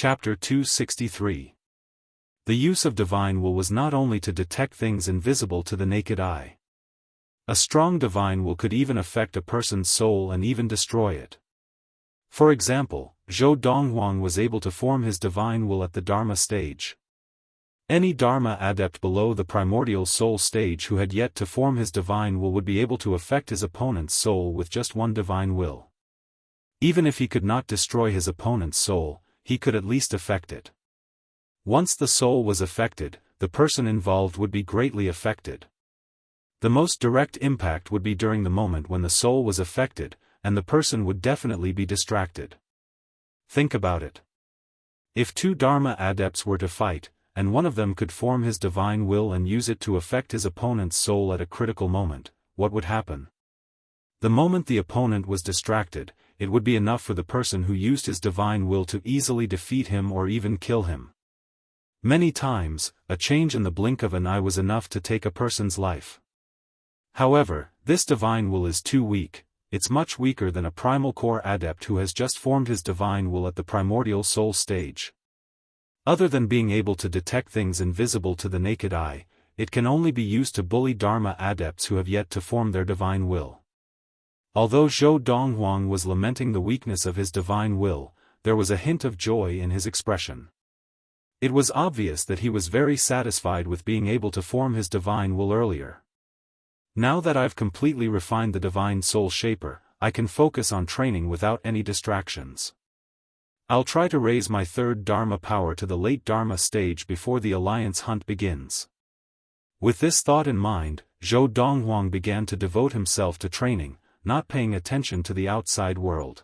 Chapter 263. The use of divine will was not only to detect things invisible to the naked eye. A strong divine will could even affect a person's soul and even destroy it. For example, Zhou Donghuang was able to form his divine will at the Dharma stage. Any Dharma adept below the primordial soul stage who had yet to form his divine will would be able to affect his opponent's soul with just one divine will. Even if he could not destroy his opponent's soul, he could at least affect it. Once the soul was affected, the person involved would be greatly affected. The most direct impact would be during the moment when the soul was affected, and the person would definitely be distracted. Think about it. If two Dharma adepts were to fight, and one of them could form his divine will and use it to affect his opponent's soul at a critical moment, what would happen? The moment the opponent was distracted, it would be enough for the person who used his divine will to easily defeat him or even kill him. Many times, a change in the blink of an eye was enough to take a person's life. However, this divine will is too weak. It's much weaker than a primal core adept who has just formed his divine will at the primordial soul stage. Other than being able to detect things invisible to the naked eye, it can only be used to bully Dharma adepts who have yet to form their divine will. Although Zhou Donghuang was lamenting the weakness of his divine will, there was a hint of joy in his expression. It was obvious that he was very satisfied with being able to form his divine will earlier. Now that I've completely refined the divine soul shaper, I can focus on training without any distractions. I'll try to raise my third Dharma power to the late Dharma stage before the alliance hunt begins. With this thought in mind, Zhou Donghuang began to devote himself to training, not paying attention to the outside world.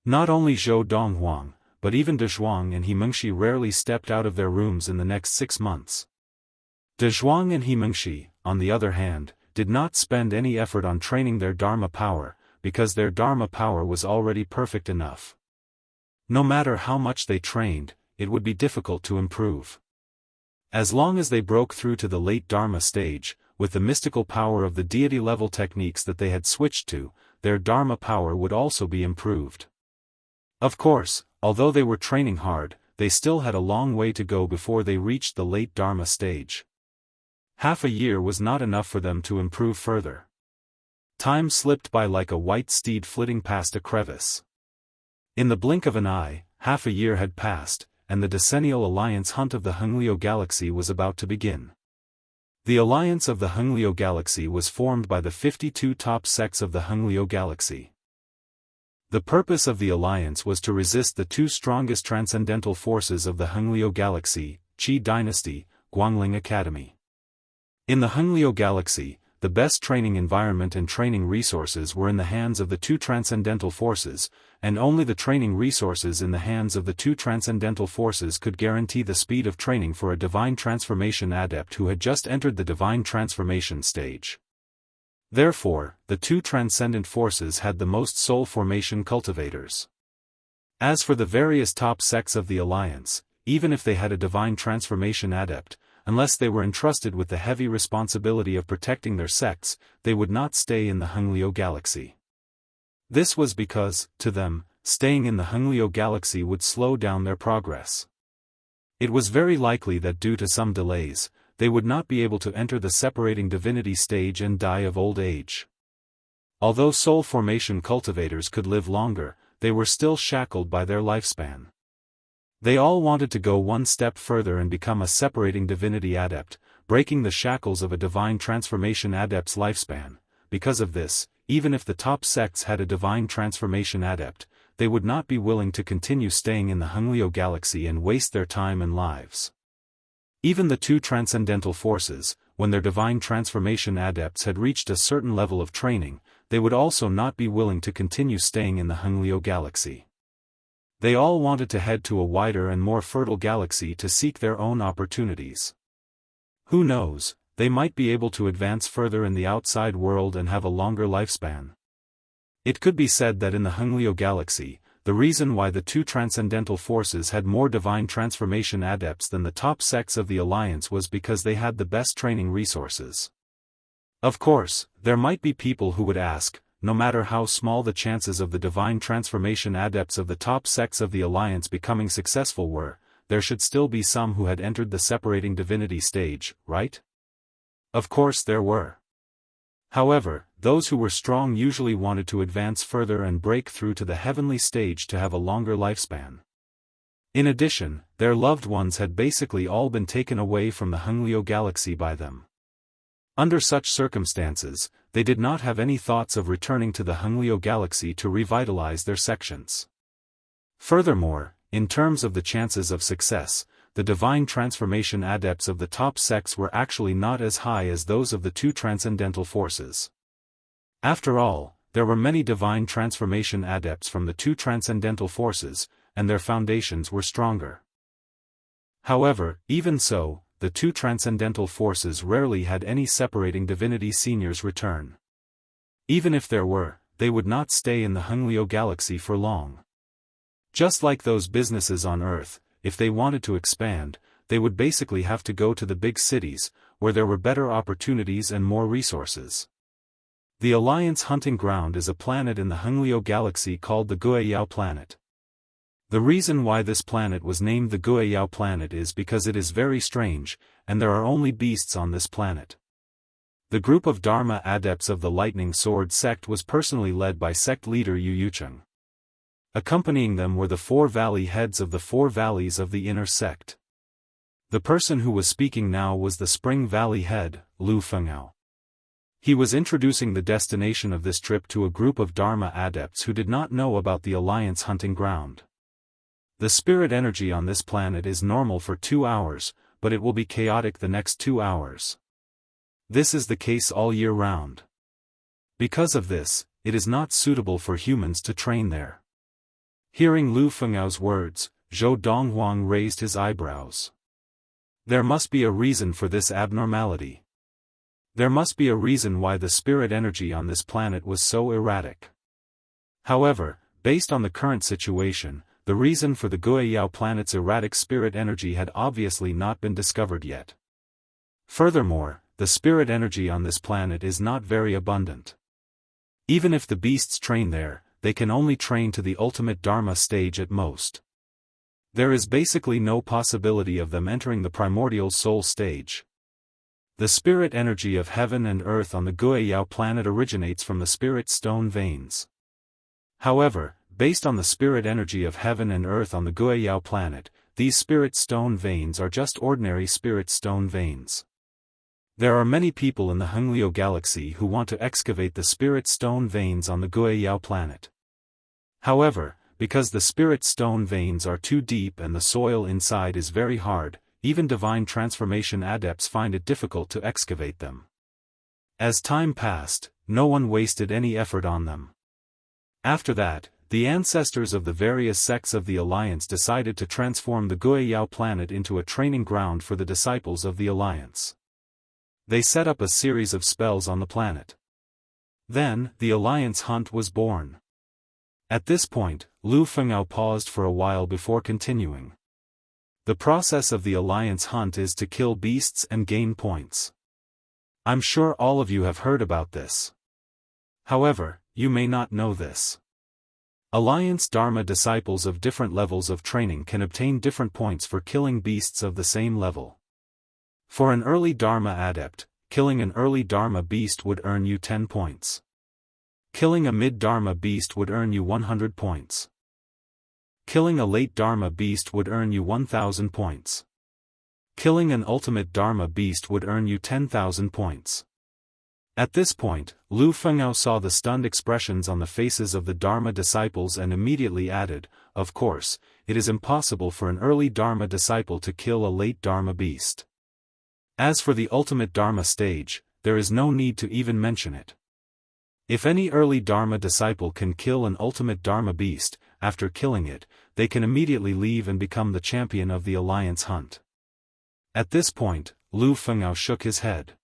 Not only Zhou Donghuang, but even De Zhuang and He Mengshi rarely stepped out of their rooms in the next 6 months. De Zhuang and He Mengshi, on the other hand, did not spend any effort on training their Dharma power, because their Dharma power was already perfect enough. No matter how much they trained, it would be difficult to improve. As long as they broke through to the late Dharma stage, with the mystical power of the deity-level techniques that they had switched to, their Dharma power would also be improved. Of course, although they were training hard, they still had a long way to go before they reached the late Dharma stage. Half a year was not enough for them to improve further. Time slipped by like a white steed flitting past a crevice. In the blink of an eye, half a year had passed, and the decennial alliance hunt of the Hengliu Galaxy was about to begin. The alliance of the Hengliu Galaxy was formed by the 52 top sects of the Hengliu Galaxy. The purpose of the alliance was to resist the two strongest transcendental forces of the Hengliu Galaxy, Qi Dynasty, Guangling Academy. In the Hengliu Galaxy, the best training environment and training resources were in the hands of the two transcendental forces, and only the training resources in the hands of the two transcendental forces could guarantee the speed of training for a divine transformation adept who had just entered the divine transformation stage. Therefore, the two transcendent forces had the most soul formation cultivators. As for the various top sects of the alliance, even if they had a divine transformation adept, unless they were entrusted with the heavy responsibility of protecting their sects, they would not stay in the Hengliu Galaxy. This was because, to them, staying in the Hengliu Galaxy would slow down their progress. It was very likely that due to some delays, they would not be able to enter the separating divinity stage and die of old age. Although soul formation cultivators could live longer, they were still shackled by their lifespan. They all wanted to go one step further and become a separating divinity adept, breaking the shackles of a divine transformation adept's lifespan. Because of this, even if the top sects had a divine transformation adept, they would not be willing to continue staying in the Hengliu Galaxy and waste their time and lives. Even the two transcendental forces, when their divine transformation adepts had reached a certain level of training, they would also not be willing to continue staying in the Hengliu Galaxy. They all wanted to head to a wider and more fertile galaxy to seek their own opportunities. Who knows, they might be able to advance further in the outside world and have a longer lifespan. It could be said that in the Hengliu Galaxy, the reason why the two transcendental forces had more divine transformation adepts than the top sects of the alliance was because they had the best training resources. Of course, there might be people who would ask, no matter how small the chances of the divine transformation adepts of the top sects of the Alliance becoming successful were, there should still be some who had entered the separating divinity stage, right? Of course there were. However, those who were strong usually wanted to advance further and break through to the heavenly stage to have a longer lifespan. In addition, their loved ones had basically all been taken away from the Hunglio galaxy by them. Under such circumstances, they did not have any thoughts of returning to the Hunglio galaxy to revitalize their sections. Furthermore, in terms of the chances of success, the divine transformation adepts of the top sects were actually not as high as those of the two transcendental forces. After all, there were many divine transformation adepts from the two transcendental forces, and their foundations were stronger. However, even so, the two transcendental forces rarely had any separating divinity seniors return. Even if there were, they would not stay in the Hunglio galaxy for long. Just like those businesses on Earth, if they wanted to expand, they would basically have to go to the big cities, where there were better opportunities and more resources. The Alliance hunting ground is a planet in the Hunglio galaxy called the Guiyao planet. The reason why this planet was named the Guiyao planet is because it is very strange, and there are only beasts on this planet. The group of Dharma adepts of the Lightning Sword sect was personally led by sect leader Yu Yucheng. Accompanying them were the 4 valley heads of the 4 valleys of the inner sect. The person who was speaking now was the Spring Valley head, Lu Fengao. He was introducing the destination of this trip to a group of Dharma adepts who did not know about the Alliance hunting ground. The spirit energy on this planet is normal for 2 hours, but it will be chaotic the next 2 hours. This is the case all year round. Because of this, it is not suitable for humans to train there. Hearing Lu Fengao's words, Zhou Donghuang raised his eyebrows. There must be a reason for this abnormality. There must be a reason why the spirit energy on this planet was so erratic. However, based on the current situation, the reason for the Guiyao planet's erratic spirit energy had obviously not been discovered yet. Furthermore, the spirit energy on this planet is not very abundant. Even if the beasts train there, they can only train to the ultimate Dharma stage at most. There is basically no possibility of them entering the primordial soul stage. The spirit energy of heaven and earth on the Guiyao planet originates from the spirit stone veins. However, based on the spirit energy of heaven and earth on the Guiyao planet, these spirit stone veins are just ordinary spirit stone veins. There are many people in the Hunglio galaxy who want to excavate the spirit stone veins on the Guiyao planet. However, because the spirit stone veins are too deep and the soil inside is very hard, even divine transformation adepts find it difficult to excavate them. As time passed, no one wasted any effort on them. After that, the ancestors of the various sects of the Alliance decided to transform the Guiyao planet into a training ground for the disciples of the Alliance. They set up a series of spells on the planet. Then, the Alliance hunt was born. At this point, Lu Fengao paused for a while before continuing. The process of the Alliance hunt is to kill beasts and gain points. I'm sure all of you have heard about this. However, you may not know this. Alliance Dharma disciples of different levels of training can obtain different points for killing beasts of the same level. For an early Dharma adept, killing an early Dharma beast would earn you 10 points. Killing a mid-Dharma beast would earn you 100 points. Killing a late Dharma beast would earn you 1,000 points. Killing an ultimate Dharma beast would earn you 10,000 points. At this point, Lu Fengao saw the stunned expressions on the faces of the Dharma disciples and immediately added, of course, it is impossible for an early Dharma disciple to kill a late Dharma beast. As for the ultimate Dharma stage, there is no need to even mention it. If any early Dharma disciple can kill an ultimate Dharma beast, after killing it, they can immediately leave and become the champion of the Alliance hunt. At this point, Lu Fengao shook his head.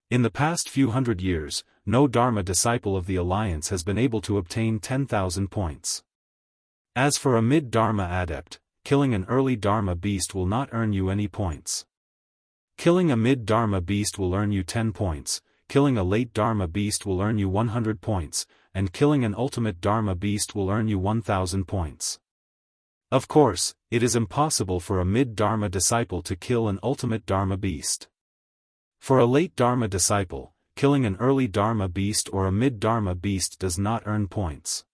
In the past few hundred years, no Dharma disciple of the Alliance has been able to obtain 10,000 points. As for a mid-Dharma adept, killing an early Dharma beast will not earn you any points. Killing a mid-Dharma beast will earn you 10 points, killing a late Dharma beast will earn you 100 points, and killing an ultimate Dharma beast will earn you 1000 points. Of course, it is impossible for a mid-Dharma disciple to kill an ultimate Dharma beast. For a late Dharma disciple, killing an early Dharma beast or a mid-Dharma beast does not earn points.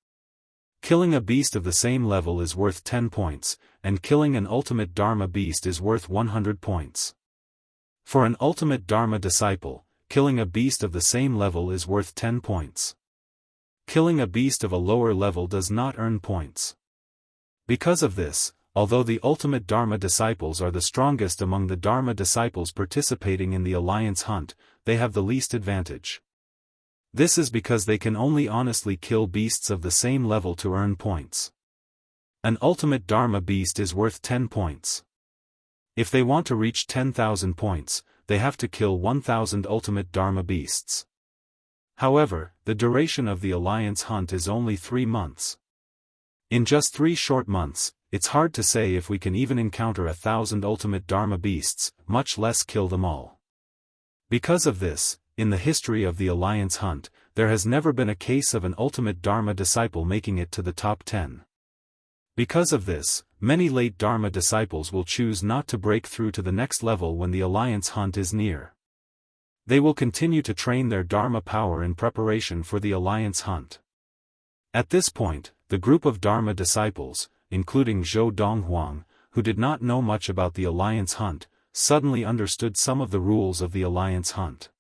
Killing a beast of the same level is worth 10 points, and killing an ultimate Dharma beast is worth 100 points. For an ultimate Dharma disciple, killing a beast of the same level is worth 10 points. Killing a beast of a lower level does not earn points. Because of this, although the ultimate Dharma disciples are the strongest among the Dharma disciples participating in the alliance hunt, they have the least advantage. This is because they can only honestly kill beasts of the same level to earn points. An ultimate Dharma beast is worth 10 points. If they want to reach 10,000 points, they have to kill 1,000 ultimate Dharma beasts. However, the duration of the alliance hunt is only 3 months. In just 3 short months, it's hard to say if we can even encounter 1,000 ultimate Dharma beasts, much less kill them all. Because of this, in the history of the alliance hunt, there has never been a case of an ultimate Dharma disciple making it to the top 10. Because of this, many late Dharma disciples will choose not to break through to the next level when the alliance hunt is near. They will continue to train their Dharma power in preparation for the alliance hunt. At this point, the group of Dharma disciples, including Zhou Donghuang, who did not know much about the alliance hunt, suddenly understood some of the rules of the alliance hunt.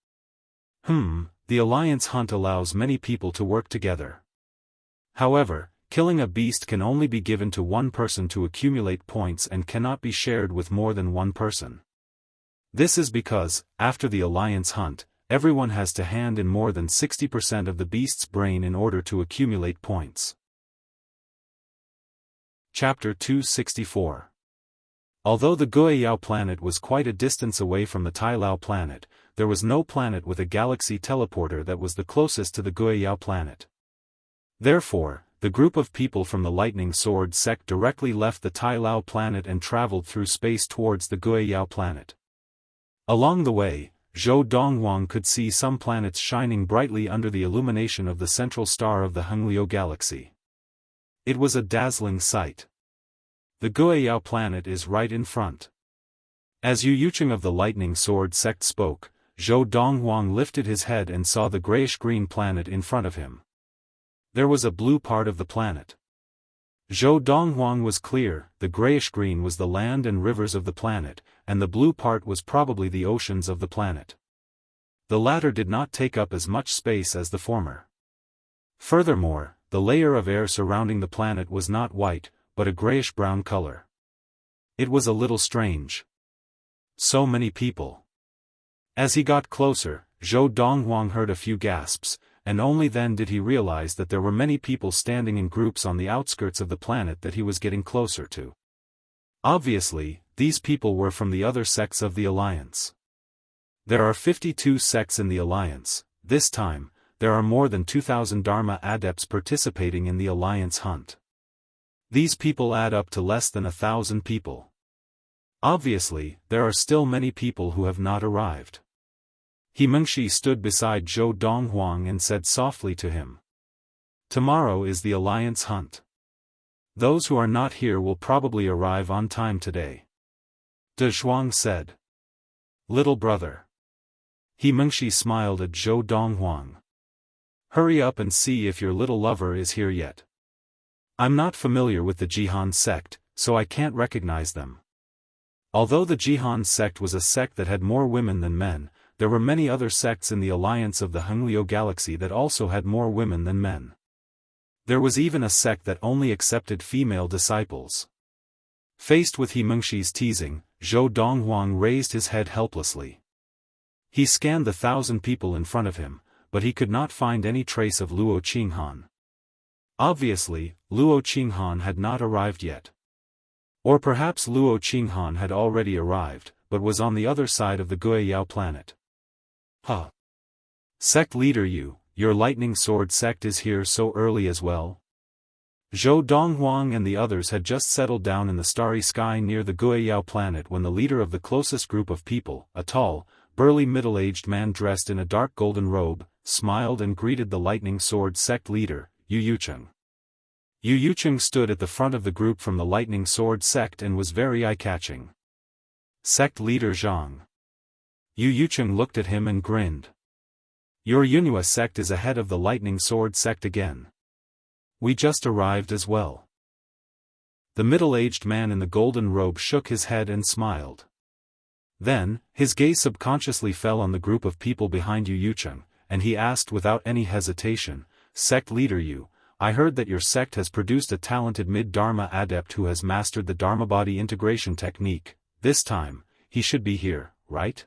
The alliance hunt allows many people to work together. However, killing a beast can only be given to one person to accumulate points and cannot be shared with more than one person. This is because, after the alliance hunt, everyone has to hand in more than 60% of the beast's brain in order to accumulate points. Chapter 264. Although the Guiyao planet was quite a distance away from the Tailao planet, there was no planet with a galaxy teleporter that was the closest to the Guiyao planet. Therefore, the group of people from the Lightning Sword sect directly left the Tailao planet and traveled through space towards the Guiyao planet. Along the way, Zhou Donghuang could see some planets shining brightly under the illumination of the central star of the Hengliu galaxy. It was a dazzling sight. The Guiyao planet is right in front. As Yu Yucheng of the Lightning Sword sect spoke, Zhou Donghuang lifted his head and saw the grayish-green planet in front of him. There was a blue part of the planet. Zhou Donghuang was clear, the grayish-green was the land and rivers of the planet, and the blue part was probably the oceans of the planet. The latter did not take up as much space as the former. Furthermore, the layer of air surrounding the planet was not white, but a grayish-brown color. It was a little strange. So many people. As he got closer, Zhou Donghuang heard a few gasps, and only then did he realize that there were many people standing in groups on the outskirts of the planet that he was getting closer to. Obviously, these people were from the other sects of the Alliance. There are 52 sects in the Alliance. This time, there are more than 2,000 Dharma adepts participating in the Alliance hunt. These people add up to less than 1,000 people. Obviously, there are still many people who have not arrived. He Mengshi stood beside Zhou Donghuang and said softly to him, "Tomorrow is the alliance hunt. Those who are not here will probably arrive on time today." De Zhuang said. "Little brother." He Mengshi smiled at Zhou Donghuang. "Hurry up and see if your little lover is here yet. I'm not familiar with the Jihan sect, so I can't recognize them." Although the Jihan sect was a sect that had more women than men, there were many other sects in the alliance of the Hengliu galaxy that also had more women than men. There was even a sect that only accepted female disciples. Faced with He Mengshi's teasing, Zhou Donghuang raised his head helplessly. He scanned the 1,000 people in front of him, but he could not find any trace of Luo Qinghan. Obviously, Luo Qinghan had not arrived yet. Or perhaps Luo Qinghan had already arrived, but was on the other side of the Guiyao planet. Sect leader your Lightning Sword sect is here so early as well? Zhou Donghuang and the others had just settled down in the starry sky near the Guiyao planet when the leader of the closest group of people, a tall, burly middle-aged man dressed in a dark golden robe, smiled and greeted the Lightning Sword sect leader, Yu Yucheng. Yu Yucheng stood at the front of the group from the Lightning Sword sect and was very eye-catching. Sect leader Zhang. Yu Yucheng looked at him and grinned. Your Yunhua sect is ahead of the Lightning Sword sect again. We just arrived as well. The middle-aged man in the golden robe shook his head and smiled. Then, his gaze subconsciously fell on the group of people behind Yu Yucheng, and he asked without any hesitation, Sect leader Yu, I heard that your sect has produced a talented mid-Dharma adept who has mastered the Dharma body integration technique. This time, he should be here, right?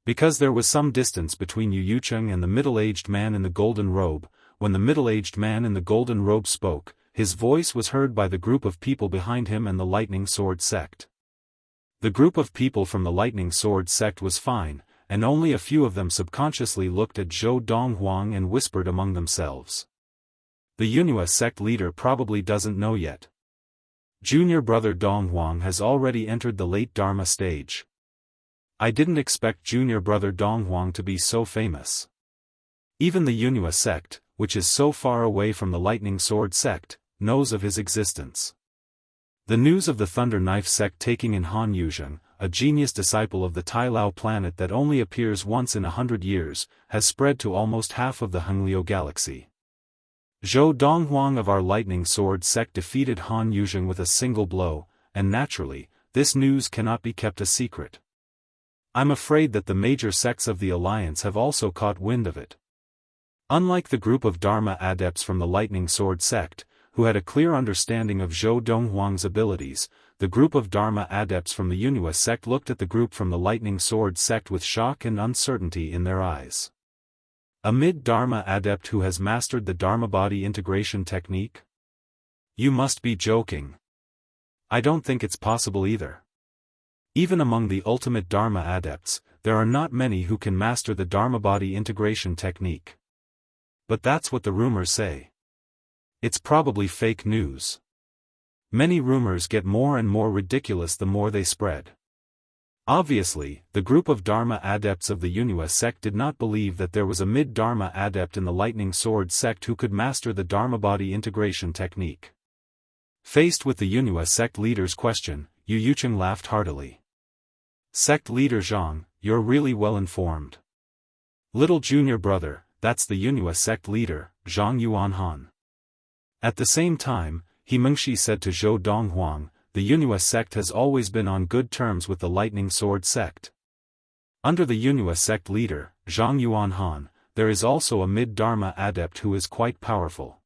Because there was some distance between Yu Yucheng and the middle-aged man in the golden robe, when the middle-aged man in the golden robe spoke, his voice was heard by the group of people behind him and the Lightning Sword sect. The group of people from the Lightning Sword sect was fine, and only a few of them subconsciously looked at Zhou Donghuang and whispered among themselves. The Yunhua sect leader probably doesn't know yet. Junior brother Donghuang has already entered the late Dharma stage. I didn't expect junior brother Donghuang to be so famous. Even the Yunhua sect, which is so far away from the Lightning Sword sect, knows of his existence. The news of the Thunder Knife sect taking in Han Yuzheng, a genius disciple of the Tai Lao planet that only appears once in 100 years, has spread to almost half of the Hengliu galaxy. Zhou Donghuang of our Lightning Sword sect defeated Han Yuzheng with a single blow, and naturally, this news cannot be kept a secret. I'm afraid that the major sects of the Alliance have also caught wind of it. Unlike the group of Dharma adepts from the Lightning Sword sect, who had a clear understanding of Zhou Donghuang's abilities, the group of Dharma adepts from the Yunhua sect looked at the group from the Lightning Sword sect with shock and uncertainty in their eyes. A mid-Dharma adept who has mastered the Dharma body integration technique? You must be joking. I don't think it's possible either. Even among the ultimate Dharma adepts, there are not many who can master the Dharma body integration technique. But that's what the rumors say. It's probably fake news. Many rumors get more and more ridiculous the more they spread. Obviously, the group of Dharma adepts of the Yunhua sect did not believe that there was a mid-Dharma adept in the Lightning Sword sect who could master the Dharma body integration technique. Faced with the Yunhua sect leader's question, Yu Yucheng laughed heartily. Sect leader Zhang, you're really well informed. Little junior brother, that's the Yunhua sect leader, Zhang Yuanhan. At the same time, He Mengshi said to Zhou Donghuang, the Yunhua sect has always been on good terms with the Lightning Sword sect. Under the Yunhua sect leader, Zhang Yuanhan, there is also a mid-Dharma adept who is quite powerful.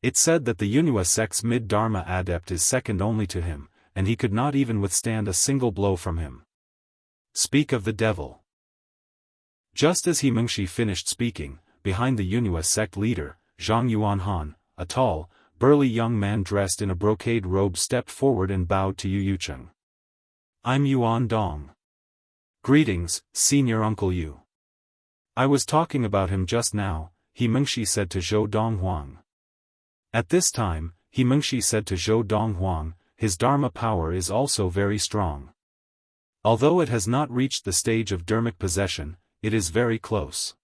It's said that the Yunhua sect's mid-Dharma adept is second only to him, and he could not even withstand a single blow from him. Speak of the devil. Just as He Mengshi finished speaking, behind the Yunhua sect leader, Zhang Yuanhan, a tall, burly young man dressed in a brocade robe stepped forward and bowed to Yu Yucheng. I'm Yuan Dong. Greetings, Senior Uncle Yu. I was talking about him just now, He Mengshi said to Zhou Donghuang. At this time, He Mengshi said to Zhou Donghuang, his Dharma power is also very strong. Although it has not reached the stage of dharmic possession, it is very close.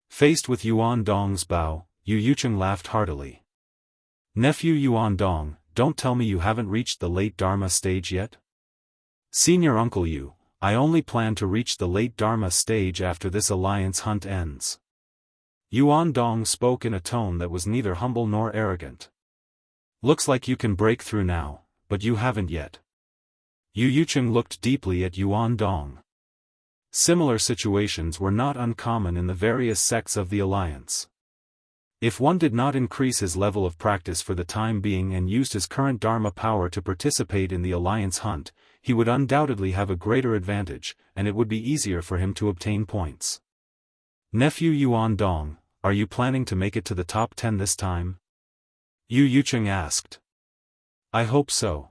Faced with Yuan Dong's bow, Yu Yucheng laughed heartily. Nephew Yuan Dong, don't tell me you haven't reached the late Dharma stage yet? Senior Uncle Yu, I only plan to reach the late Dharma stage after this alliance hunt ends. Yuan Dong spoke in a tone that was neither humble nor arrogant. Looks like you can break through now, but you haven't yet. Yu Yucheng looked deeply at Yuan Dong. Similar situations were not uncommon in the various sects of the alliance. If one did not increase his level of practice for the time being and used his current Dharma power to participate in the alliance hunt, he would undoubtedly have a greater advantage, and it would be easier for him to obtain points. Nephew Yuan Dong, are you planning to make it to the top 10 this time? Yu Yucheng asked. I hope so.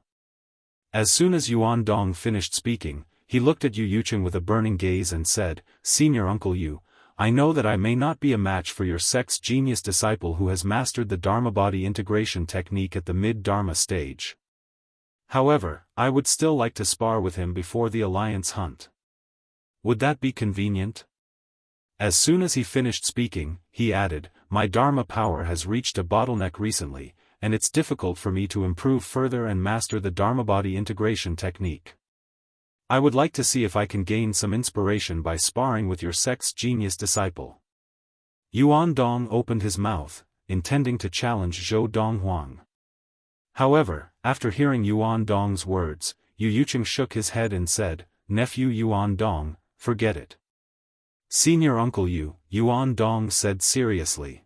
As soon as Yuan Dong finished speaking, he looked at Yu Yucheng with a burning gaze and said, Senior Uncle Yu, I know that I may not be a match for your sect's genius disciple who has mastered the Dharma body integration technique at the mid-Dharma stage. However, I would still like to spar with him before the alliance hunt. Would that be convenient? As soon as he finished speaking, he added, "My Dharma power has reached a bottleneck recently, and it's difficult for me to improve further and master the Dharma body integration technique. I would like to see if I can gain some inspiration by sparring with your sect's genius disciple." Yuan Dong opened his mouth, intending to challenge Zhou Donghuang. However, after hearing Yuan Dong's words, Yu Yucheng shook his head and said, "Nephew Yuan Dong, forget it." "Senior Uncle Yuan Dong said seriously.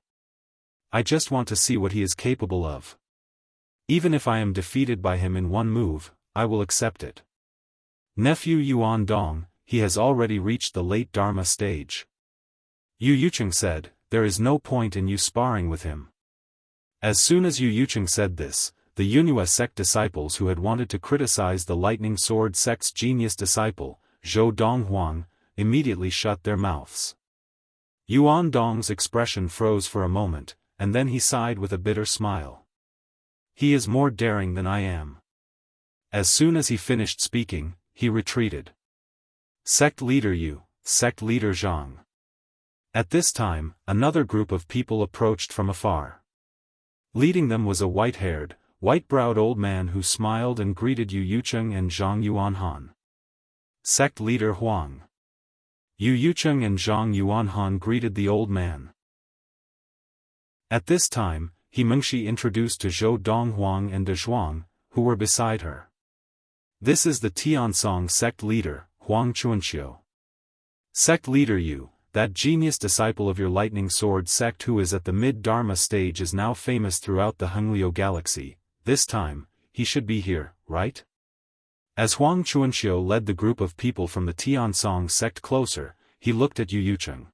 "I just want to see what he is capable of. Even if I am defeated by him in one move, I will accept it." "Nephew Yuan Dong, he has already reached the late Dharma stage," Yu Yucheng said. "There is no point in you sparring with him." As soon as Yu Yucheng said this, the Yunhua sect disciples who had wanted to criticize the Lightning Sword sect's genius disciple, Zhou Donghuang, immediately shut their mouths. Yuan Dong's expression froze for a moment, and then he sighed with a bitter smile. "He is more daring than I am." As soon as he finished speaking, he retreated. "Sect leader Yu, sect leader Zhang." At this time, another group of people approached from afar. Leading them was a white-haired, white-browed old man who smiled and greeted Yu Yucheng and Zhang Yuanhan. "Sect leader Huang." Yu Yucheng and Zhang Yuanhan greeted the old man. At this time, He Mengshi introduced to Zhou Donghuang and De Zhuang, who were beside her. "This is the Tiansong sect leader, Huang Chuanxiu. Sect leader Yu, that genius disciple of your Lightning Sword sect who is at the mid-Dharma stage is now famous throughout the Hengliu galaxy. This time, he should be here, right?" As Huang Chuanxiu led the group of people from the Tiansong sect closer, he looked at Yu Yucheng.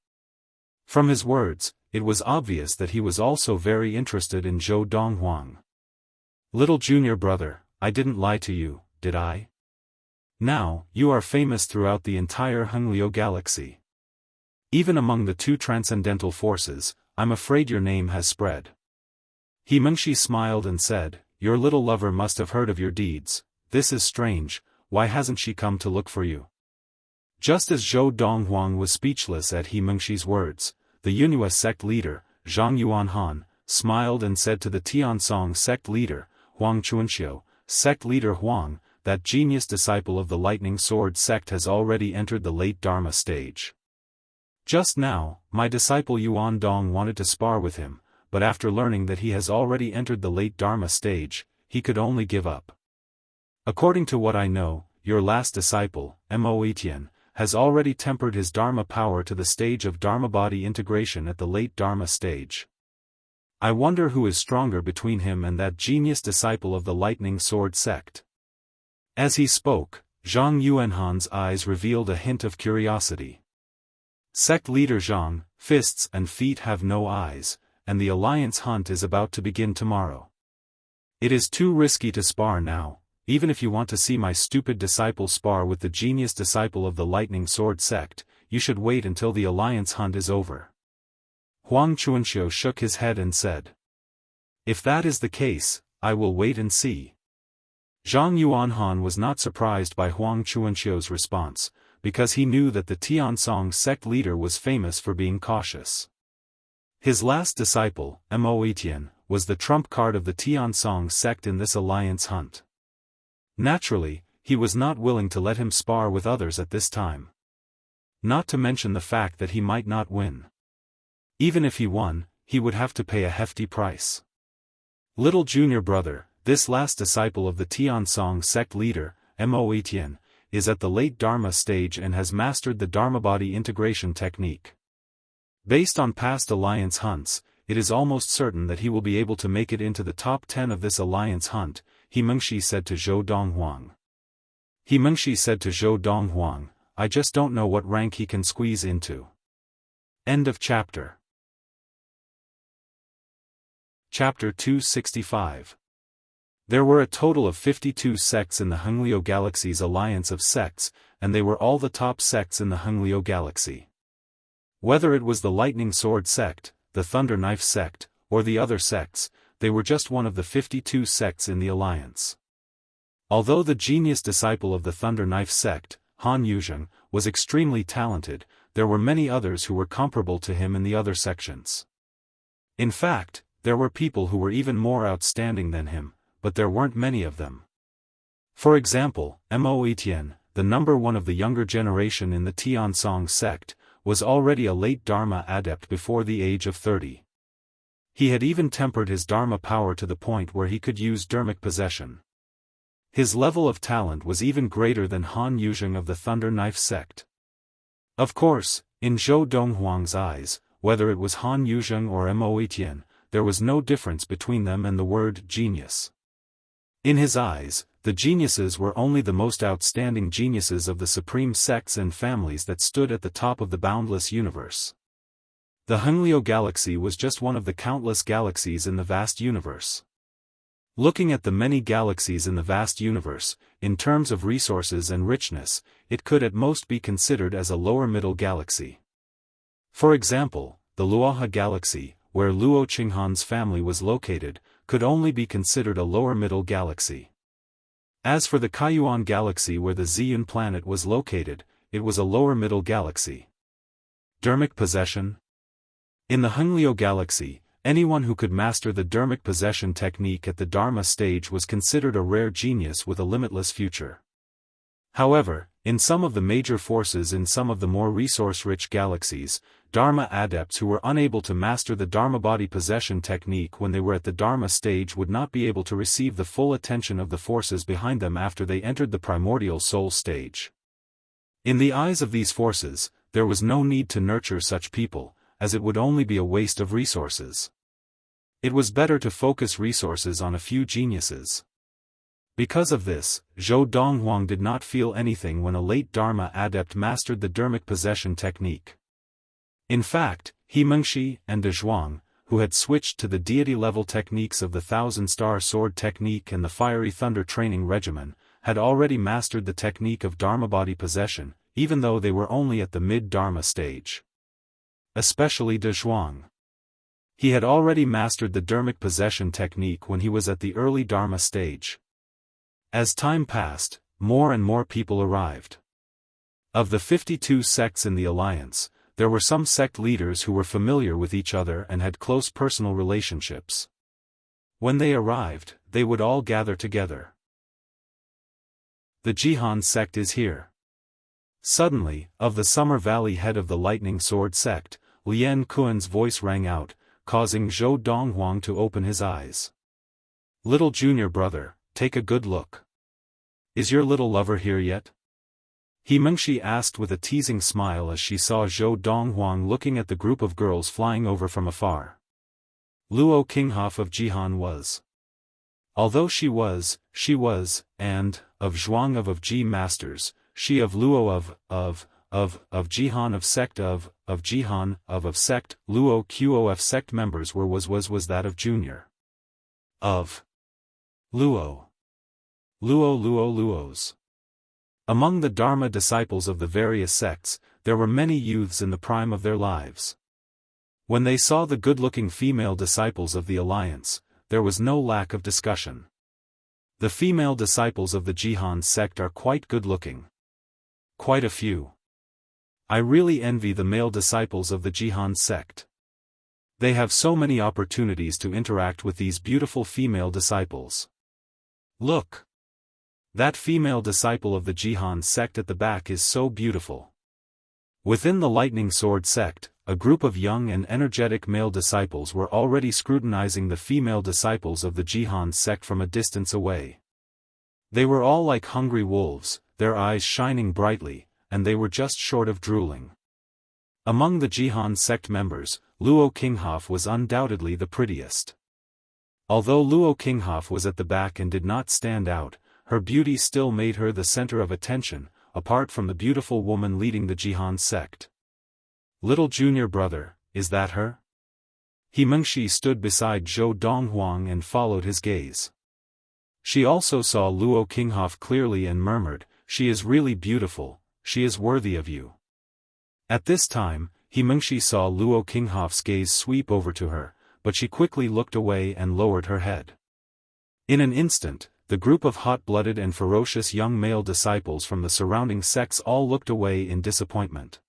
From his words, it was obvious that he was also very interested in Zhou Donghuang. "Little junior brother, I didn't lie to you, did I? Now, you are famous throughout the entire Hengliu galaxy. Even among the two transcendental forces, I'm afraid your name has spread." He Mengshi smiled and said, "Your little lover must have heard of your deeds. This is strange, why hasn't she come to look for you?" Just as Zhou Donghuang was speechless at He Mengshi's words, the Yunhua sect leader, Zhang Yuanhan, smiled and said to the Tiansong sect leader, Huang Chuanxiu, "Sect leader Huang, that genius disciple of the Lightning Sword sect has already entered the late Dharma stage. Just now, my disciple Yuan Dong wanted to spar with him, but after learning that he has already entered the late Dharma stage, he could only give up. According to what I know, your last disciple, Mo Etian, has already tempered his Dharma power to the stage of Dharma body integration at the late Dharma stage. I wonder who is stronger between him and that genius disciple of the Lightning Sword sect." As he spoke, Zhang Yuanhan's eyes revealed a hint of curiosity. "Sect leader Zhang, fists and feet have no eyes, and the alliance hunt is about to begin tomorrow. It is too risky to spar now. Even if you want to see my stupid disciple spar with the genius disciple of the Lightning Sword sect, you should wait until the alliance hunt is over." Huang Chuanxiu shook his head and said, "If that is the case, I will wait and see." Zhang Yuanhan was not surprised by Huang Chuanxiu's response, because he knew that the Tiansong sect leader was famous for being cautious. His last disciple, Mo Etian, was the trump card of the Tiansong sect in this alliance hunt. Naturally, he was not willing to let him spar with others at this time. Not to mention the fact that he might not win. Even if he won, he would have to pay a hefty price. "Little junior brother, this last disciple of the Tiansong sect leader, Mo Etian, is at the late Dharma stage and has mastered the Dharma body integration technique. Based on past alliance hunts, it is almost certain that he will be able to make it into the top 10 of this alliance hunt," He Mengshi said to Zhou Donghuang. He Mengshi said to Zhou Donghuang, "I just don't know what rank he can squeeze into." End of chapter. Chapter 265. There were a total of 52 sects in the Hengliu Galaxy's alliance of sects, and they were all the top sects in the Hengliu Galaxy. Whether it was the Lightning Sword sect, the Thunder Knife sect, or the other sects, they were just one of the 52 sects in the alliance. Although the genius disciple of the Thunder Knife sect, Han Yuzheng, was extremely talented, there were many others who were comparable to him in the other sections. In fact, there were people who were even more outstanding than him, but there weren't many of them. For example, Mo Etienne, the number one of the younger generation in the Tiansong sect, was already a late Dharma adept before the age of 30. He had even tempered his Dharma power to the point where he could use dharmic possession. His level of talent was even greater than Han Yuzheng of the Thunder Knife sect. Of course, in Zhou Donghuang's eyes, whether it was Han Yuzheng or Mo Etienne, there was no difference between them and the word genius. In his eyes, the geniuses were only the most outstanding geniuses of the supreme sects and families that stood at the top of the boundless universe. The Hengliu galaxy was just one of the countless galaxies in the vast universe. Looking at the many galaxies in the vast universe, in terms of resources and richness, it could at most be considered as a lower middle galaxy. For example, the Luoha galaxy, where Luo Qinghan's family was located, could only be considered a lower middle galaxy. As for the Kaiyuan galaxy where the Ziyun planet was located, it was a lower middle galaxy. Dharmic possession? In the Hengliu galaxy, anyone who could master the dharmic possession technique at the Dharma stage was considered a rare genius with a limitless future. However, in some of the major forces in some of the more resource-rich galaxies, Dharma adepts who were unable to master the Dharma body possession technique when they were at the Dharma stage would not be able to receive the full attention of the forces behind them after they entered the primordial soul stage. In the eyes of these forces, there was no need to nurture such people, as it would only be a waste of resources. It was better to focus resources on a few geniuses. Because of this, Zhou Donghuang did not feel anything when a late Dharma adept mastered the dharmic possession technique. In fact, He Mengshi and De Zhuang, who had switched to the deity-level techniques of the Thousand-Star Sword technique and the Fiery Thunder training regimen, had already mastered the technique of Dharma body possession, even though they were only at the mid-Dharma stage. Especially De Zhuang. He had already mastered the dharmic possession technique when he was at the early Dharma stage. As time passed, more and more people arrived. Of the 52 sects in the alliance, there were some sect leaders who were familiar with each other and had close personal relationships. When they arrived, they would all gather together. The Jihan sect is here. Suddenly, of the Summer Valley head of the Lightning Sword sect, Lian Kuan's voice rang out, causing Zhou Donghuang to open his eyes. Little junior brother, take a good look. Is your little lover here yet? He Mengshi asked with a teasing smile as she saw Zhou Donghuang looking at the group of girls flying over from afar. Luo Qinghoff of Jihan was. Although she was, and, of Zhuang of Ji Masters, she of Luo of Jihan of sect of Jihan of sect, Luo Qof sect members were was that of junior. Of Luos. Among the Dharma disciples of the various sects, there were many youths in the prime of their lives. When they saw the good-looking female disciples of the alliance, there was no lack of discussion. The female disciples of the Jihan sect are quite good-looking. Quite a few. I really envy the male disciples of the Jihan sect. They have so many opportunities to interact with these beautiful female disciples. Look! That female disciple of the Jihan sect at the back is so beautiful. Within the Lightning Sword sect, a group of young and energetic male disciples were already scrutinizing the female disciples of the Jihan sect from a distance away. They were all like hungry wolves, their eyes shining brightly, and they were just short of drooling. Among the Jihan sect members, Luo Qinghoff was undoubtedly the prettiest. Although Luo Qinghoff was at the back and did not stand out, her beauty still made her the center of attention, apart from the beautiful woman leading the Jihan sect. Little junior brother, is that her? He Mengshi stood beside Zhou Donghuang and followed his gaze. She also saw Luo Qinghoff clearly and murmured, "She is really beautiful, she is worthy of you." At this time, He Mengshi saw Luo Qinghoff's gaze sweep over to her, but she quickly looked away and lowered her head. In an instant, the group of hot-blooded and ferocious young male disciples from the surrounding sects all looked away in disappointment.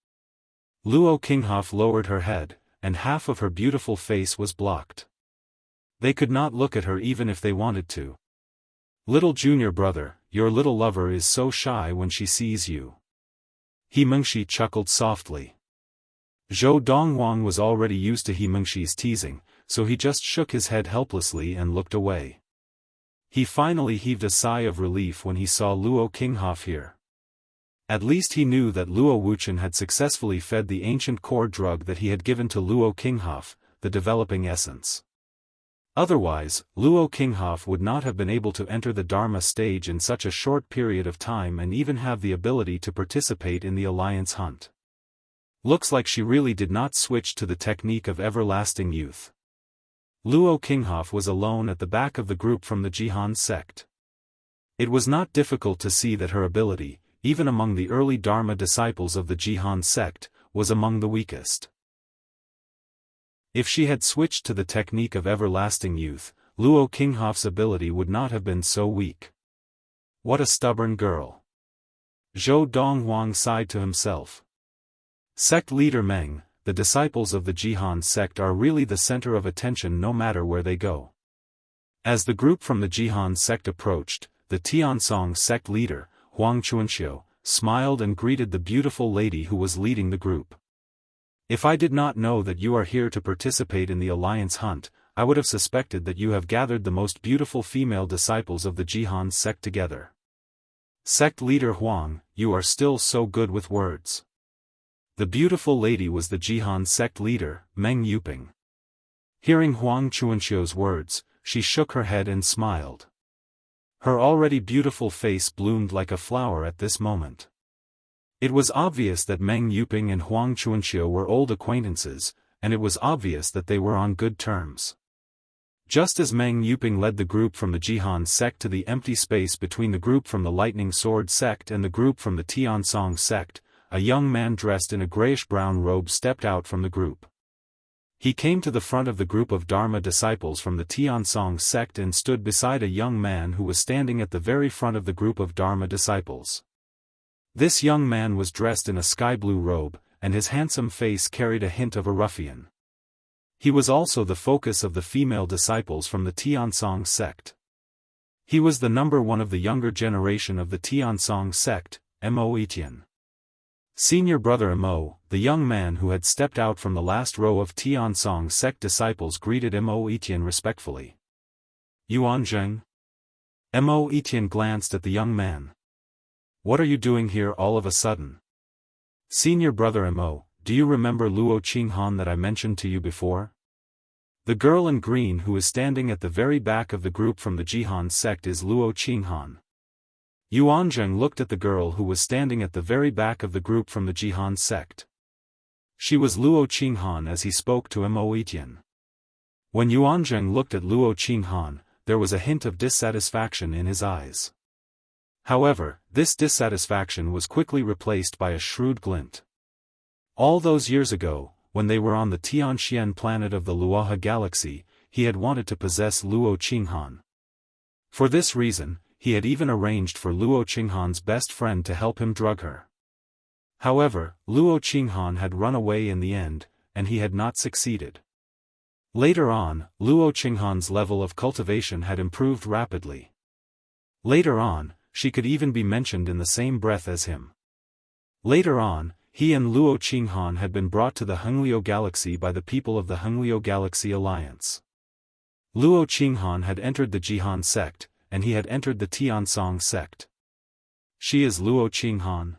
Luo Qinghoff lowered her head, and half of her beautiful face was blocked. They could not look at her even if they wanted to. Little junior brother, your little lover is so shy when she sees you. He Mengshi chuckled softly. Zhou Donghuang was already used to He Mengshi's teasing, so he just shook his head helplessly and looked away. He finally heaved a sigh of relief when he saw Luo Qinghoff here. At least he knew that Luo Wuxian had successfully fed the ancient core drug that he had given to Luo Qinghoff, the developing essence. Otherwise, Luo Qinghoff would not have been able to enter the Dharma stage in such a short period of time and even have the ability to participate in the alliance hunt. Looks like she really did not switch to the technique of everlasting youth. Luo Qinghoff was alone at the back of the group from the Jihan sect. It was not difficult to see that her ability, even among the early Dharma disciples of the Jihan sect, was among the weakest. If she had switched to the technique of everlasting youth, Luo Qinghoff's ability would not have been so weak. What a stubborn girl. Zhou Donghuang sighed to himself. Sect leader Meng, the disciples of the Jihan sect are really the center of attention no matter where they go. As the group from the Jihan sect approached, the Tiansong sect leader, Huang Chuanxiu, smiled and greeted the beautiful lady who was leading the group. If I did not know that you are here to participate in the alliance hunt, I would have suspected that you have gathered the most beautiful female disciples of the Jihan sect together. Sect leader Huang, you are still so good with words. The beautiful lady was the Jihan sect leader, Meng Yuping. Hearing Huang Chuanxiu's words, she shook her head and smiled. Her already beautiful face bloomed like a flower at this moment. It was obvious that Meng Yuping and Huang Chuanxiu were old acquaintances, and it was obvious that they were on good terms. Just as Meng Yuping led the group from the Jihan sect to the empty space between the group from the Lightning Sword sect and the group from the Tiansong sect, a young man dressed in a grayish-brown robe stepped out from the group. He came to the front of the group of Dharma disciples from the Tiansong sect and stood beside a young man who was standing at the very front of the group of Dharma disciples. This young man was dressed in a sky-blue robe, and his handsome face carried a hint of a ruffian. He was also the focus of the female disciples from the Tiansong sect. He was the number one of the younger generation of the Tiansong sect, Mo Etian. Senior brother Mo, the young man who had stepped out from the last row of Tiansong sect disciples, greeted Mo Etian respectfully. Yuan Zheng? Mo Etian glanced at the young man. What are you doing here all of a sudden? Senior brother Mo, do you remember Luo Qinghan that I mentioned to you before? The girl in green who is standing at the very back of the group from the Jihan sect is Luo Qinghan. Yuan Zheng looked at the girl who was standing at the very back of the group from the Jihan sect. She was Luo Qinghan as he spoke to Mo Etian. When Yuan Zheng looked at Luo Qinghan, there was a hint of dissatisfaction in his eyes. However, this dissatisfaction was quickly replaced by a shrewd glint. All those years ago, when they were on the Tianxian planet of the Luoha galaxy, he had wanted to possess Luo Qinghan. For this reason, he had even arranged for Luo Qinghan's best friend to help him drug her. However, Luo Qinghan had run away in the end, and he had not succeeded. Later on, Luo Qinghan's level of cultivation had improved rapidly. Later on, she could even be mentioned in the same breath as him. Later on, he and Luo Qinghan had been brought to the Hengliu Galaxy by the people of the Hengliu Galaxy Alliance. Luo Qinghan had entered the Jihan sect, and he had entered the Tiansong sect. She is Luo Qinghan.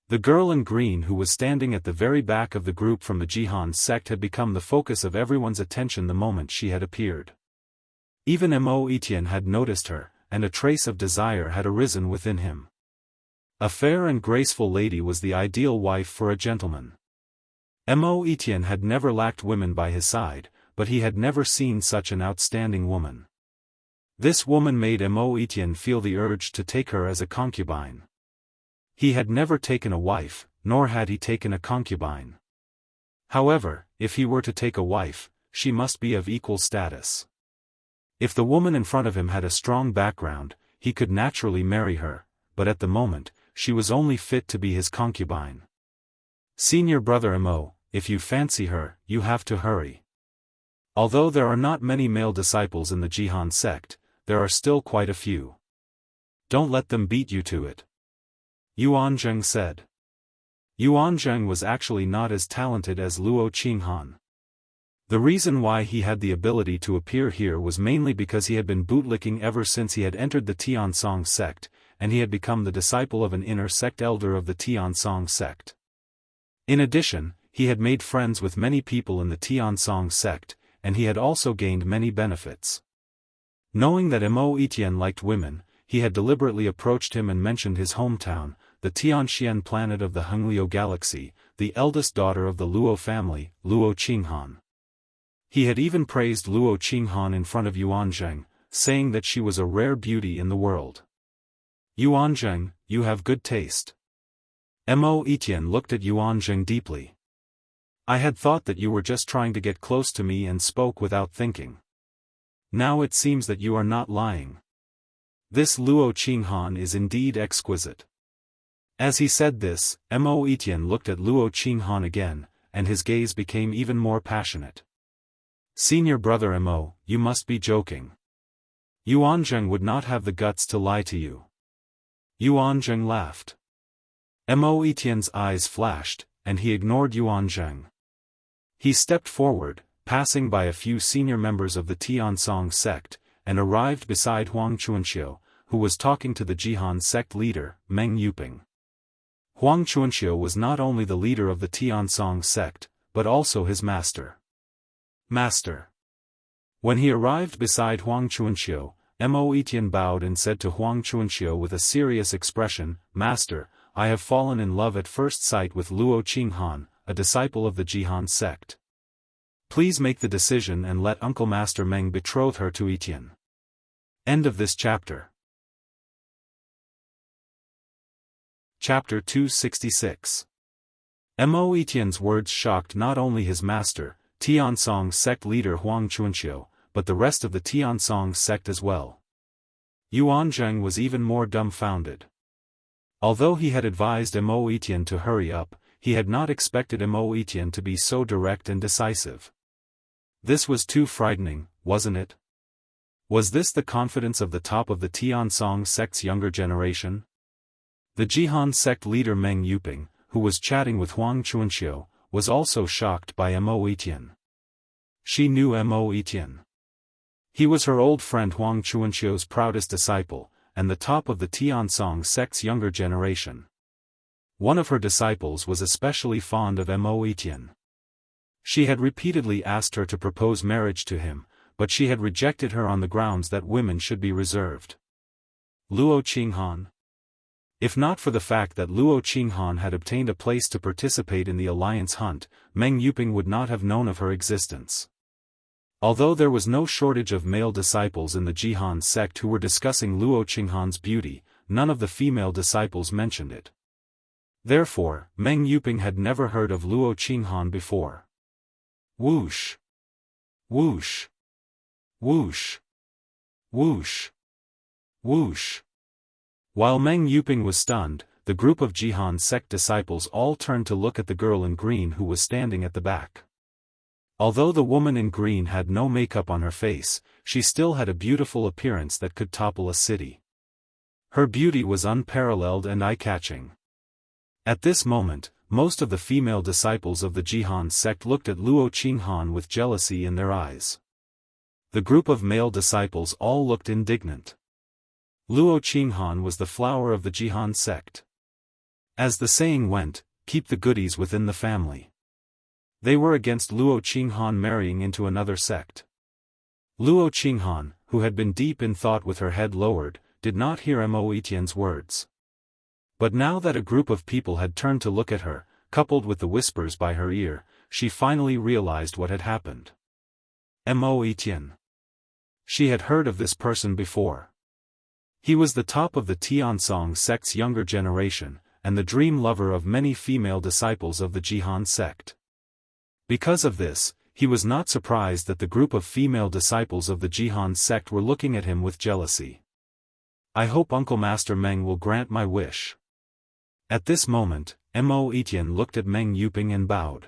The girl in green who was standing at the very back of the group from the Jihan sect had become the focus of everyone's attention the moment she had appeared. Even Mo Etian had noticed her, and a trace of desire had arisen within him. A fair and graceful lady was the ideal wife for a gentleman. Mo Etian had never lacked women by his side, but he had never seen such an outstanding woman. This woman made Mo Etian feel the urge to take her as a concubine. He had never taken a wife, nor had he taken a concubine. However, if he were to take a wife, she must be of equal status. If the woman in front of him had a strong background, he could naturally marry her, but at the moment, she was only fit to be his concubine. Senior brother Mo, if you fancy her, you have to hurry. Although there are not many male disciples in the Jihan sect, there are still quite a few. Don't let them beat you to it. Yuanzheng said. Yuanzheng was actually not as talented as Luo Qinghan. The reason why he had the ability to appear here was mainly because he had been bootlicking ever since he had entered the Tiansong sect, and he had become the disciple of an inner sect elder of the Tiansong sect. In addition, he had made friends with many people in the Tiansong sect, and he had also gained many benefits. Knowing that Mo Etienne liked women, he had deliberately approached him and mentioned his hometown, the Tianxian planet of the Hengliu galaxy, the eldest daughter of the Luo family, Luo Qinghan. He had even praised Luo Qinghan in front of Yuanzheng, saying that she was a rare beauty in the world. Yuanzheng, you have good taste. Mo Etienne looked at Yuanzheng deeply. I had thought that you were just trying to get close to me and spoke without thinking. Now it seems that you are not lying. This Luo Qinghan is indeed exquisite. As he said this, Mo Etienne looked at Luo Qinghan again, and his gaze became even more passionate. Senior brother Mo, you must be joking. Yuanzheng would not have the guts to lie to you. Yuanzheng laughed. Mo Etienne's eyes flashed, and he ignored Yuanzheng. He stepped forward, passing by a few senior members of the Tiansong sect, and arrived beside Huang Chuanxiu, who was talking to the Jihan sect leader, Meng Yuping. Huang Chuanxiu was not only the leader of the Tiansong sect, but also his master. Master. When he arrived beside Huang Chuanxiu, Mo Etienne bowed and said to Huang Chuanxiu with a serious expression, Master, I have fallen in love at first sight with Luo Qinghan, a disciple of the Jihan sect. Please make the decision and let Uncle Master Meng betroth her to Etienne. End of this chapter. Chapter 266. Mo Etienne's words shocked not only his master, Tiansong sect leader Huang Chuanxiu, but the rest of the Tiansong sect as well. Yuanzheng was even more dumbfounded. Although he had advised Mo Etienne to hurry up, he had not expected Mo Etienne to be so direct and decisive. This was too frightening, wasn't it? Was this the confidence of the top of the Tiansong sect's younger generation? The Jihan sect leader Meng Yuping, who was chatting with Huang Chuanxiu, was also shocked by Mo Etienne. She knew Mo Etienne. He was her old friend Huang Chuanxiu's proudest disciple, and the top of the Tiansong sect's younger generation. One of her disciples was especially fond of Mo Etienne. She had repeatedly asked her to propose marriage to him, but she had rejected her on the grounds that women should be reserved. Luo Qinghan. If not for the fact that Luo Qinghan had obtained a place to participate in the alliance hunt, Meng Yuping would not have known of her existence. Although there was no shortage of male disciples in the Jihan sect who were discussing Luo Qinghan's beauty, none of the female disciples mentioned it. Therefore, Meng Yuping had never heard of Luo Qinghan before. Whoosh! Whoosh! Whoosh! Whoosh! Whoosh! While Meng Yuping was stunned, the group of Jihan sect disciples all turned to look at the girl in green who was standing at the back. Although the woman in green had no makeup on her face, she still had a beautiful appearance that could topple a city. Her beauty was unparalleled and eye-catching. At this moment, most of the female disciples of the Jihan sect looked at Luo Qinghan with jealousy in their eyes. The group of male disciples all looked indignant. Luo Qinghan was the flower of the Jihan sect. As the saying went, keep the goodies within the family. They were against Luo Qinghan marrying into another sect. Luo Qinghan, who had been deep in thought with her head lowered, did not hear Mo Etienne's words. But now that a group of people had turned to look at her, coupled with the whispers by her ear, she finally realized what had happened. Mo Etienne. She had heard of this person before. He was the top of the Tiansong sect's younger generation, and the dream lover of many female disciples of the Jihan sect. Because of this, he was not surprised that the group of female disciples of the Jihan sect were looking at him with jealousy. I hope Uncle Master Meng will grant my wish. At this moment, Mo Etienne looked at Meng Yuping and bowed.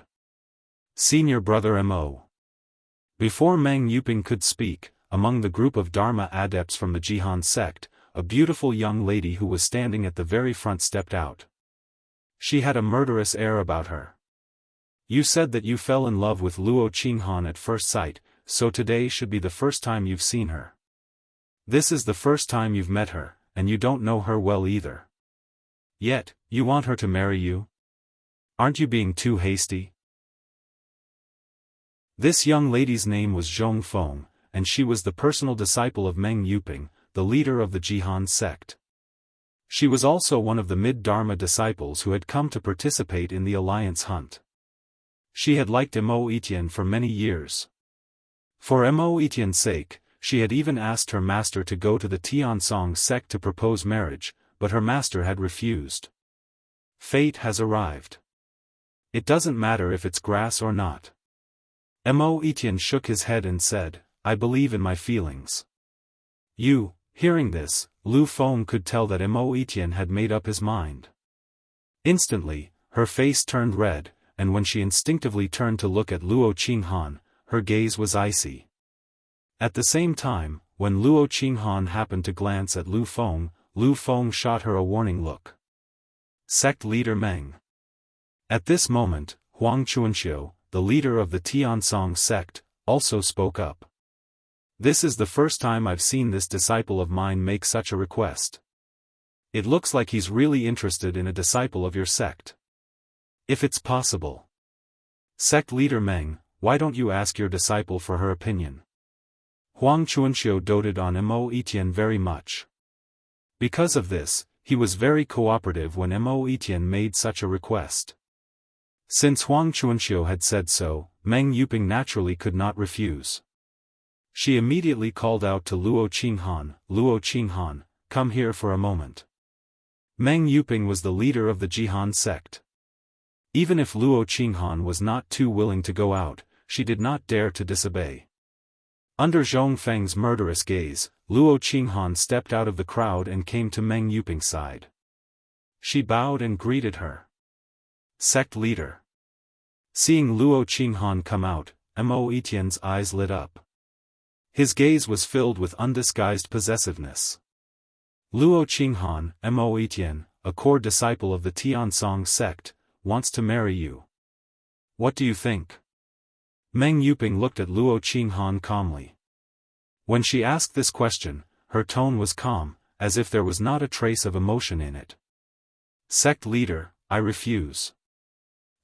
Senior brother Mo. Before Meng Yuping could speak, among the group of Dharma adepts from the Jihan sect, a beautiful young lady who was standing at the very front stepped out. She had a murderous air about her. You said that you fell in love with Luo Qinghan at first sight, so today should be the first time you've seen her. This is the first time you've met her, and you don't know her well either. Yet, you want her to marry you? Aren't you being too hasty? This young lady's name was Zhong Feng, and she was the personal disciple of Meng Yuping, the leader of the Jihan sect. She was also one of the mid-Dharma disciples who had come to participate in the alliance hunt. She had liked Mo Etienne for many years. For Mo Etienne's sake, she had even asked her master to go to the Tiansong sect to propose marriage, but her master had refused. Fate has arrived. It doesn't matter if it's grass or not. Mo Etienne shook his head and said, I believe in my feelings. Hearing this, Lu Feng could tell that Mo Etienne had made up his mind. Instantly, her face turned red, and when she instinctively turned to look at Luo Qinghan, her gaze was icy. At the same time, when Luo Qinghan happened to glance at Lu Feng shot her a warning look. Sect leader Meng. At this moment, Huang Chuanxiu, the leader of the Tiansong sect, also spoke up. This is the first time I've seen this disciple of mine make such a request. It looks like he's really interested in a disciple of your sect. If it's possible. Sect leader Meng, why don't you ask your disciple for her opinion? Huang Chuanxiu doted on Mo Etienne very much. Because of this, he was very cooperative when Mo Etienne made such a request. Since Huang Chuanxiu had said so, Meng Yuping naturally could not refuse. She immediately called out to Luo Qinghan, come here for a moment. Meng Yuping was the leader of the Jihan sect. Even if Luo Qinghan was not too willing to go out, she did not dare to disobey. Under Zhong Feng's murderous gaze, Luo Qinghan stepped out of the crowd and came to Meng Yuping's side. She bowed and greeted her. Sect leader. Seeing Luo Qinghan come out, Mo Etienne's eyes lit up. His gaze was filled with undisguised possessiveness. Luo Qinghan, Mo Etienne, a core disciple of the Tiansong sect, wants to marry you. What do you think? Meng Yuping looked at Luo Qinghan calmly. When she asked this question, her tone was calm, as if there was not a trace of emotion in it. Sect leader, I refuse.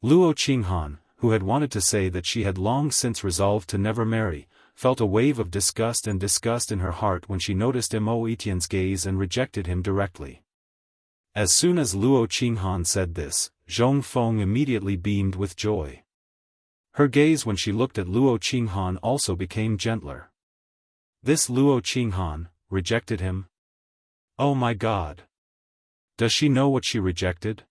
Luo Qinghan, who had wanted to say that she had long since resolved to never marry, felt a wave of disgust in her heart when she noticed Mo Etienne's gaze and rejected him directly. As soon as Luo Qinghan said this, Zhong Feng immediately beamed with joy. Her gaze when she looked at Luo Qinghan also became gentler. This Luo Qinghan rejected him? Oh my God! Does she know what she rejected?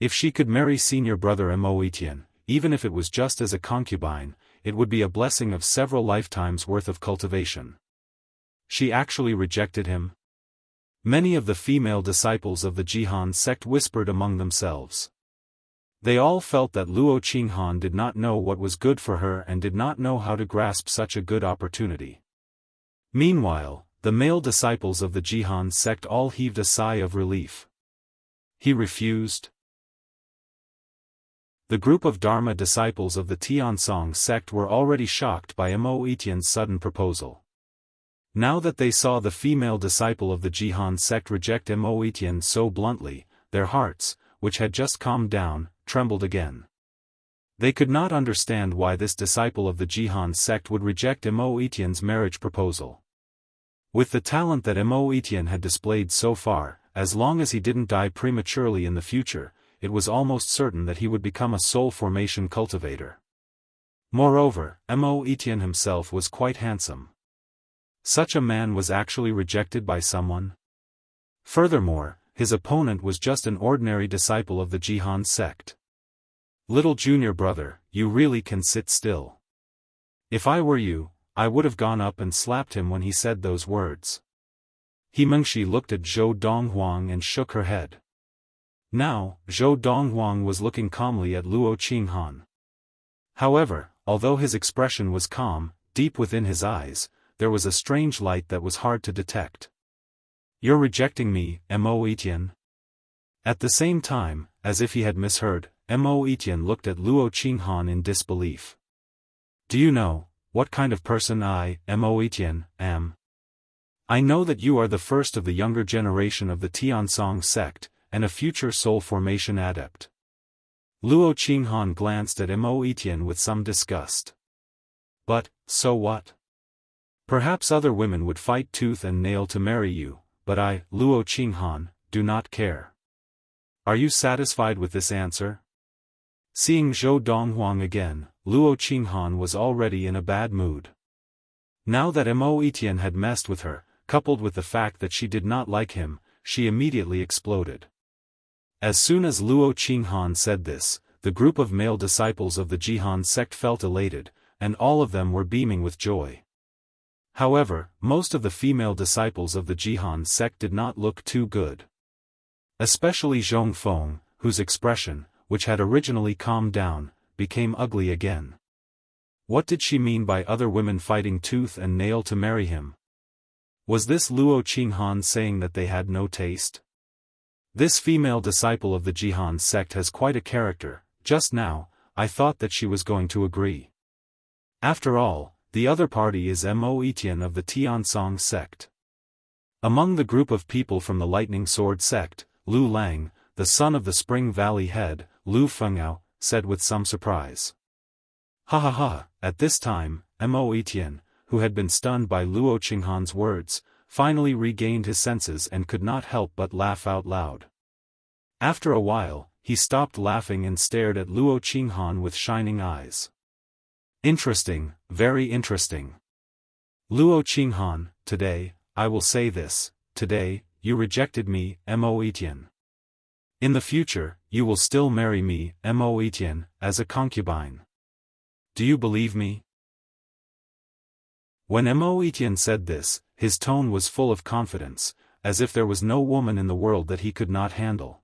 If she could marry senior brother Mo Etienne, even if it was just as a concubine, it would be a blessing of several lifetimes worth of cultivation. She actually rejected him? Many of the female disciples of the Jihan sect whispered among themselves. They all felt that Luo Qinghan did not know what was good for her and did not know how to grasp such a good opportunity. Meanwhile, the male disciples of the Jihan sect all heaved a sigh of relief. He refused. The group of Dharma disciples of the Tiansong sect were already shocked by Mo Etienne's sudden proposal. Now that they saw the female disciple of the Jihan sect reject Mo Etienne so bluntly, their hearts, which had just calmed down, trembled again. They could not understand why this disciple of the Jihan sect would reject Mo Etienne's marriage proposal. With the talent that Mo Etienne had displayed so far, as long as he didn't die prematurely in the future, it was almost certain that he would become a soul formation cultivator. Moreover, Mo Etienne himself was quite handsome. Such a man was actually rejected by someone? Furthermore, his opponent was just an ordinary disciple of the Jihan sect. Little junior brother, you really can sit still. If I were you, I would have gone up and slapped him when he said those words. He Mengshi looked at Zhou Donghuang and shook her head. Now, Zhou Donghuang was looking calmly at Luo Qinghan. However, although his expression was calm, deep within his eyes, there was a strange light that was hard to detect. "You're rejecting me, Mo Etienne?" At the same time, as if he had misheard, Mo Etienne looked at Luo Qinghan in disbelief. "Do you know what kind of person I, Mo Etienne, am? I know that you are the first of the younger generation of the Tiansong sect, and a future soul formation adept." Luo Qinghan glanced at Mo Etienne with some disgust. "But, so what? Perhaps other women would fight tooth and nail to marry you, but I, Luo Qinghan, do not care. Are you satisfied with this answer?" Seeing Zhou Donghuang again, Luo Qinghan was already in a bad mood. Now that Mo Etienne had messed with her, coupled with the fact that she did not like him, she immediately exploded. As soon as Luo Qinghan said this, the group of male disciples of the Jihan sect felt elated, and all of them were beaming with joy. However, most of the female disciples of the Jihan sect did not look too good. Especially Zhong Feng, whose expression, which had originally calmed down, became ugly again. What did she mean by other women fighting tooth and nail to marry him? Was this Luo Qinghan saying that they had no taste? This female disciple of the Jihan sect has quite a character. Just now, I thought that she was going to agree. After all, the other party is Mo Etienne of the Tiansong sect. Among the group of people from the Lightning Sword sect, Lu Lang, the son of the Spring Valley head, Lu Fengao, said with some surprise. "Ha ha ha." At this time, Mo Etienne, who had been stunned by Luo Qinghan's words, finally regained his senses and could not help but laugh out loud. After a while, he stopped laughing and stared at Luo Qinghan with shining eyes. "Interesting, very interesting. Luo Qinghan, today, I will say this, today, you rejected me, Mo Etienne. In the future, you will still marry me, Mo Etienne, as a concubine. Do you believe me?" When Mo Etienne said this, his tone was full of confidence, as if there was no woman in the world that he could not handle.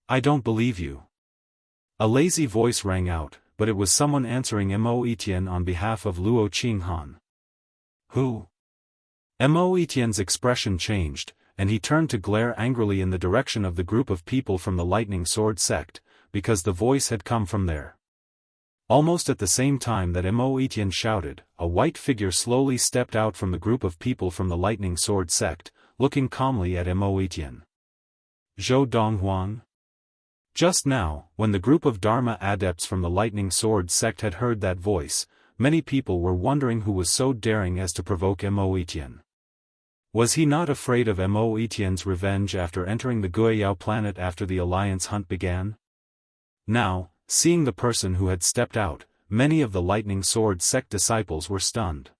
"I don't believe you." A lazy voice rang out, but it was someone answering Mo Etienne on behalf of Luo Qinghan. "Who?" Mo Etienne's expression changed, and he turned to glare angrily in the direction of the group of people from the Lightning Sword sect, because the voice had come from there. Almost at the same time that Mo Etienne shouted, a white figure slowly stepped out from the group of people from the Lightning Sword sect, looking calmly at Mo Etienne. "Zhou Donghuang?" Just now, when the group of Dharma adepts from the Lightning Sword sect had heard that voice, many people were wondering who was so daring as to provoke Mo Etienne. Was he not afraid of Mo Etienne's revenge after entering the Guiyao planet after the alliance hunt began? Now, seeing the person who had stepped out, many of the Lightning Sword sect disciples were stunned.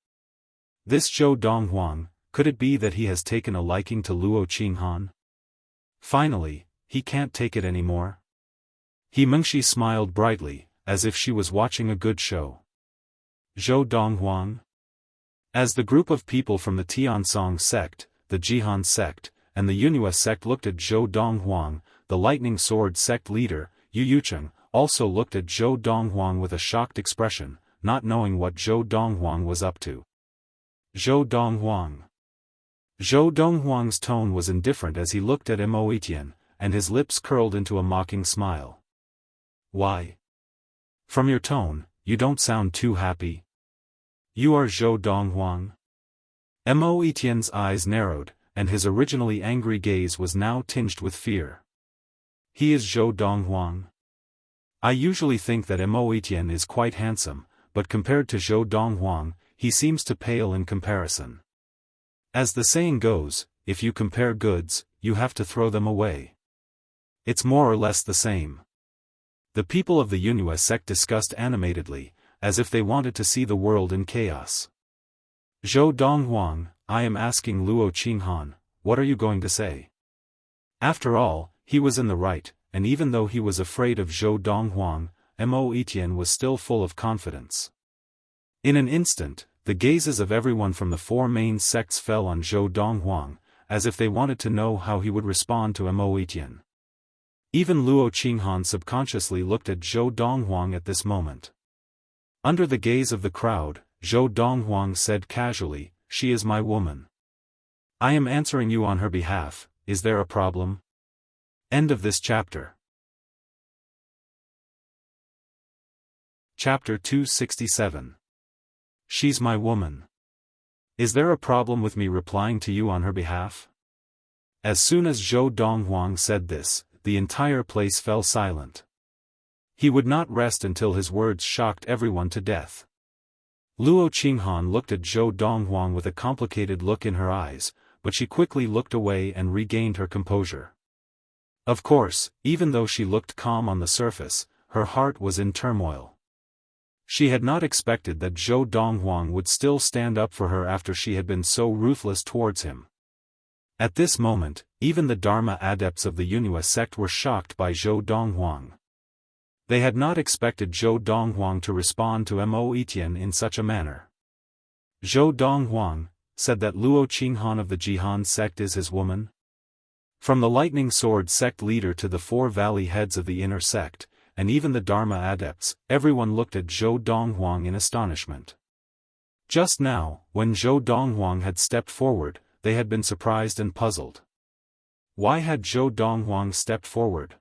This Zhou Donghuang, could it be that he has taken a liking to Luo Qinghan? Finally, he can't take it anymore? Mengshi smiled brightly, as if she was watching a good show. "Zhou Donghuang?" As the group of people from the Tiansong sect, the Jihan sect, and the Yunhua sect looked at Zhou Donghuang, the Lightning Sword sect leader, Yu Yucheng, also looked at Zhou Donghuang with a shocked expression, not knowing what Zhou Donghuang was up to. "Zhou Donghuang." Zhou Donghuang's tone was indifferent as he looked at Mo Etienne, and his lips curled into a mocking smile. "Why? From your tone, you don't sound too happy. You are Zhou Donghuang?" Mo Etienne's eyes narrowed, and his originally angry gaze was now tinged with fear. "He is Zhou Donghuang? I usually think that Mo Etienne is quite handsome, but compared to Zhou Donghuang, he seems to pale in comparison. As the saying goes, if you compare goods, you have to throw them away. It's more or less the same." The people of the Yunhua sect discussed animatedly, as if they wanted to see the world in chaos. "Zhou Donghuang, I am asking Luo Qinghan, what are you going to say?" After all, he was in the right, and even though he was afraid of Zhou Donghuang, Mo Etienne was still full of confidence. In an instant, the gazes of everyone from the four main sects fell on Zhou Donghuang, as if they wanted to know how he would respond to Mo Etienne. Even Luo Qinghan subconsciously looked at Zhou Donghuang at this moment. Under the gaze of the crowd, Zhou Donghuang said casually, "She is my woman. I am answering you on her behalf, is there a problem?" End of this chapter. Chapter 267. She's my woman. Is there a problem with me replying to you on her behalf? As soon as Zhou Donghuang said this, the entire place fell silent. He would not rest until his words shocked everyone to death. Luo Qinghan looked at Zhou Donghuang with a complicated look in her eyes, but she quickly looked away and regained her composure. Of course, even though she looked calm on the surface, her heart was in turmoil. She had not expected that Zhou Donghuang would still stand up for her after she had been so ruthless towards him. At this moment, even the Dharma adepts of the Yunhua sect were shocked by Zhou Donghuang. They had not expected Zhou Donghuang to respond to Mo Etienne in such a manner. Zhou Donghuang said that Luo Qinghan of the Jihan sect is his woman. From the Lightning Sword sect leader to the four valley heads of the inner sect, and even the Dharma adepts, everyone looked at Zhou Donghuang in astonishment. Just now, when Zhou Donghuang had stepped forward, they had been surprised and puzzled. Why had Zhou Donghuang stepped forward?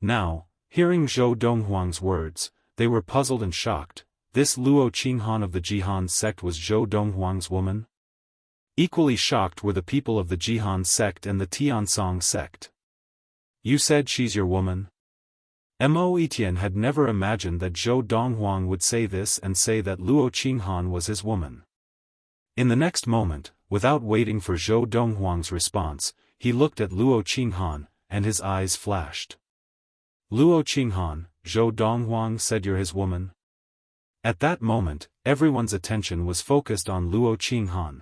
Now, hearing Zhou Donghuang's words, they were puzzled and shocked. This Luo Qinghan of the Jihan sect was Zhou Donghuang's woman? Equally shocked were the people of the Jihan sect and the Tiansong sect. You said she's your woman? Mo Etienne had never imagined that Zhou Donghuang would say this and say that Luo Qinghan was his woman. In the next moment, without waiting for Zhou Donghuang's response, he looked at Luo Qinghan, and his eyes flashed. Luo Qinghan, Zhou Donghuang said you're his woman? At that moment, everyone's attention was focused on Luo Qinghan.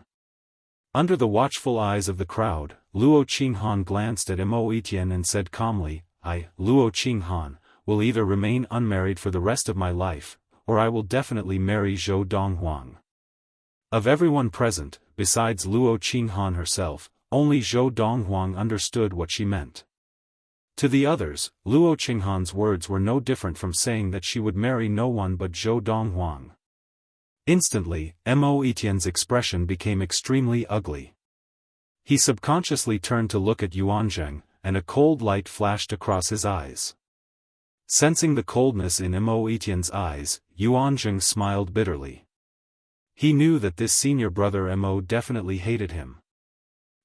Under the watchful eyes of the crowd, Luo Qinghan glanced at Mo Etienne and said calmly, I, Luo Qinghan, will either remain unmarried for the rest of my life, or I will definitely marry Zhou Donghuang. Of everyone present, besides Luo Qinghan herself, only Zhou Donghuang understood what she meant. To the others, Luo Qinghan's words were no different from saying that she would marry no one but Zhou Donghuang. Instantly, Mo Etienne's expression became extremely ugly. He subconsciously turned to look at Yuanzheng, and a cold light flashed across his eyes. Sensing the coldness in Mo Etienne's eyes, Yuanzheng smiled bitterly. He knew that this senior brother Mo definitely hated him.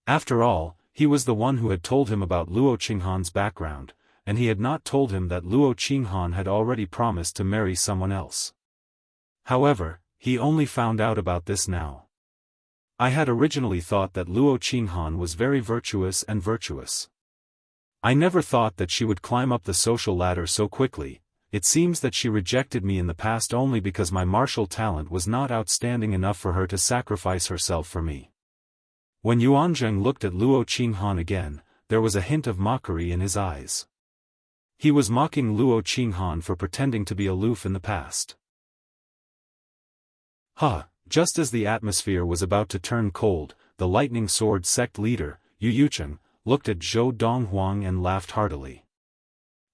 After all, he was the one who had told him about Luo Qinghan's background, and he had not told him that Luo Qinghan had already promised to marry someone else. However, he only found out about this now. I had originally thought that Luo Qinghan was very virtuous and virtuous. I never thought that she would climb up the social ladder so quickly. It seems that she rejected me in the past only because my martial talent was not outstanding enough for her to sacrifice herself for me. When Yuanzheng looked at Luo Qinghan again, there was a hint of mockery in his eyes. He was mocking Luo Qinghan for pretending to be aloof in the past. Just as the atmosphere was about to turn cold, the Lightning Sword sect leader, Yu Yucheng, looked at Zhou Donghuang and laughed heartily.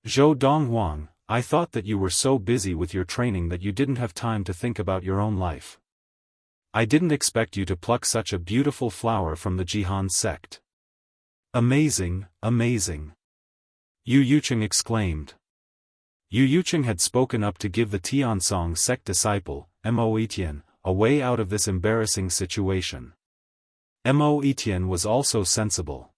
Zhou Donghuang, I thought that you were so busy with your training that you didn't have time to think about your own life. I didn't expect you to pluck such a beautiful flower from the Jihan sect. Amazing, amazing! Yu Yucheng exclaimed. Yu Yucheng had spoken up to give the Tiansong sect disciple, Mo Etienne, a way out of this embarrassing situation. Mo Etienne was also sensible.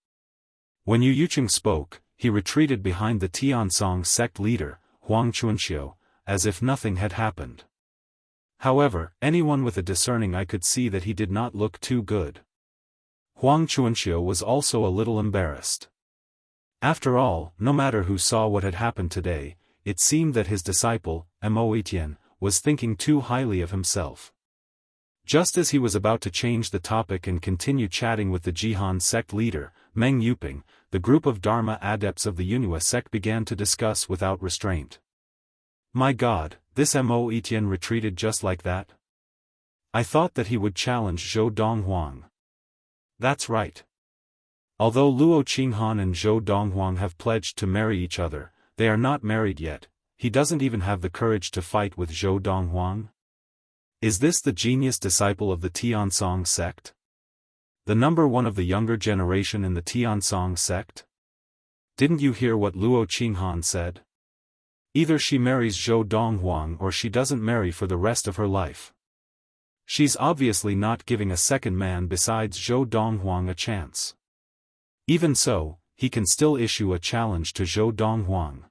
When Yu Yucheng spoke, he retreated behind the Tiansong sect leader, Huang Chunxiu, as if nothing had happened. However, anyone with a discerning eye could see that he did not look too good. Huang Chunxiu was also a little embarrassed. After all, no matter who saw what had happened today, it seemed that his disciple, Mo Etienne, was thinking too highly of himself. Just as he was about to change the topic and continue chatting with the Jihan sect leader, Meng Yuping, the group of Dharma adepts of the Yunhua sect began to discuss without restraint. My God, this Mo Etienne retreated just like that? I thought that he would challenge Zhou Donghuang. That's right. Although Luo Qinghan and Zhou Donghuang have pledged to marry each other, they are not married yet. He doesn't even have the courage to fight with Zhou Donghuang. Is this the genius disciple of the Tiansong sect? The number one of the younger generation in the Tiansong sect? Didn't you hear what Luo Qinghan said? Either she marries Zhou Donghuang or she doesn't marry for the rest of her life. She's obviously not giving a second man besides Zhou Donghuang a chance. Even so, he can still issue a challenge to Zhou Donghuang.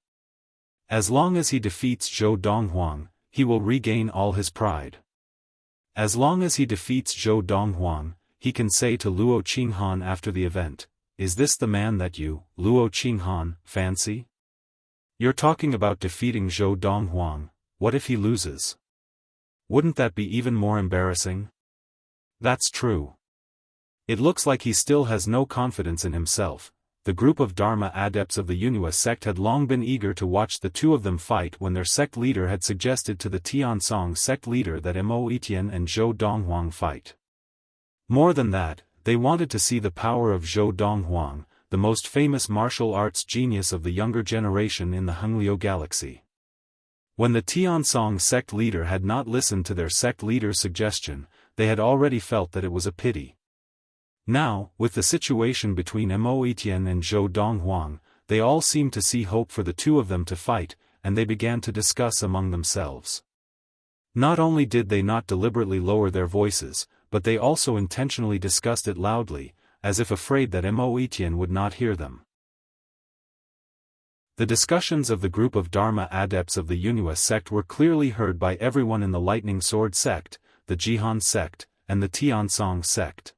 As long as he defeats Zhou Donghuang, he will regain all his pride. As long as he defeats Zhou Donghuang, he can say to Luo Qinghan after the event, "Is this the man that you, Luo Qinghan, fancy? You're talking about defeating Zhou Donghuang, what if he loses? Wouldn't that be even more embarrassing?" That's true. It looks like he still has no confidence in himself. The group of Dharma adepts of the Yunhua sect had long been eager to watch the two of them fight when their sect leader had suggested to the Tiansong sect leader that Mo Etian and Zhou Donghuang fight. More than that, they wanted to see the power of Zhou Donghuang, the most famous martial arts genius of the younger generation in the Hengliu galaxy. When the Tiansong sect leader had not listened to their sect leader's suggestion, they had already felt that it was a pity. Now, with the situation between Mo Etian and Zhou Donghuang, they all seemed to see hope for the two of them to fight, and they began to discuss among themselves. Not only did they not deliberately lower their voices, but they also intentionally discussed it loudly, as if afraid that Mo Etian would not hear them. The discussions of the group of Dharma adepts of the Yunhua sect were clearly heard by everyone in the Lightning Sword sect, the Jihan sect, and the Tiansong sect.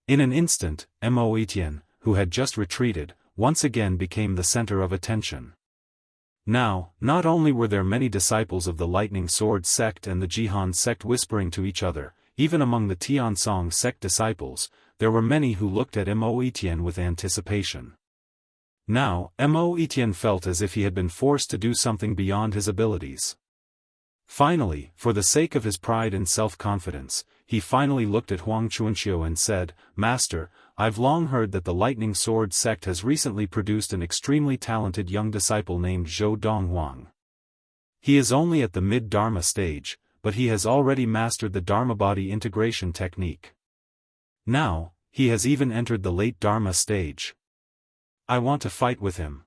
In an instant, Mo Etian, who had just retreated, once again became the center of attention. Now, not only were there many disciples of the Lightning Sword sect and the Jihan sect whispering to each other, even among the Tiansong sect disciples, there were many who looked at Mo Etian with anticipation. Now, Mo Etian felt as if he had been forced to do something beyond his abilities. Finally, for the sake of his pride and self-confidence, he finally looked at Huang Chuanxiu and said, "Master, I've long heard that the Lightning Sword sect has recently produced an extremely talented young disciple named Zhou Donghuang. He is only at the mid-Dharma stage, but he has already mastered the Dharma body integration technique. Now, he has even entered the late Dharma stage. I want to fight with him,"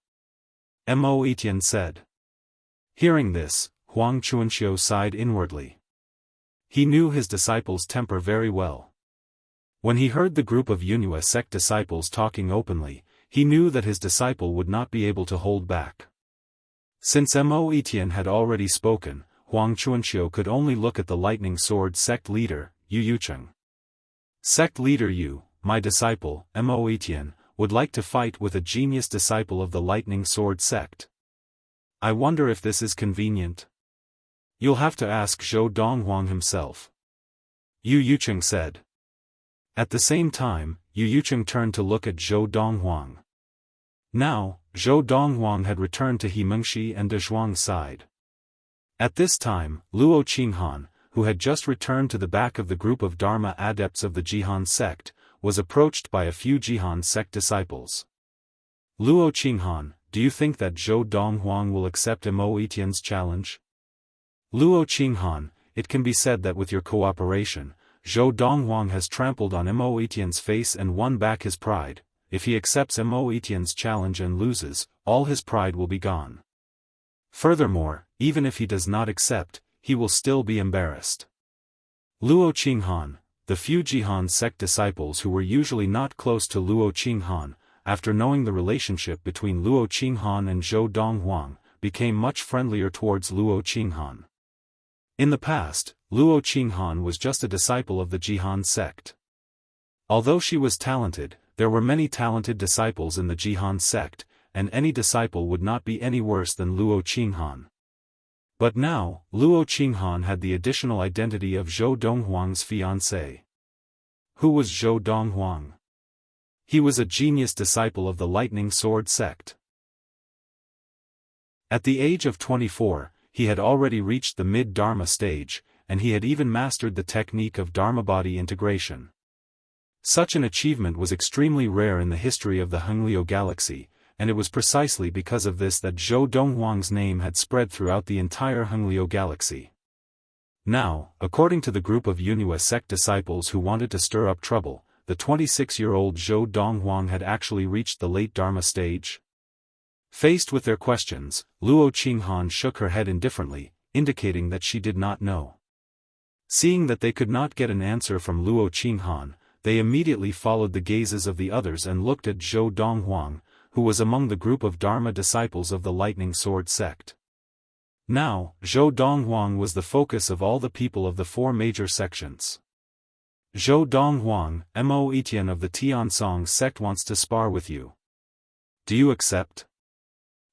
Mo Etian said. Hearing this, Huang Chuanxiu sighed inwardly. He knew his disciple's temper very well. When he heard the group of Yunhua sect disciples talking openly, he knew that his disciple would not be able to hold back. Since Mo Etian had already spoken, Huang Chuanxiu could only look at the Lightning Sword sect leader, Yu Yucheng. "Sect leader Yu, my disciple, Mo Etian, would like to fight with a genius disciple of the Lightning Sword sect. I wonder if this is convenient. You'll have to ask Zhou Donghuang himself," Yu Yucheng said. At the same time, Yu Yucheng turned to look at Zhou Donghuang. Now, Zhou Donghuang had returned to He Mengshi and De Zhuang's side. At this time, Luo Qinghan, who had just returned to the back of the group of Dharma adepts of the Jihan sect, was approached by a few Jihan sect disciples. "Luo Qinghan, do you think that Zhou Donghuang will accept Mo Etian's challenge?" "Luo Qinghan, it can be said that with your cooperation, Zhou Donghuang has trampled on Mo Etian's face and won back his pride. If he accepts Mo Etian's challenge and loses, all his pride will be gone. Furthermore, even if he does not accept, he will still be embarrassed." Luo Qinghan, the few Jihan sect disciples who were usually not close to Luo Qinghan, after knowing the relationship between Luo Qinghan and Zhou Donghuang, became much friendlier towards Luo Qinghan. In the past, Luo Qinghan was just a disciple of the Jihan sect. Although she was talented, there were many talented disciples in the Jihan sect, and any disciple would not be any worse than Luo Qinghan. But now, Luo Qinghan had the additional identity of Zhou Donghuang's fiancé. Who was Zhou Donghuang? He was a genius disciple of the Lightning Sword sect. At the age of 24, he had already reached the mid-Dharma stage, and he had even mastered the technique of Dharma body integration. Such an achievement was extremely rare in the history of the Hengliu galaxy, and it was precisely because of this that Zhou Donghuang's name had spread throughout the entire Hengliu galaxy. Now, according to the group of Yunhua sect disciples who wanted to stir up trouble, the 26-year-old Zhou Donghuang had actually reached the late Dharma stage. Faced with their questions, Luo Qinghan shook her head indifferently, indicating that she did not know. Seeing that they could not get an answer from Luo Qinghan, they immediately followed the gazes of the others and looked at Zhou Donghuang, who was among the group of Dharma disciples of the Lightning Sword sect. Now, Zhou Donghuang was the focus of all the people of the four major sections. Zhou Donghuang, Mo Etienne of the Tiansong sect wants to spar with you. Do you accept?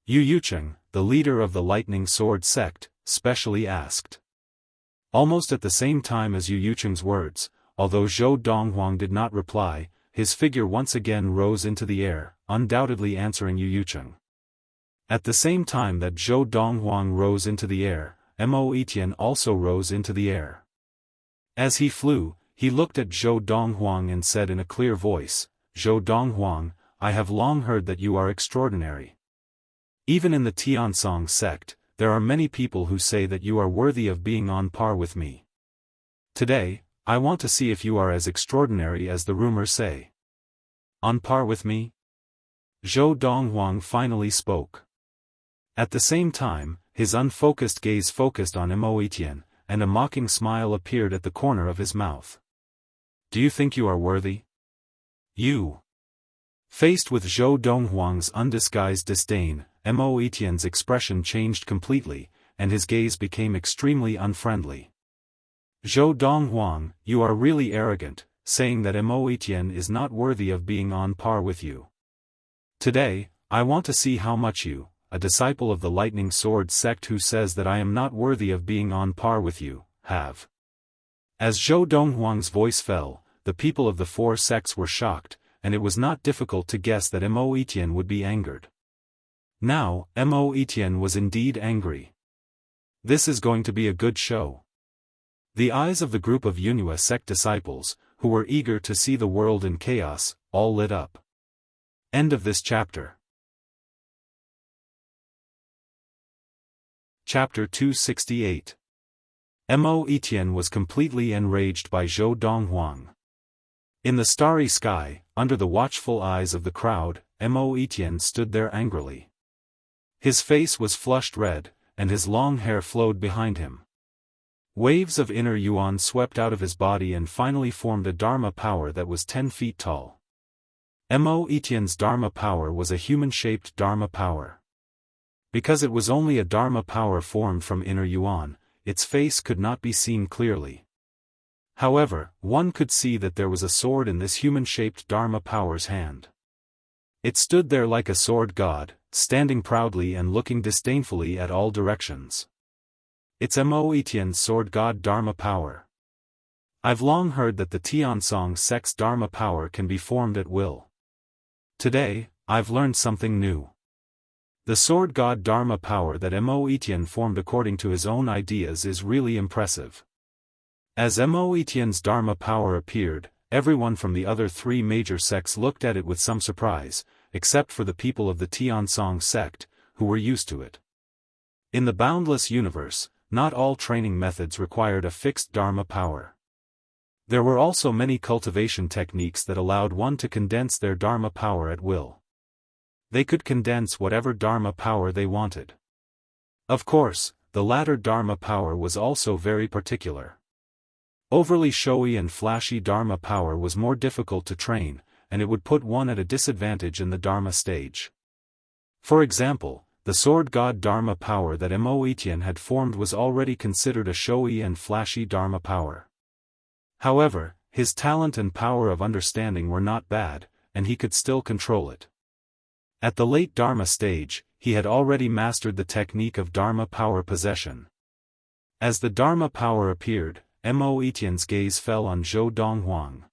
Yu Yucheng, the leader of the Lightning Sword sect, specially asked. Almost at the same time as Yu Yucheng's words, although Zhou Donghuang did not reply, his figure once again rose into the air, undoubtedly answering Yu Yucheng. At the same time that Zhou Donghuang rose into the air, Mo Etienne also rose into the air. As he flew, he looked at Zhou Donghuang and said in a clear voice, "Zhou Donghuang, I have long heard that you are extraordinary. Even in the Tiansong sect, there are many people who say that you are worthy of being on par with me. Today, I want to see if you are as extraordinary as the rumors say." On par with me? Zhou Donghuang finally spoke. At the same time, his unfocused gaze focused on Mo Etienne, and a mocking smile appeared at the corner of his mouth. Do you think you are worthy? You. Faced with Zhou Donghuang's undisguised disdain, Mo Etienne's expression changed completely, and his gaze became extremely unfriendly. Zhou Donghuang, you are really arrogant, saying that Mo Etienne is not worthy of being on par with you. Today, I want to see how much you, a disciple of the Lightning Sword sect who says that I am not worthy of being on par with you, have. As Zhou Donghuang's voice fell, the people of the four sects were shocked, and it was not difficult to guess that Mo Etienne would be angered. Now, Mo Etienne was indeed angry. This is going to be a good show. The eyes of the group of Yunhua sect disciples, who were eager to see the world in chaos, all lit up. End of this chapter. Chapter 268. Mo Etienne was completely enraged by Zhou Donghuang. In the starry sky, under the watchful eyes of the crowd, Mo Etienne stood there angrily. His face was flushed red, and his long hair flowed behind him. Waves of inner yuan swept out of his body and finally formed a Dharma power that was 10 feet tall. Mo Etienne's Dharma power was a human-shaped Dharma power. Because it was only a Dharma power formed from inner yuan, its face could not be seen clearly. However, one could see that there was a sword in this human-shaped Dharma power's hand. It stood there like a sword god, standing proudly and looking disdainfully at all directions. It's Mo Etienne's sword god Dharma power. I've long heard that the Tiansong sect's Dharma power can be formed at will. Today, I've learned something new. The sword god Dharma power that Mo Etienne formed according to his own ideas is really impressive. As Mo Etienne's Dharma power appeared, everyone from the other three major sects looked at it with some surprise, except for the people of the Tiansong sect, who were used to it. In the boundless universe, not all training methods required a fixed Dharma power. There were also many cultivation techniques that allowed one to condense their Dharma power at will. They could condense whatever Dharma power they wanted. Of course, the latter Dharma power was also very particular. Overly showy and flashy Dharma power was more difficult to train, and it would put one at a disadvantage in the Dharma stage. For example, the sword god Dharma power that Mo Etienne had formed was already considered a showy and flashy Dharma power. However, his talent and power of understanding were not bad, and he could still control it. At the late Dharma stage, he had already mastered the technique of Dharma power possession. As the Dharma power appeared, Mo Etienne's gaze fell on Zhou Donghuang.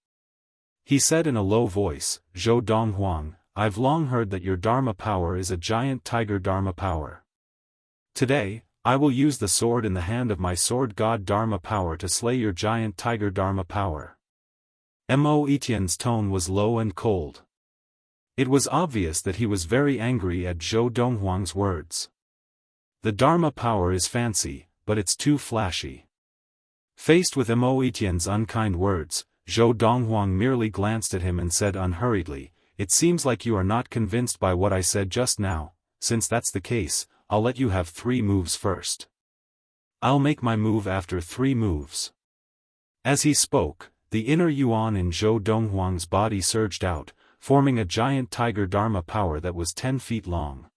He said in a low voice, "Zhou Donghuang, I've long heard that your Dharma power is a giant tiger Dharma power. Today, I will use the sword in the hand of my sword god Dharma power to slay your giant tiger Dharma power." Mo Etienne's tone was low and cold. It was obvious that he was very angry at Zhou Donghuang's words. The Dharma power is fancy, but it's too flashy. Faced with Mo Etienne's unkind words, Zhou Donghuang merely glanced at him and said unhurriedly, "It seems like you are not convinced by what I said just now. Since that's the case, I'll let you have 3 moves first. I'll make my move after 3 moves." As he spoke, the inner yuan in Zhou Donghuang's body surged out, forming a giant tiger Dharma power that was 10 feet long.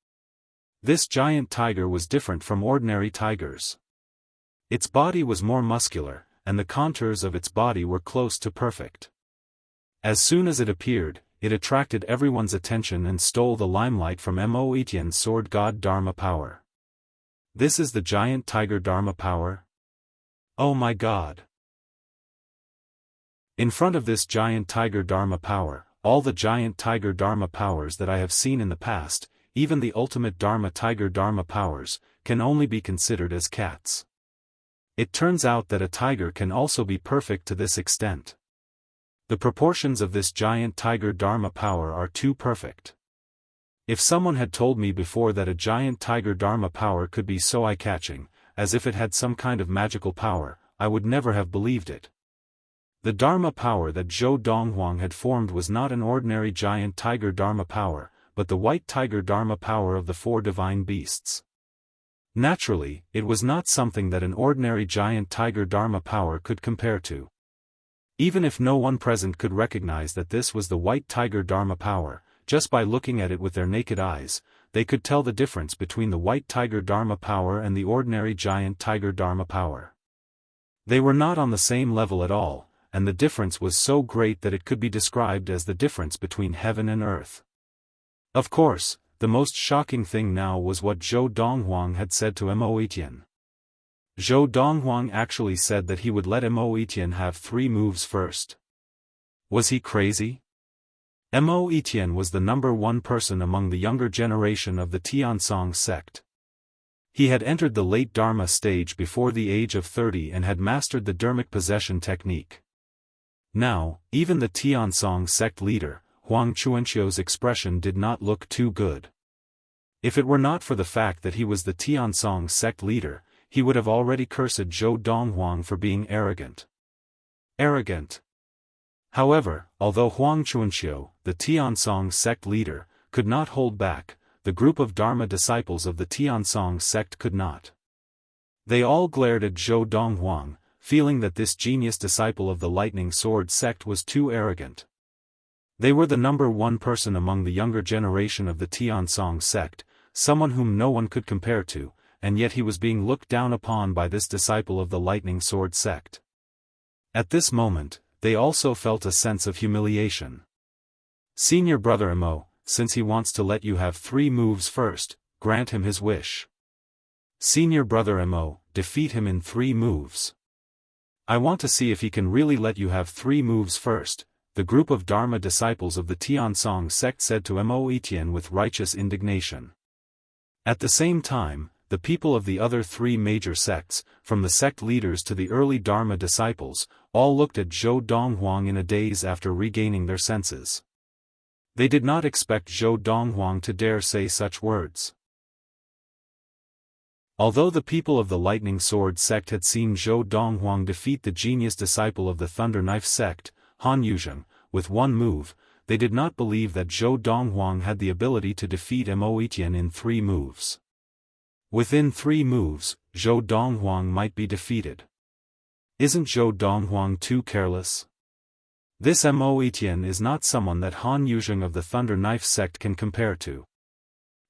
This giant tiger was different from ordinary tigers. Its body was more muscular, and the contours of its body were close to perfect. As soon as it appeared, it attracted everyone's attention and stole the limelight from Mo Etienne's sword god Dharma power. This is the giant tiger Dharma power? Oh my god! In front of this giant tiger Dharma power, all the giant tiger Dharma powers that I have seen in the past, even the ultimate Dharma tiger Dharma powers, can only be considered as cats. It turns out that a tiger can also be perfect to this extent. The proportions of this giant tiger Dharma power are too perfect. If someone had told me before that a giant tiger Dharma power could be so eye-catching, as if it had some kind of magical power, I would never have believed it. The Dharma power that Zhou Donghuang had formed was not an ordinary giant tiger Dharma power, but the white tiger Dharma power of the 4 divine beasts. Naturally, it was not something that an ordinary giant tiger Dharma power could compare to. Even if no one present could recognize that this was the white tiger Dharma power, just by looking at it with their naked eyes, they could tell the difference between the white tiger Dharma power and the ordinary giant tiger Dharma power. They were not on the same level at all, and the difference was so great that it could be described as the difference between heaven and earth. Of course, the most shocking thing now was what Zhou Donghuang had said to Mo Etienne. Zhou Donghuang actually said that he would let Mo Etienne have 3 moves first. Was he crazy? Mo Etienne was the #1 person among the younger generation of the Tiansong sect. He had entered the late Dharma stage before the age of 30 and had mastered the dharmic possession technique. Now, even the Tiansong sect leader, Huang Chuanqiu's expression did not look too good. If it were not for the fact that he was the Tiansong sect leader, he would have already cursed Zhou Donghuang for being arrogant. Arrogant. However, although Huang Chuanqiu, the Tiansong sect leader, could not hold back, the group of Dharma disciples of the Tiansong sect could not. They all glared at Zhou Donghuang, feeling that this genius disciple of the Lightning Sword sect was too arrogant. They were the #1 person among the younger generation of the Tiansong sect, someone whom no one could compare to, and yet he was being looked down upon by this disciple of the Lightning Sword sect. At this moment, they also felt a sense of humiliation. Senior brother Mo, since he wants to let you have 3 moves first, grant him his wish. Senior brother Mo, defeat him in 3 moves. I want to see if he can really let you have 3 moves first, the group of Dharma disciples of the Tiansong sect said to Mo Etienne with righteous indignation. At the same time, the people of the other 3 major sects, from the sect leaders to the early Dharma disciples, all looked at Zhou Donghuang in a daze after regaining their senses. They did not expect Zhou Donghuang to dare say such words. Although the people of the Lightning Sword sect had seen Zhou Donghuang defeat the genius disciple of the Thunder Knife sect, Han Yuzheng, with 1 move, they did not believe that Zhou Donghuang had the ability to defeat Mo Etienne in 3 moves. Within 3 moves, Zhou Donghuang might be defeated. Isn't Zhou Donghuang too careless? This Mo Etienne is not someone that Han Yuzheng of the Thunder Knife sect can compare to.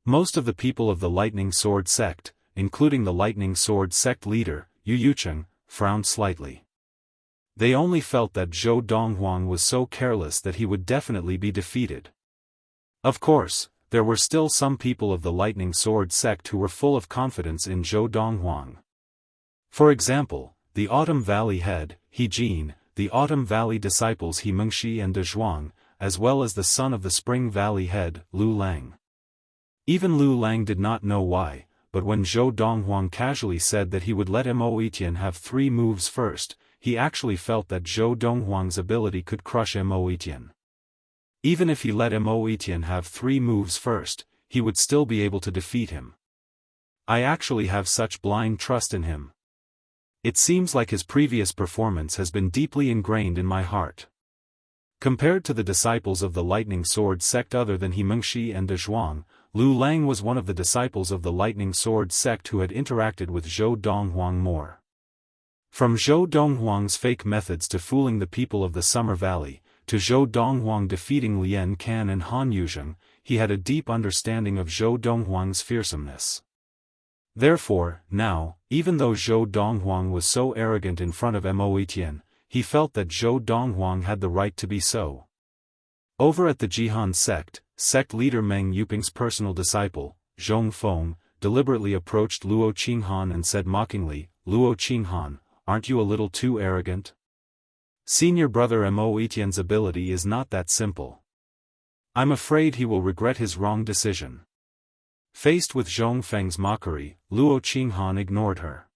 Most of the people of the Lightning Sword sect, including the Lightning Sword sect leader, Yu Yucheng, frowned slightly. They only felt that Zhou Donghuang was so careless that he would definitely be defeated. Of course, there were still some people of the Lightning Sword sect who were full of confidence in Zhou Donghuang. For example, the Autumn Valley head, He Jin, the Autumn Valley disciples He Mengxi and De Zhuang, as well as the son of the Spring Valley head, Lu Lang. Even Lu Lang did not know why, but when Zhou Donghuang casually said that he would let Mo Etienne have 3 moves first, he actually felt that Zhou Donghuang's ability could crush Mo Etienne. Even if he let Mo Etienne have 3 moves first, he would still be able to defeat him. I actually have such blind trust in him. It seems like his previous performance has been deeply ingrained in my heart. Compared to the disciples of the Lightning Sword sect other than He Mengxi and De Zhuang, Lu Lang was one of the disciples of the Lightning Sword sect who had interacted with Zhou Donghuang more. From Zhou Donghuang's fake methods to fooling the people of the Summer Valley, to Zhou Donghuang defeating Lian Can and Han Yuzheng, he had a deep understanding of Zhou Donghuang's fearsomeness. Therefore, now, even though Zhou Donghuang was so arrogant in front of Mo Etienne, he felt that Zhou Donghuang had the right to be so. Over at the Jihan sect leader Meng Yuping's personal disciple, Zhong Feng, deliberately approached Luo Qinghan and said mockingly, "Luo Qinghan, aren't you a little too arrogant? Senior brother Mo Etienne's ability is not that simple. I'm afraid he will regret his wrong decision." Faced with Zhong Feng's mockery, Luo Qinghan ignored her.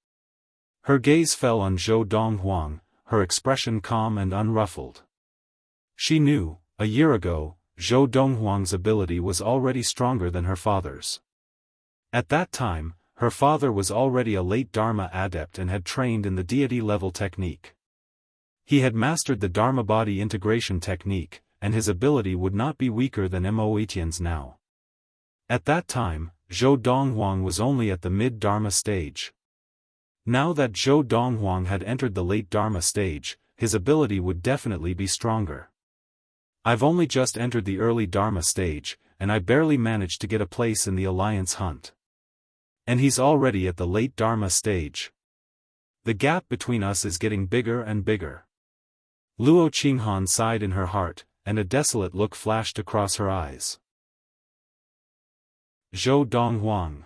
Her gaze fell on Zhou Donghuang, her expression calm and unruffled. She knew, a year ago, Zhou Donghuang's ability was already stronger than her father's. At that time, her father was already a late Dharma adept and had trained in the deity-level technique. He had mastered the Dharma body integration technique, and his ability would not be weaker than Mo Etienne's now. At that time, Zhou Donghuang was only at the mid-Dharma stage. Now that Zhou Donghuang had entered the late Dharma stage, his ability would definitely be stronger. I've only just entered the early Dharma stage, and I barely managed to get a place in the alliance hunt. And he's already at the late Dharma stage. The gap between us is getting bigger and bigger. Luo Qinghan sighed in her heart, and a desolate look flashed across her eyes. Zhou Donghuang.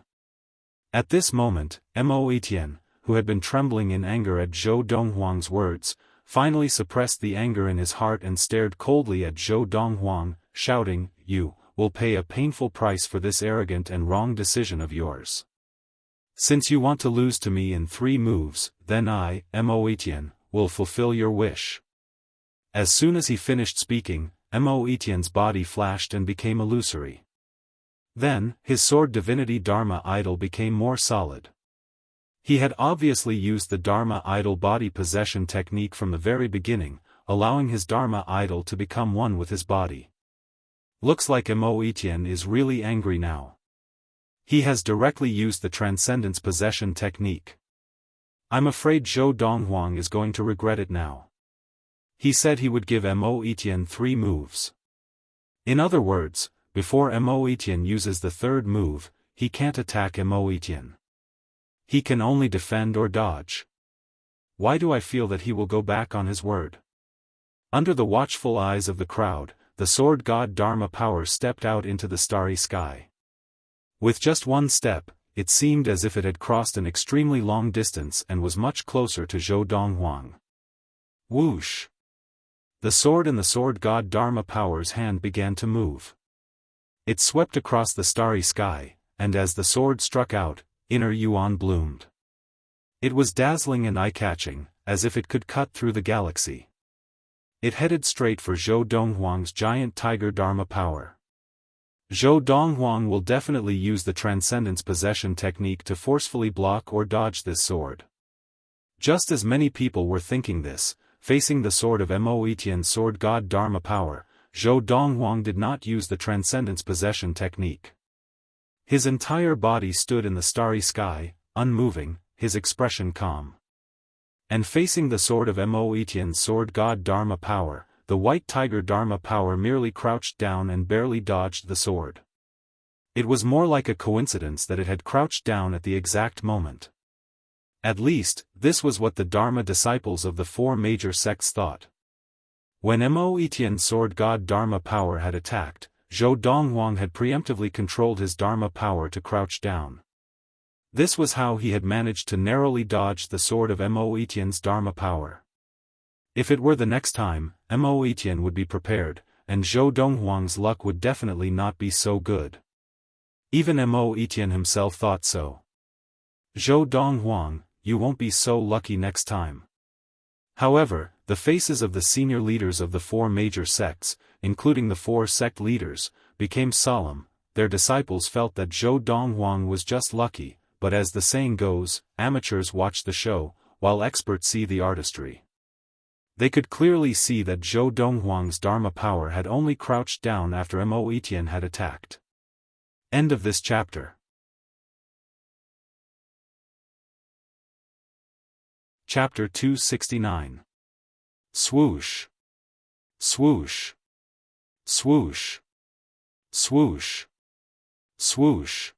At this moment, Mo Etienne, who had been trembling in anger at Zhou Donghuang's words, finally suppressed the anger in his heart and stared coldly at Zhou Donghuang, shouting, "You will pay a painful price for this arrogant and wrong decision of yours. Since you want to lose to me in 3 moves, then I, Mo Etienne, will fulfill your wish." As soon as he finished speaking, Mo Etienne's body flashed and became illusory. Then, his sword divinity Dharma idol became more solid. He had obviously used the Dharma idol body possession technique from the very beginning, allowing his Dharma idol to become one with his body. Looks like Mo Etienne is really angry now. He has directly used the transcendence possession technique. I'm afraid Zhou Donghuang is going to regret it now. He said he would give Mo Etienne 3 moves. In other words, before Mo Etienne uses the 3rd move, he can't attack Mo Etienne. He can only defend or dodge. Why do I feel that he will go back on his word? Under the watchful eyes of the crowd, the sword god Dharma power stepped out into the starry sky. With just one step, it seemed as if it had crossed an extremely long distance and was much closer to Zhou Donghuang. Whoosh! The sword in the sword god Dharma power's hand began to move. It swept across the starry sky, and as the sword struck out, inner yuan bloomed. It was dazzling and eye-catching, as if it could cut through the galaxy. It headed straight for Zhou Donghuang's giant tiger Dharma power. Zhou Donghuang will definitely use the transcendence possession technique to forcefully block or dodge this sword. Just as many people were thinking this, facing the sword of Mo Etienne's sword god Dharma power, Zhou Donghuang did not use the transcendence possession technique. His entire body stood in the starry sky, unmoving, his expression calm. And facing the sword of Mo Etienne's sword god Dharma power, the white tiger Dharma power merely crouched down and barely dodged the sword. It was more like a coincidence that it had crouched down at the exact moment. At least, this was what the Dharma disciples of the 4 major sects thought. When Mo Etienne's sword god Dharma power had attacked, Zhou Donghuang had preemptively controlled his Dharma power to crouch down. This was how he had managed to narrowly dodge the sword of Mo Etienne's Dharma power. If it were the next time, Mo Etienne would be prepared, and Zhou Donghuang's luck would definitely not be so good. Even Mo Etienne himself thought so. Zhou Donghuang, you won't be so lucky next time. However, the faces of the senior leaders of the 4 major sects, including the 4 sect leaders, became solemn. Their disciples felt that Zhou Donghuang was just lucky, but as the saying goes, amateurs watch the show, while experts see the artistry. They could clearly see that Zhou Donghuang's Dharma power had only crouched down after Mo Etian had attacked. End of this chapter. Chapter 269. Swoosh. Swoosh. Swoosh. Swoosh. Swoosh.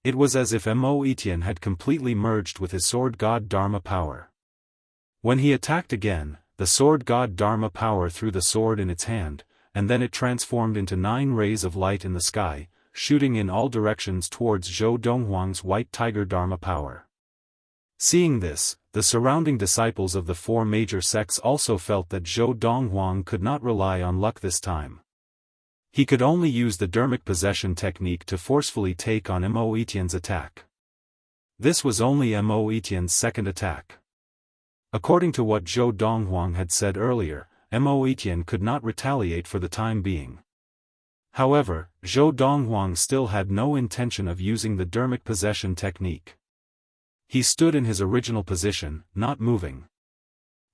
It was as if Mo Etian had completely merged with his sword god Dharma power. When he attacked again, the sword god Dharma power threw the sword in its hand, and then it transformed into 9 rays of light in the sky, shooting in all directions towards Zhou Donghuang's white tiger Dharma power. Seeing this, the surrounding disciples of the 4 major sects also felt that Zhou Donghuang could not rely on luck this time. He could only use the dermic possession technique to forcefully take on Mo Etian's attack. This was only Mo Etian's second attack. According to what Zhou Donghuang had said earlier, Mo Etian could not retaliate for the time being. However, Zhou Donghuang still had no intention of using the dermic possession technique. He stood in his original position, not moving.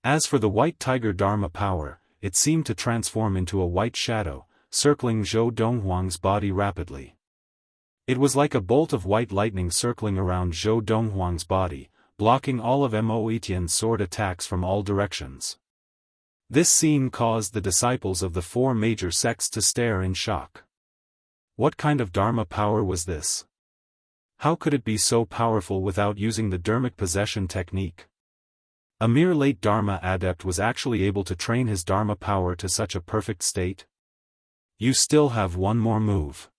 As for the white tiger Dharma power, it seemed to transform into a white shadow, circling Zhou Donghuang's body rapidly. It was like a bolt of white lightning circling around Zhou Donghuang's body, blocking all of Mo Etian's sword attacks from all directions. This scene caused the disciples of the 4 major sects to stare in shock. What kind of Dharma power was this? How could it be so powerful without using the dermic possession technique? A mere late Dharma adept was actually able to train his Dharma power to such a perfect state? You still have one more move.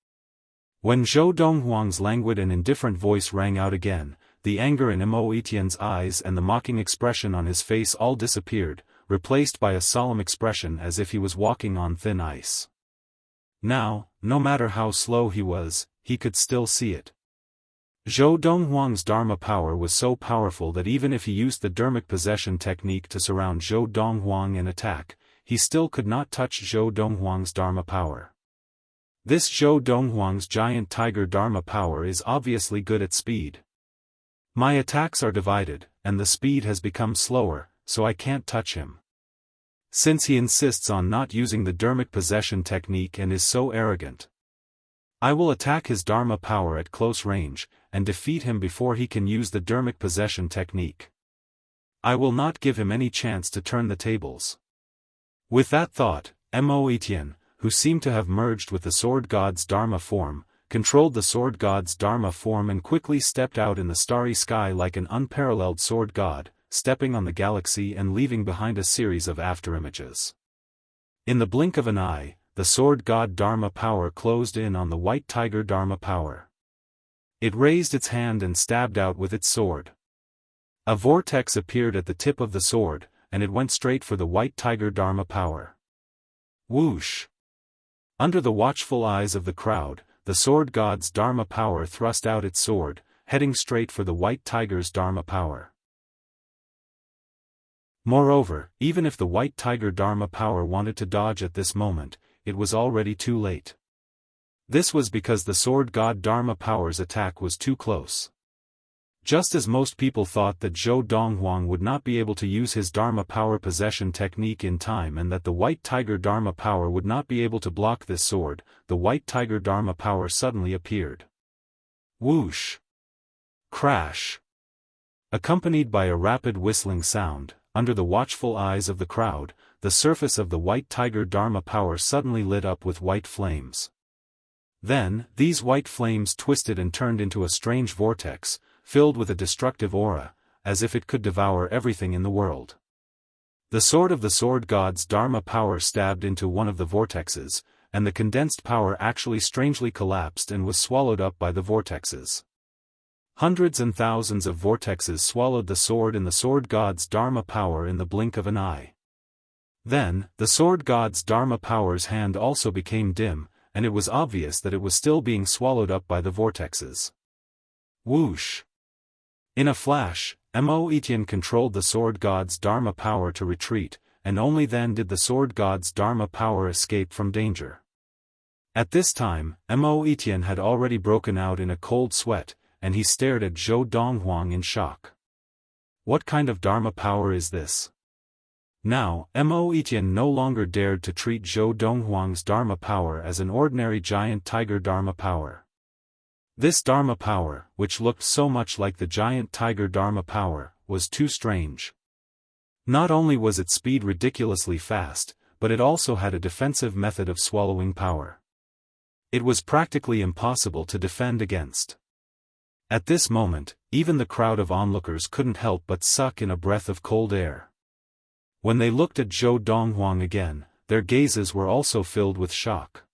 When Zhou Donghuang's languid and indifferent voice rang out again, the anger in Mo Etian's eyes and the mocking expression on his face all disappeared, replaced by a solemn expression as if he was walking on thin ice. Now, no matter how slow he was, he could still see it. Zhou Donghuang's Dharma power was so powerful that even if he used the dermic possession technique to surround Zhou Donghuang and attack, he still could not touch Zhou Donghuang's Dharma power. This Zhou Donghuang's giant tiger Dharma power is obviously good at speed. My attacks are divided, and the speed has become slower, so I can't touch him. Since he insists on not using the dermic possession technique and is so arrogant, I will attack his Dharma power at close range, and defeat him before he can use the dermic possession technique. I will not give him any chance to turn the tables. With that thought, Mo Etian, who seemed to have merged with the sword god's Dharma form, controlled the sword god's Dharma form and quickly stepped out in the starry sky like an unparalleled sword god, stepping on the galaxy and leaving behind a series of afterimages. In the blink of an eye, the sword god Dharma power closed in on the white tiger Dharma power. It raised its hand and stabbed out with its sword. A vortex appeared at the tip of the sword, and it went straight for the white tiger Dharma power. Whoosh! Under the watchful eyes of the crowd, the sword god's Dharma power thrust out its sword, heading straight for the white tiger's Dharma power. Moreover, even if the white tiger Dharma power wanted to dodge at this moment, it was already too late. This was because the sword god Dharma power's attack was too close. Just as most people thought that Zhou Donghuang would not be able to use his Dharma power possession technique in time and that the white tiger Dharma power would not be able to block this sword, the white tiger Dharma power suddenly appeared. Whoosh! Crash! Accompanied by a rapid whistling sound, under the watchful eyes of the crowd, the surface of the white tiger Dharma power suddenly lit up with white flames. Then, these white flames twisted and turned into a strange vortex, filled with a destructive aura, as if it could devour everything in the world. The sword of the sword god's Dharma power stabbed into one of the vortexes, and the condensed power actually strangely collapsed and was swallowed up by the vortexes. Hundreds and thousands of vortexes swallowed the sword and the sword god's Dharma power in the blink of an eye. Then, the sword god's Dharma power's hand also became dim, and it was obvious that it was still being swallowed up by the vortexes. Whoosh! In a flash, Mo Etian controlled the sword god's Dharma power to retreat, and only then did the sword god's Dharma power escape from danger. At this time, Mo Etian had already broken out in a cold sweat, and he stared at Zhou Donghuang in shock. What kind of Dharma power is this? Now, Mo Etian no longer dared to treat Zhou Donghuang's Dharma power as an ordinary giant tiger Dharma power. This Dharma power, which looked so much like the giant tiger Dharma power, was too strange. Not only was its speed ridiculously fast, but it also had a defensive method of swallowing power. It was practically impossible to defend against. At this moment, even the crowd of onlookers couldn't help but suck in a breath of cold air. When they looked at Zhou Donghuang again, their gazes were also filled with shock.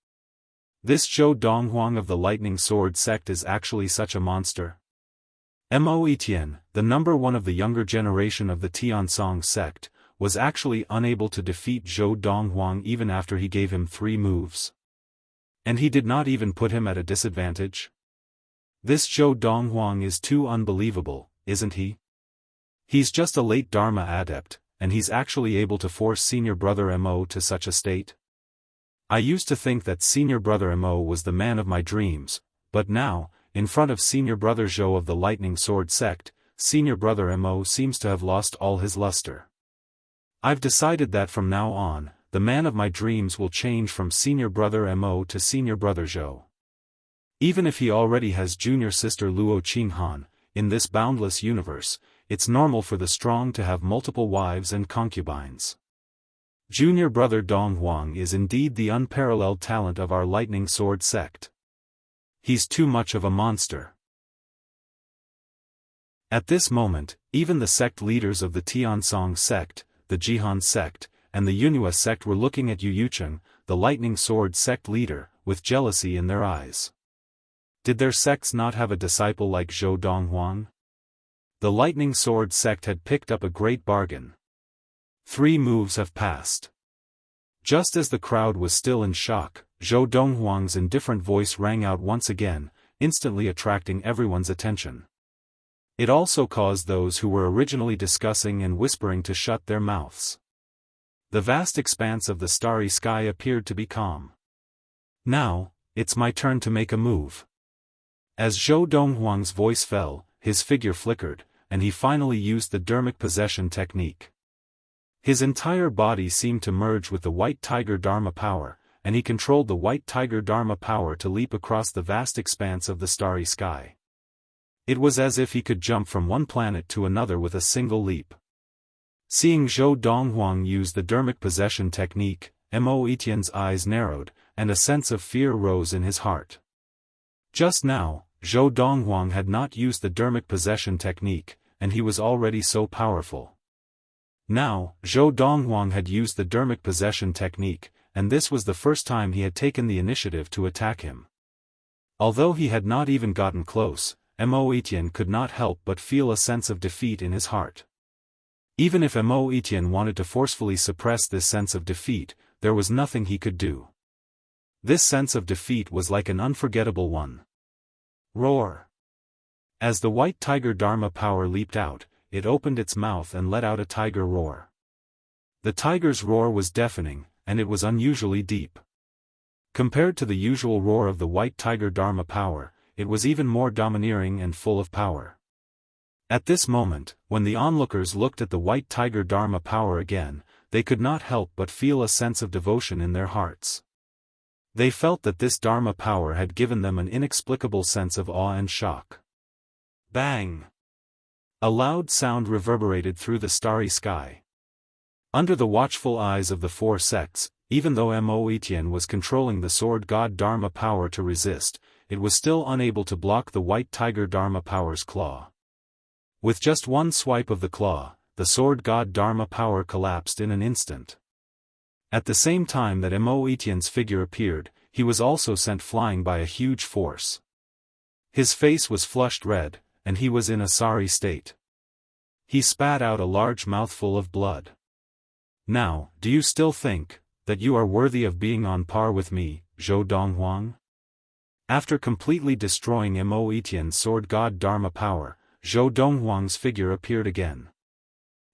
This Zhou Donghuang of the Lightning Sword sect is actually such a monster. Mo Etian, the number one of the younger generation of the Tiansong sect, was actually unable to defeat Zhou Donghuang even after he gave him 3 moves. And he did not even put him at a disadvantage? This Zhou Donghuang is too unbelievable, isn't he? He's just a late Dharma adept, and he's actually able to force senior brother Mo to such a state? I used to think that senior brother Mo was the man of my dreams, but now, in front of senior brother Zhou of the Lightning Sword sect, senior brother Mo seems to have lost all his luster. I've decided that from now on, the man of my dreams will change from senior brother Mo to senior brother Zhou. Even if he already has junior sister Luo Qinghan, in this boundless universe, it's normal for the strong to have multiple wives and concubines. Junior brother Donghuang is indeed the unparalleled talent of our Lightning Sword sect. He's too much of a monster. At this moment, even the sect leaders of the Tiansong sect, the Jihan sect, and the Yunhua sect were looking at Yu Yucheng, the Lightning Sword sect leader, with jealousy in their eyes. Did their sects not have a disciple like Zhou Donghuang? The Lightning Sword sect had picked up a great bargain. 3 moves have passed. Just as the crowd was still in shock, Zhou Donghuang's indifferent voice rang out once again, instantly attracting everyone's attention. It also caused those who were originally discussing and whispering to shut their mouths. The vast expanse of the starry sky appeared to be calm. Now, it's my turn to make a move. As Zhou Donghuang's voice fell, his figure flickered, and he finally used the dermic possession technique. His entire body seemed to merge with the White Tiger Dharma power, and he controlled the White Tiger Dharma power to leap across the vast expanse of the starry sky. It was as if he could jump from one planet to another with a single leap. Seeing Zhou Donghuang use the dermic possession technique, Mo Etian's eyes narrowed, and a sense of fear rose in his heart. Just now, Zhou Donghuang had not used the dermic possession technique, and he was already so powerful. Now, Zhou Donghuang had used the dermic possession technique, and this was the first time he had taken the initiative to attack him. Although he had not even gotten close, Mo Etian could not help but feel a sense of defeat in his heart. Even if Mo Etian wanted to forcefully suppress this sense of defeat, there was nothing he could do. This sense of defeat was like an unforgettable one. Roar! As the White Tiger Dharma power leaped out, it opened its mouth and let out a tiger roar. The tiger's roar was deafening, and it was unusually deep. Compared to the usual roar of the White Tiger Dharma power, it was even more domineering and full of power. At this moment, when the onlookers looked at the White Tiger Dharma power again, they could not help but feel a sense of devotion in their hearts. They felt that this Dharma power had given them an inexplicable sense of awe and shock. Bang! A loud sound reverberated through the starry sky. Under the watchful eyes of the 4 sects, even though Mo Etian was controlling the sword god Dharma power to resist, it was still unable to block the White Tiger Dharma power's claw. With just one swipe of the claw, the sword god Dharma power collapsed in an instant. At the same time that Mo Etian's figure appeared, he was also sent flying by a huge force. His face was flushed red, and he was in a sorry state. He spat out a large mouthful of blood. Now, do you still think that you are worthy of being on par with me, Zhou Donghuang? After completely destroying Mo Etian's sword god Dharma power, Zhou Donghuang's figure appeared again.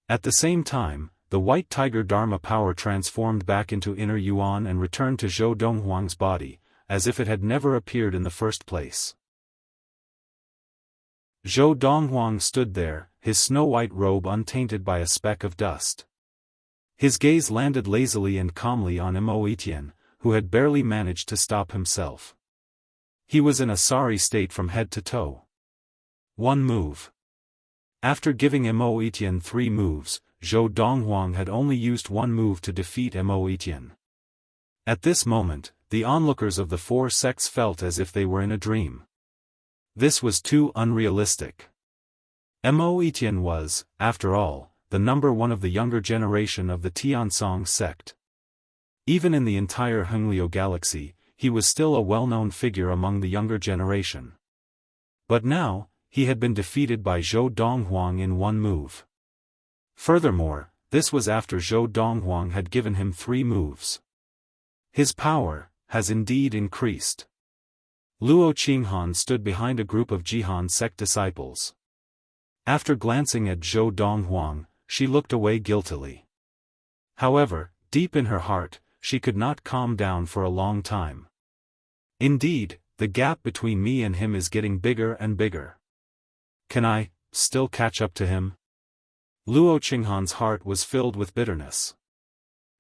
At the same time, the white tiger Dharma power transformed back into inner yuan and returned to Zhou Donghuang's body, as if it had never appeared in the first place. Zhou Donghuang stood there, his snow-white robe untainted by a speck of dust. His gaze landed lazily and calmly on Mo Etienne, who had barely managed to stop himself. He was in a sorry state from head to toe. One move. After giving Mo Etienne 3 moves, Zhou Donghuang had only used one move to defeat Mo Etienne. At this moment, the onlookers of the 4 sects felt as if they were in a dream. This was too unrealistic. Mo Etienne was, after all, the number 1 of the younger generation of the Tiansong sect. Even in the entire Hengliu galaxy, he was still a well-known figure among the younger generation. But now, he had been defeated by Zhou Donghuang in one move. Furthermore, this was after Zhou Donghuang had given him 3 moves. His power has indeed increased. Luo Qinghan stood behind a group of Jihan sect disciples. After glancing at Zhou Donghuang, she looked away guiltily. However, deep in her heart, she could not calm down for a long time. Indeed, the gap between me and him is getting bigger and bigger. Can I still catch up to him? Luo Qinghan's heart was filled with bitterness.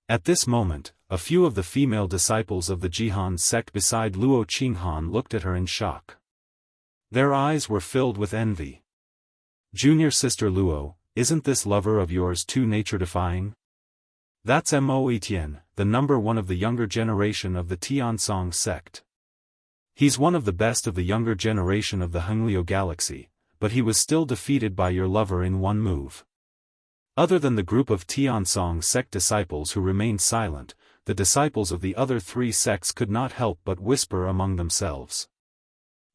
At this moment, a few of the female disciples of the Jihan sect beside Luo Qinghan looked at her in shock. Their eyes were filled with envy. Junior sister Luo, isn't this lover of yours too nature-defying? That's Mo Etienne, the number 1 of the younger generation of the Tiansong sect. He's one of the best of the younger generation of the Hengliu galaxy, but he was still defeated by your lover in one move. Other than the group of Tiansong sect disciples who remained silent, the disciples of the other 3 sects could not help but whisper among themselves.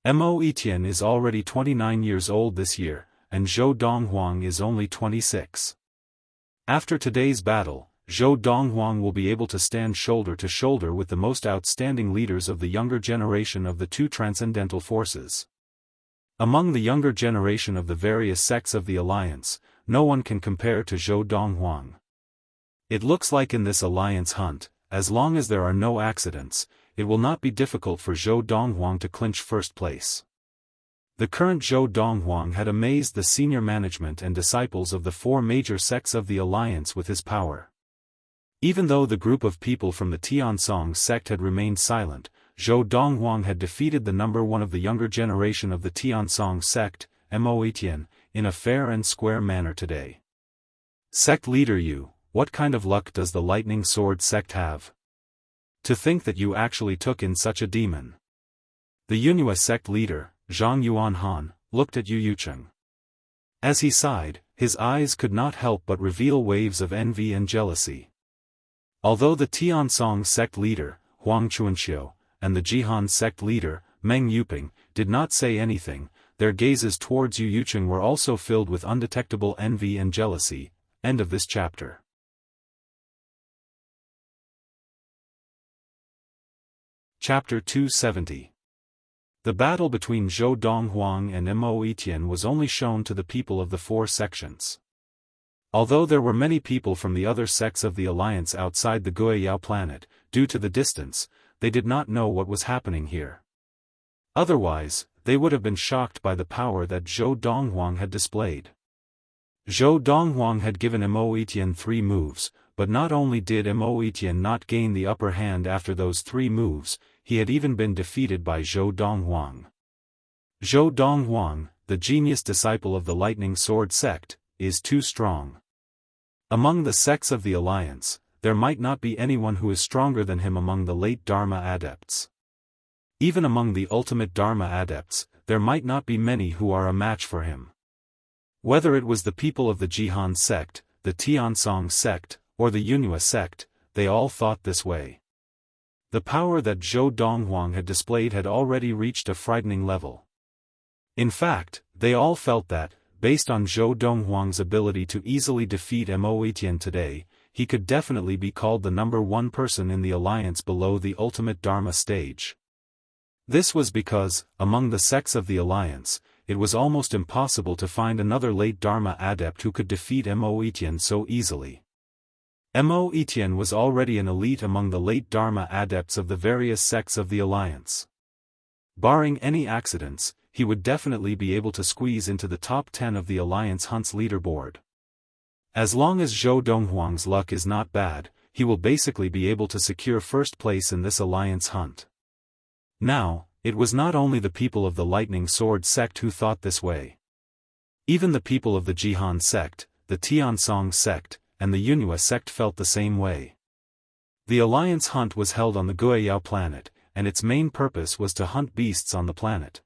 Mo Etienne is already 29 years old this year, and Zhou Donghuang is only 26. After today's battle, Zhou Donghuang will be able to stand shoulder to shoulder with the most outstanding leaders of the younger generation of the 2 transcendental forces. Among the younger generation of the various sects of the alliance, no one can compare to Zhou Donghuang. It looks like in this alliance hunt, as long as there are no accidents, it will not be difficult for Zhou Donghuang to clinch first place. The current Zhou Donghuang had amazed the senior management and disciples of the 4 major sects of the alliance with his power. Even though the group of people from the Tiansong sect had remained silent, Zhou Donghuang had defeated the number 1 of the younger generation of the Tiansong sect, Mo Etienne, in a fair and square manner today. Sect leader you, what kind of luck does the Lightning Sword sect have? To think that you actually took in such a demon. The Yunhua sect leader, Zhang Yuanhan, looked at Yu Yucheng. As he sighed, his eyes could not help but reveal waves of envy and jealousy. Although the Tiansong sect leader, Huang Chuanxiu, and the Jihan sect leader, Meng Yuping, did not say anything, their gazes towards Yu Yucheng were also filled with undetectable envy and jealousy. End of this chapter. Chapter 270. The battle between Zhou Donghuang and Mo Etienne was only shown to the people of the 4 sections. Although there were many people from the other sects of the alliance outside the Guiyao planet, due to the distance, they did not know what was happening here. Otherwise, they would have been shocked by the power that Zhou Donghuang had displayed. Zhou Donghuang had given Mo Etienne 3 moves, but not only did Mo Etienne not gain the upper hand after those 3 moves, he had even been defeated by Zhou Donghuang. Zhou Donghuang, the genius disciple of the Lightning Sword sect, is too strong. Among the sects of the alliance, there might not be anyone who is stronger than him among the late Dharma adepts. Even among the ultimate Dharma adepts, there might not be many who are a match for him. Whether it was the people of the Jihan sect, the Tiansong sect, or the Yunhua sect, they all thought this way. The power that Zhou Donghuang had displayed had already reached a frightening level. In fact, they all felt that, based on Zhou Donghuang's ability to easily defeat Mo Etienne today, he could definitely be called the number 1 person in the alliance below the ultimate Dharma stage. This was because, among the sects of the alliance, it was almost impossible to find another late Dharma adept who could defeat Mo Etienne so easily. Mo Etienne was already an elite among the late Dharma adepts of the various sects of the Alliance. Barring any accidents, he would definitely be able to squeeze into the top 10 of the Alliance Hunt's leaderboard. As long as Zhou Donghuang's luck is not bad, he will basically be able to secure first place in this Alliance Hunt. Now, it was not only the people of the Lightning Sword sect who thought this way. Even the people of the Jihan sect, the Tiansong sect, and the Yunhua sect felt the same way. The Alliance Hunt was held on the Guiyao planet, and its main purpose was to hunt beasts on the planet.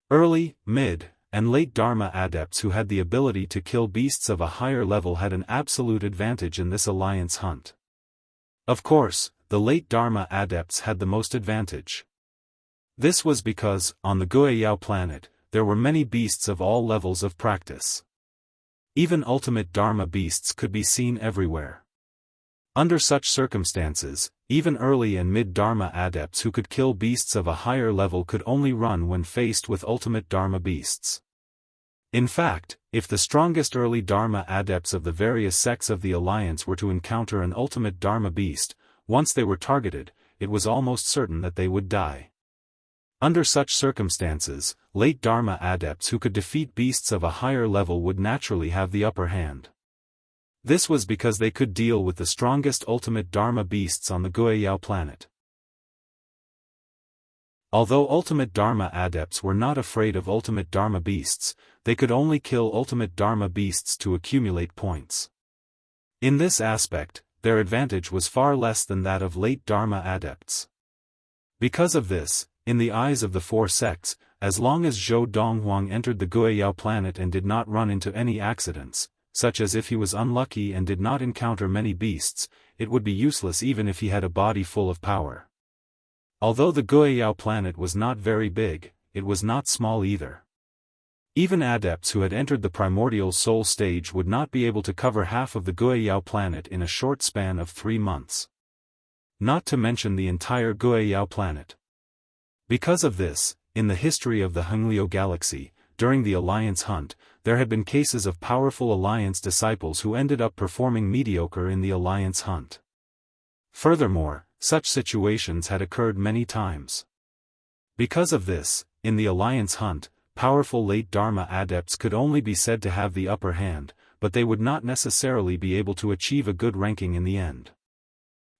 Early, mid, and late Dharma adepts who had the ability to kill beasts of a higher level had an absolute advantage in this Alliance Hunt. Of course, the late Dharma adepts had the most advantage. This was because, on the Guiyao planet, there were many beasts of all levels of practice. Even ultimate Dharma beasts could be seen everywhere. Under such circumstances, even early and mid-Dharma adepts who could kill beasts of a higher level could only run when faced with ultimate Dharma beasts. In fact, if the strongest early Dharma adepts of the various sects of the Alliance were to encounter an ultimate Dharma beast, once they were targeted, it was almost certain that they would die. Under such circumstances, late Dharma adepts who could defeat beasts of a higher level would naturally have the upper hand. This was because they could deal with the strongest ultimate Dharma beasts on the Guiyao planet. Although ultimate Dharma adepts were not afraid of ultimate Dharma beasts, they could only kill ultimate Dharma beasts to accumulate points. In this aspect, their advantage was far less than that of late Dharma adepts. Because of this, in the eyes of the four sects, as long as Zhou Donghuang entered the Guiyao planet and did not run into any accidents, such as if he was unlucky and did not encounter many beasts, it would be useless even if he had a body full of power. Although the Guiyao planet was not very big, it was not small either. Even adepts who had entered the primordial soul stage would not be able to cover half of the Guiyao planet in a short span of 3 months. Not to mention the entire Guiyao planet. Because of this, in the history of the Hengliu galaxy, during the Alliance Hunt, there had been cases of powerful Alliance disciples who ended up performing mediocre in the Alliance Hunt. Furthermore, such situations had occurred many times. Because of this, in the Alliance Hunt, powerful late Dharma adepts could only be said to have the upper hand, but they would not necessarily be able to achieve a good ranking in the end.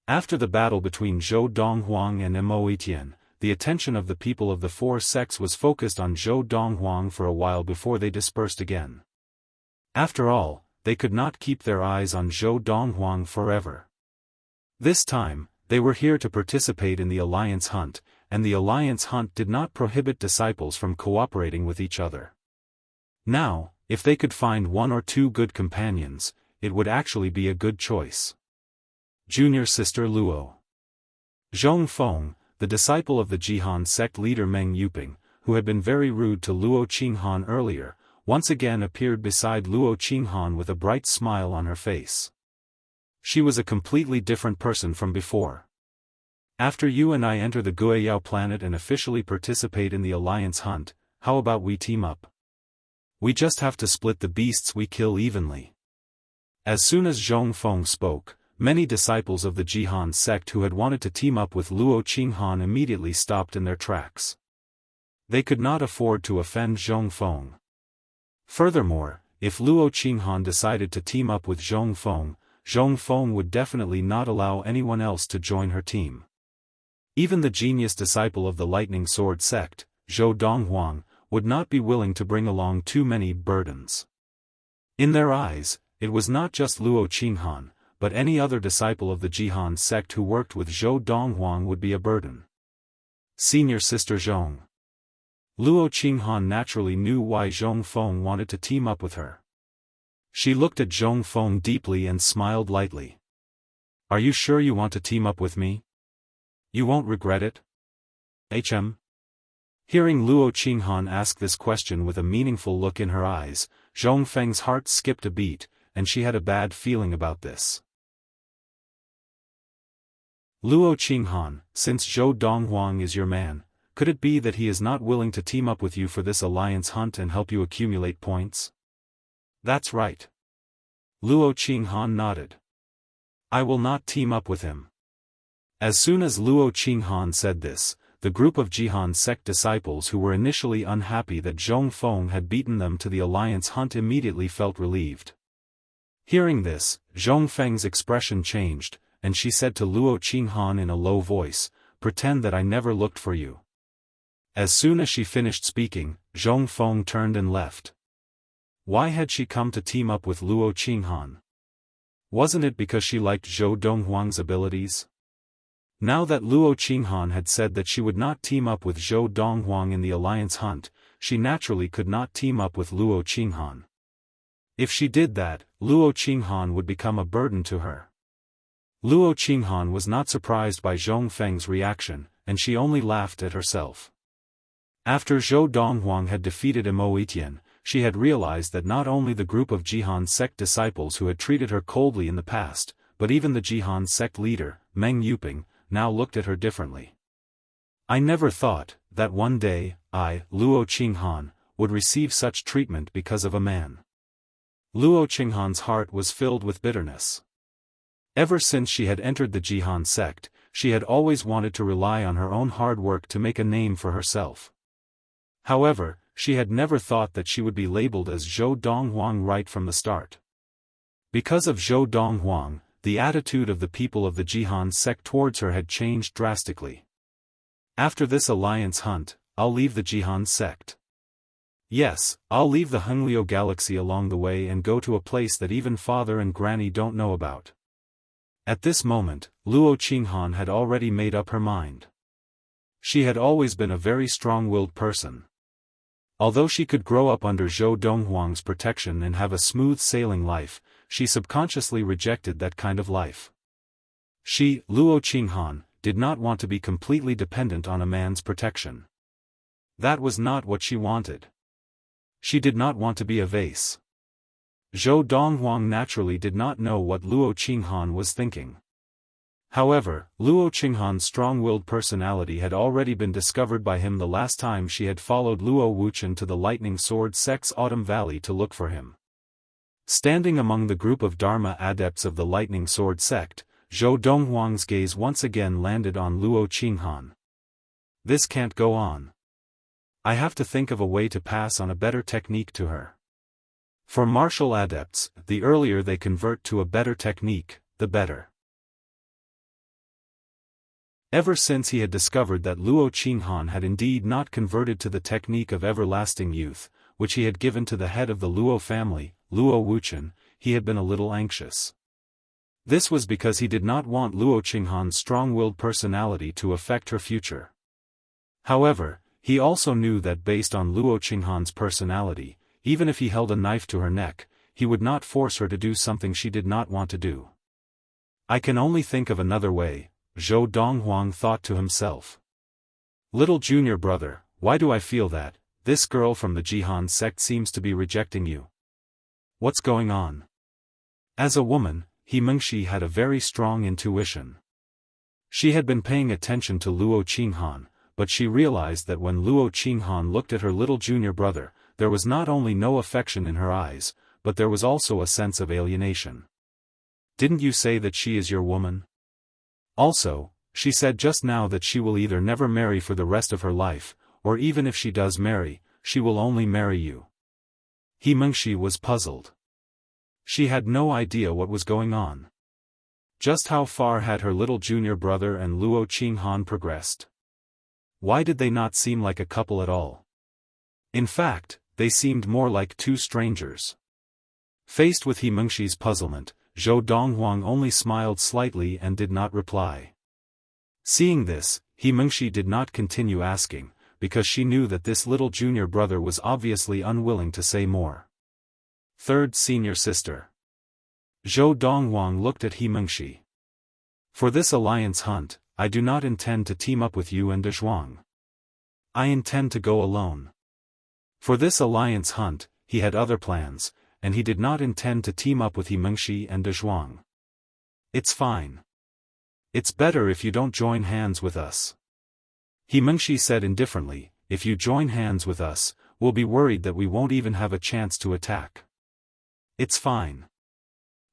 After the battle between Zhou Donghuang and Mo Etienne, the attention of the people of the four sects was focused on Zhou Donghuang for a while before they dispersed again. After all, they could not keep their eyes on Zhou Donghuang forever. This time, they were here to participate in the Alliance Hunt, and the Alliance Hunt did not prohibit disciples from cooperating with each other. Now, if they could find 1 or 2 good companions, it would actually be a good choice. Junior Sister Luo. Zhong Feng, the disciple of the Jihan sect leader Meng Yuping, who had been very rude to Luo Qinghan earlier, once again appeared beside Luo Qinghan with a bright smile on her face. She was a completely different person from before. After you and I enter the Guiyao planet and officially participate in the Alliance Hunt, how about we team up? We just have to split the beasts we kill evenly. As soon as Zhong Feng spoke, many disciples of the Jihan sect who had wanted to team up with Luo Qinghan immediately stopped in their tracks. They could not afford to offend Zhong Feng. Furthermore, if Luo Qinghan decided to team up with Zhong Feng would definitely not allow anyone else to join her team. Even the genius disciple of the Lightning Sword sect, Zhou Donghuang, would not be willing to bring along too many burdens. In their eyes, it was not just Luo Qinghan, but any other disciple of the Jihan sect who worked with Zhou Donghuang would be a burden. Senior Sister Zhong. Luo Qinghan naturally knew why Zhong Feng wanted to team up with her. She looked at Zhong Feng deeply and smiled lightly. Are you sure you want to team up with me? You won't regret it? Hearing Luo Qinghan ask this question with a meaningful look in her eyes, Zhong Feng's heart skipped a beat, and she had a bad feeling about this. Luo Qinghan, since Zhou Donghuang is your man, could it be that he is not willing to team up with you for this alliance hunt and help you accumulate points? That's right. Luo Qinghan nodded. I will not team up with him. As soon as Luo Qinghan said this, the group of Jihan sect disciples who were initially unhappy that Zhong Feng had beaten them to the alliance hunt immediately felt relieved. Hearing this, Zhong Feng's expression changed, and she said to Luo Qinghan in a low voice, "Pretend that I never looked for you." As soon as she finished speaking, Zhong Feng turned and left. Why had she come to team up with Luo Qinghan? Wasn't it because she liked Zhou Donghuang's abilities? Now that Luo Qinghan had said that she would not team up with Zhou Donghuang in the alliance hunt, she naturally could not team up with Luo Qinghan. If she did that, Luo Qinghan would become a burden to her. Luo Qinghan was not surprised by Zhong Feng's reaction, and she only laughed at herself. After Zhou Donghuang had defeated Imo Etian, she had realized that not only the group of Jihan sect disciples who had treated her coldly in the past, but even the Jihan sect leader, Meng Yuping, now looked at her differently. I never thought that one day, I, Luo Qinghan, would receive such treatment because of a man. Luo Qinghan's heart was filled with bitterness. Ever since she had entered the Jihan sect, she had always wanted to rely on her own hard work to make a name for herself. However, she had never thought that she would be labeled as Zhou Donghuang right from the start. Because of Zhou Donghuang, the attitude of the people of the Jihan sect towards her had changed drastically. After this alliance hunt, I'll leave the Jihan sect. Yes, I'll leave the Hengliu galaxy along the way and go to a place that even father and granny don't know about. At this moment, Luo Qinghan had already made up her mind. She had always been a very strong-willed person. Although she could grow up under Zhou Donghuang's protection and have a smooth sailing life, she subconsciously rejected that kind of life. She, Luo Qinghan, did not want to be completely dependent on a man's protection. That was not what she wanted. She did not want to be a vase. Zhou Donghuang naturally did not know what Luo Qinghan was thinking. However, Luo Qinghan's strong-willed personality had already been discovered by him the last time she had followed Luo Wuxian to the Lightning Sword sect's Autumn Valley to look for him. Standing among the group of Dharma adepts of the Lightning Sword sect, Zhou Donghuang's gaze once again landed on Luo Qinghan. This can't go on. I have to think of a way to pass on a better technique to her. For martial adepts, the earlier they convert to a better technique, the better. Ever since he had discovered that Luo Qinghan had indeed not converted to the technique of everlasting youth, which he had given to the head of the Luo family, Luo Wuxian, he had been a little anxious. This was because he did not want Luo Qinghan's strong-willed personality to affect her future. However, he also knew that based on Luo Qinghan's personality, even if he held a knife to her neck, he would not force her to do something she did not want to do. I can only think of another way, Zhou Donghuang thought to himself. Little junior brother, why do I feel that this girl from the Jihan sect seems to be rejecting you? What's going on? As a woman, He Mengshi had a very strong intuition. She had been paying attention to Luo Qinghan, but she realized that when Luo Qinghan looked at her little junior brother, there was not only no affection in her eyes, but there was also a sense of alienation. Didn't you say that she is your woman? Also, she said just now that she will either never marry for the rest of her life, or even if she does marry, she will only marry you. He Mengshi was puzzled. She had no idea what was going on. Just how far had her little junior brother and Luo Qinghan progressed? Why did they not seem like a couple at all? In fact, they seemed more like two strangers. Faced with He Mengshi's puzzlement, Zhou Donghuang only smiled slightly and did not reply. Seeing this, He Mengshi did not continue asking, because she knew that this little junior brother was obviously unwilling to say more. Third senior sister. Zhou Donghuang looked at He Mengshi. For this alliance hunt, I do not intend to team up with you and Dezhuang. I intend to go alone. For this alliance hunt, he had other plans, and he did not intend to team up with He Mengshi and Dezhuang. It's fine. It's better if you don't join hands with us. He Mengshi said indifferently, if you join hands with us, we'll be worried that we won't even have a chance to attack. It's fine.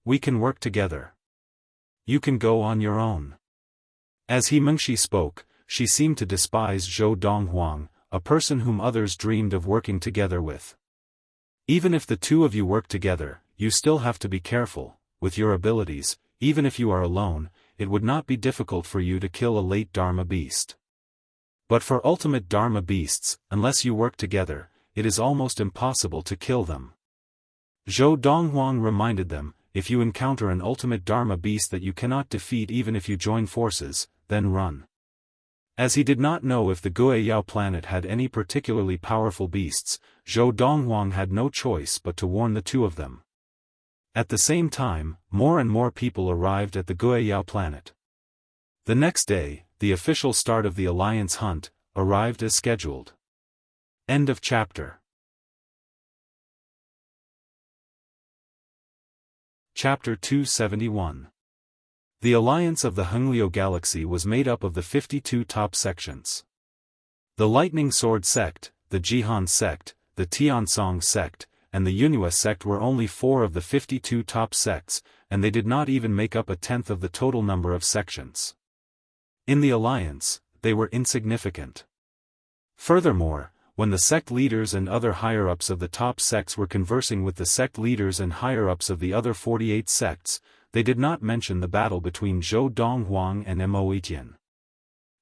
We can work together. You can go on your own. As He Mengshi spoke, she seemed to despise Zhou Donghuang, a person whom others dreamed of working together with. Even if the two of you work together, you still have to be careful. With your abilities, even if you are alone, it would not be difficult for you to kill a late Dharma beast. But for ultimate Dharma beasts, unless you work together, it is almost impossible to kill them. Zhou Donghuang reminded them, if you encounter an ultimate Dharma beast that you cannot defeat even if you join forces, then run. As he did not know if the Guiyao planet had any particularly powerful beasts, Zhou Donghuang had no choice but to warn the two of them. At the same time, more and more people arrived at the Guiyao planet. The next day, the official start of the Alliance hunt arrived as scheduled. End of chapter. Chapter 271. The Alliance of the Hengliu Galaxy was made up of the 52 top sections. The Lightning Sword Sect, the Jihan Sect, the Tiansong Sect, and the Yunhua Sect were only 4 of the 52 top sects, and they did not even make up a tenth of the total number of sections. In the Alliance, they were insignificant. Furthermore, when the sect leaders and other higher-ups of the top sects were conversing with the sect leaders and higher-ups of the other 48 sects, they did not mention the battle between Zhou Donghuang and Mo Etian.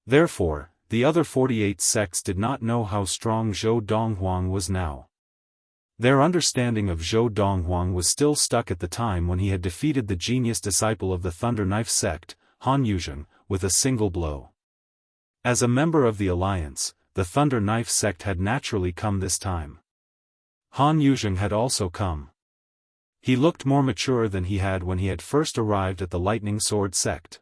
Therefore, the other 48 sects did not know how strong Zhou Donghuang was now. Their understanding of Zhou Donghuang was still stuck at the time when he had defeated the genius disciple of the Thunder Knife sect, Han Yuzheng, with a single blow. As a member of the Alliance, the Thunder Knife sect had naturally come this time. Han Yuzheng had also come. He looked more mature than he had when he had first arrived at the Lightning Sword sect.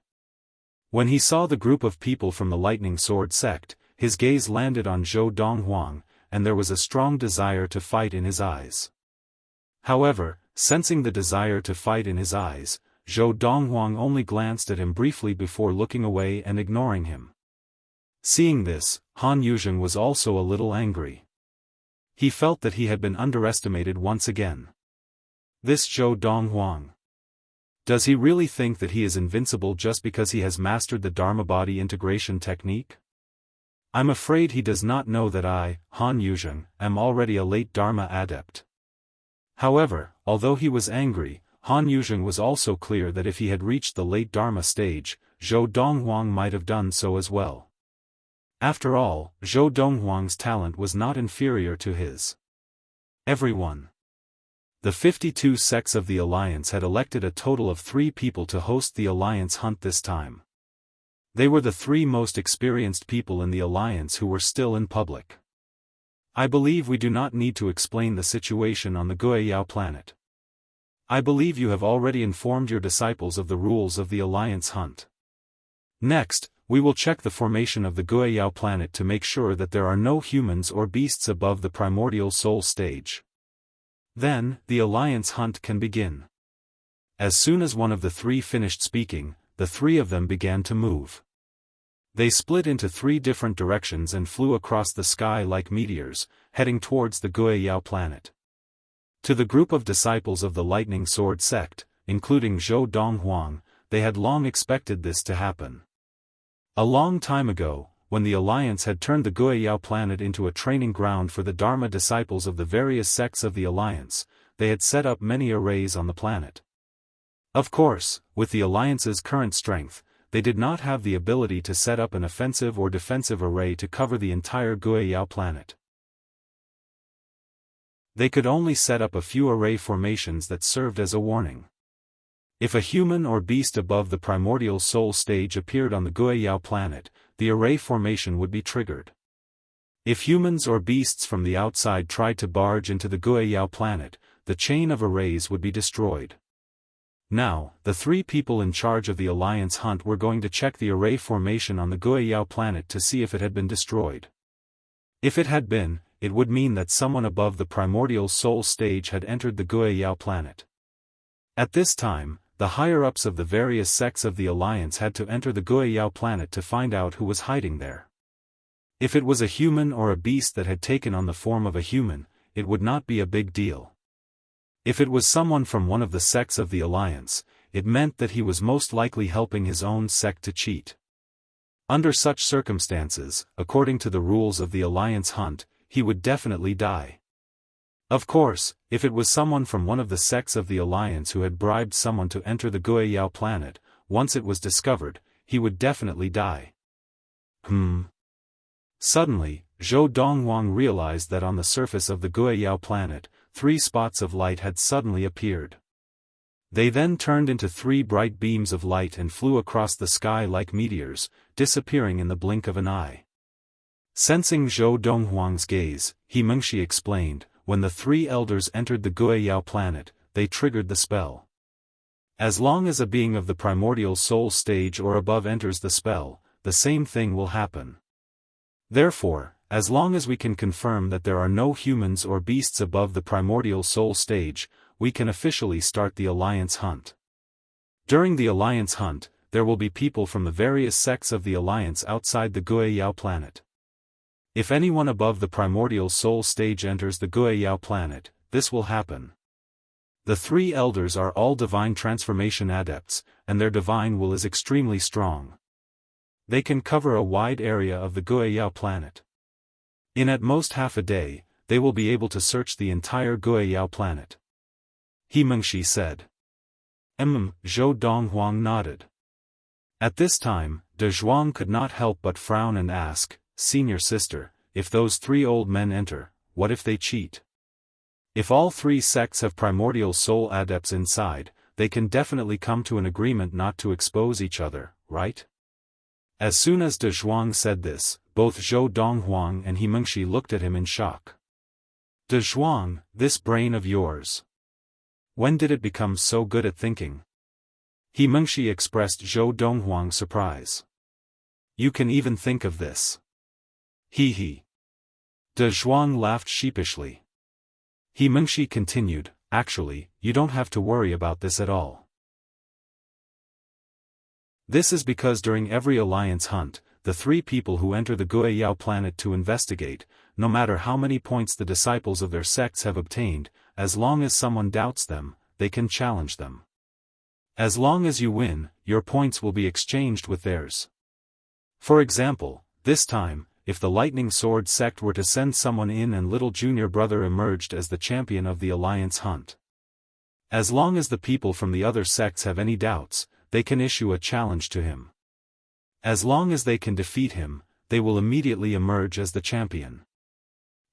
When he saw the group of people from the Lightning Sword sect, his gaze landed on Zhou Donghuang, and there was a strong desire to fight in his eyes. However, sensing the desire to fight in his eyes, Zhou Donghuang only glanced at him briefly before looking away and ignoring him. Seeing this, Han Yuzheng was also a little angry. He felt that he had been underestimated once again. This Zhou Donghuang. Does he really think that he is invincible just because he has mastered the Dharma body integration technique? I'm afraid he does not know that I, Han Yuzheng, am already a late Dharma adept. However, although he was angry, Han Yuzheng was also clear that if he had reached the late Dharma stage, Zhou Donghuang might have done so as well. After all, Zhou Donghuang's talent was not inferior to his. Everyone. The 52 sects of the Alliance had elected a total of 3 people to host the Alliance hunt this time. They were the 3 most experienced people in the Alliance who were still in public. I believe we do not need to explain the situation on the Guiyao planet. I believe you have already informed your disciples of the rules of the Alliance hunt. Next, we will check the formation of the Guiyao planet to make sure that there are no humans or beasts above the primordial soul stage. Then, the Alliance hunt can begin. As soon as one of the 3 finished speaking, the 3 of them began to move. They split into 3 different directions and flew across the sky like meteors, heading towards the Guiyao planet. To the group of disciples of the Lightning Sword sect, including Zhou Donghuang, they had long expected this to happen. A long time ago, when the Alliance had turned the Guiyao planet into a training ground for the Dharma disciples of the various sects of the Alliance, they had set up many arrays on the planet. Of course, with the Alliance's current strength, they did not have the ability to set up an offensive or defensive array to cover the entire Guiyao planet. They could only set up a few array formations that served as a warning. If a human or beast above the primordial soul stage appeared on the Guiyao planet, the array formation would be triggered. If humans or beasts from the outside tried to barge into the Guiyao planet, the chain of arrays would be destroyed. Now, the 3 people in charge of the Alliance hunt were going to check the array formation on the Guiyao planet to see if it had been destroyed. If it had been, it would mean that someone above the primordial soul stage had entered the Guiyao planet. At this time, the higher-ups of the various sects of the Alliance had to enter the Guiyao planet to find out who was hiding there. If it was a human or a beast that had taken on the form of a human, it would not be a big deal. If it was someone from one of the sects of the alliance, it meant that he was most likely helping his own sect to cheat. Under such circumstances, according to the rules of the alliance hunt, he would definitely die. Of course, if it was someone from one of the sects of the alliance who had bribed someone to enter the Guiyao planet, once it was discovered, he would definitely die. Suddenly, Zhou Donghuang realized that on the surface of the Guiyao planet, 3 spots of light had suddenly appeared. They then turned into 3 bright beams of light and flew across the sky like meteors, disappearing in the blink of an eye. Sensing Zhou Donghuang's gaze, He Mengshi explained, when the 3 elders entered the Guiyao planet, they triggered the spell. As long as a being of the primordial soul stage or above enters the spell, the same thing will happen. Therefore, as long as we can confirm that there are no humans or beasts above the primordial soul stage, we can officially start the alliance hunt. During the alliance hunt, there will be people from the various sects of the alliance outside the Guiyao planet. If anyone above the primordial soul stage enters the Guiyao planet, this will happen. The 3 elders are all divine transformation adepts, and their divine will is extremely strong. They can cover a wide area of the Guiyao planet. In at most half a day, they will be able to search the entire Guiyao planet. He Mengshi said. Zhou Donghuang nodded. At this time, De Zhuang could not help but frown and ask, "Senior sister, if those 3 old men enter, what if they cheat? If all 3 sects have primordial soul adepts inside, they can definitely come to an agreement not to expose each other, right?" As soon as De Zhuang said this, both Zhou Donghuang and He Mengshi looked at him in shock. "De Zhuang, this brain of yours. When did it become so good at thinking?" He Mengshi expressed Zhou Donghuang's surprise. "You can even think of this." He. De Zhuang laughed sheepishly. He Mengshi continued, "Actually, you don't have to worry about this at all. This is because during every alliance hunt, the 3 people who enter the Guiyao planet to investigate, no matter how many points the disciples of their sects have obtained, as long as someone doubts them, they can challenge them. As long as you win, your points will be exchanged with theirs. For example, this time, if the Lightning Sword sect were to send someone in and little junior brother emerged as the champion of the alliance hunt. As long as the people from the other sects have any doubts, they can issue a challenge to him. As long as they can defeat him, they will immediately emerge as the champion.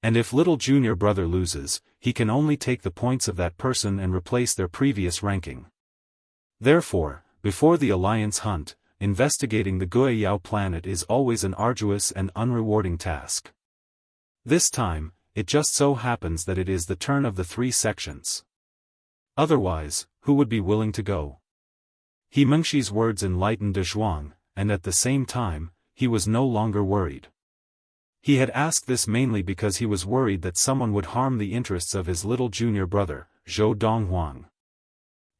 And if little junior brother loses, he can only take the points of that person and replace their previous ranking. Therefore, before the alliance hunt, investigating the Guiyao planet is always an arduous and unrewarding task. This time, it just so happens that it is the turn of the 3 sections. Otherwise, who would be willing to go? He Mengshi's words enlightened De Zhuang, and at the same time, he was no longer worried. He had asked this mainly because he was worried that someone would harm the interests of his little junior brother, Zhou Donghuang.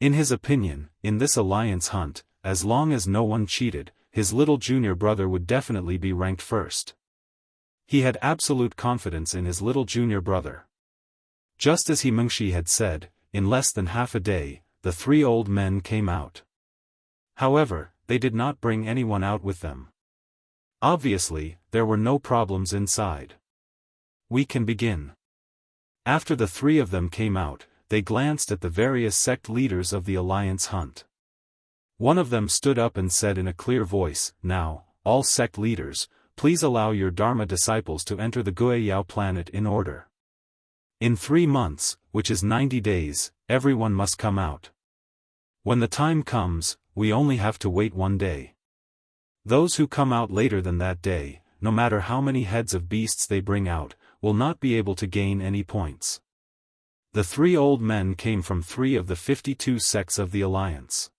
In his opinion, in this alliance hunt, as long as no one cheated, his little junior brother would definitely be ranked first. He had absolute confidence in his little junior brother. Just as He Mengshi had said, in less than half a day, the 3 old men came out. However, they did not bring anyone out with them. Obviously, there were no problems inside. "We can begin." After the 3 of them came out, they glanced at the various sect leaders of the alliance hunt. One of them stood up and said in a clear voice, "Now, all sect leaders, please allow your Dharma disciples to enter the Guiyao planet in order. In 3 months, which is 90 days, everyone must come out. When the time comes, we only have to wait 1 day. Those who come out later than that day, no matter how many heads of beasts they bring out, will not be able to gain any points." The 3 old men came from 3 of the 52 sects of the alliance.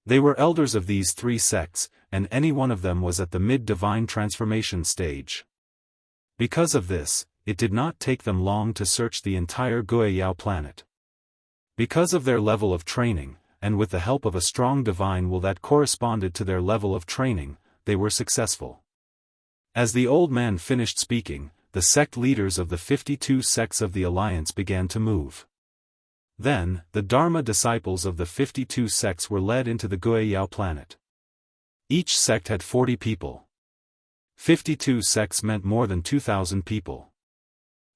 They were elders of these 3 sects, and any one of them was at the mid-divine transformation stage. Because of this, it did not take them long to search the entire Guiyao planet. Because of their level of training, and with the help of a strong divine will that corresponded to their level of training, they were successful. As the old man finished speaking, the sect leaders of the 52 sects of the Alliance began to move. Then, the Dharma disciples of the 52 sects were led into the Guiyao planet. Each sect had 40 people. 52 sects meant more than 2,000 people.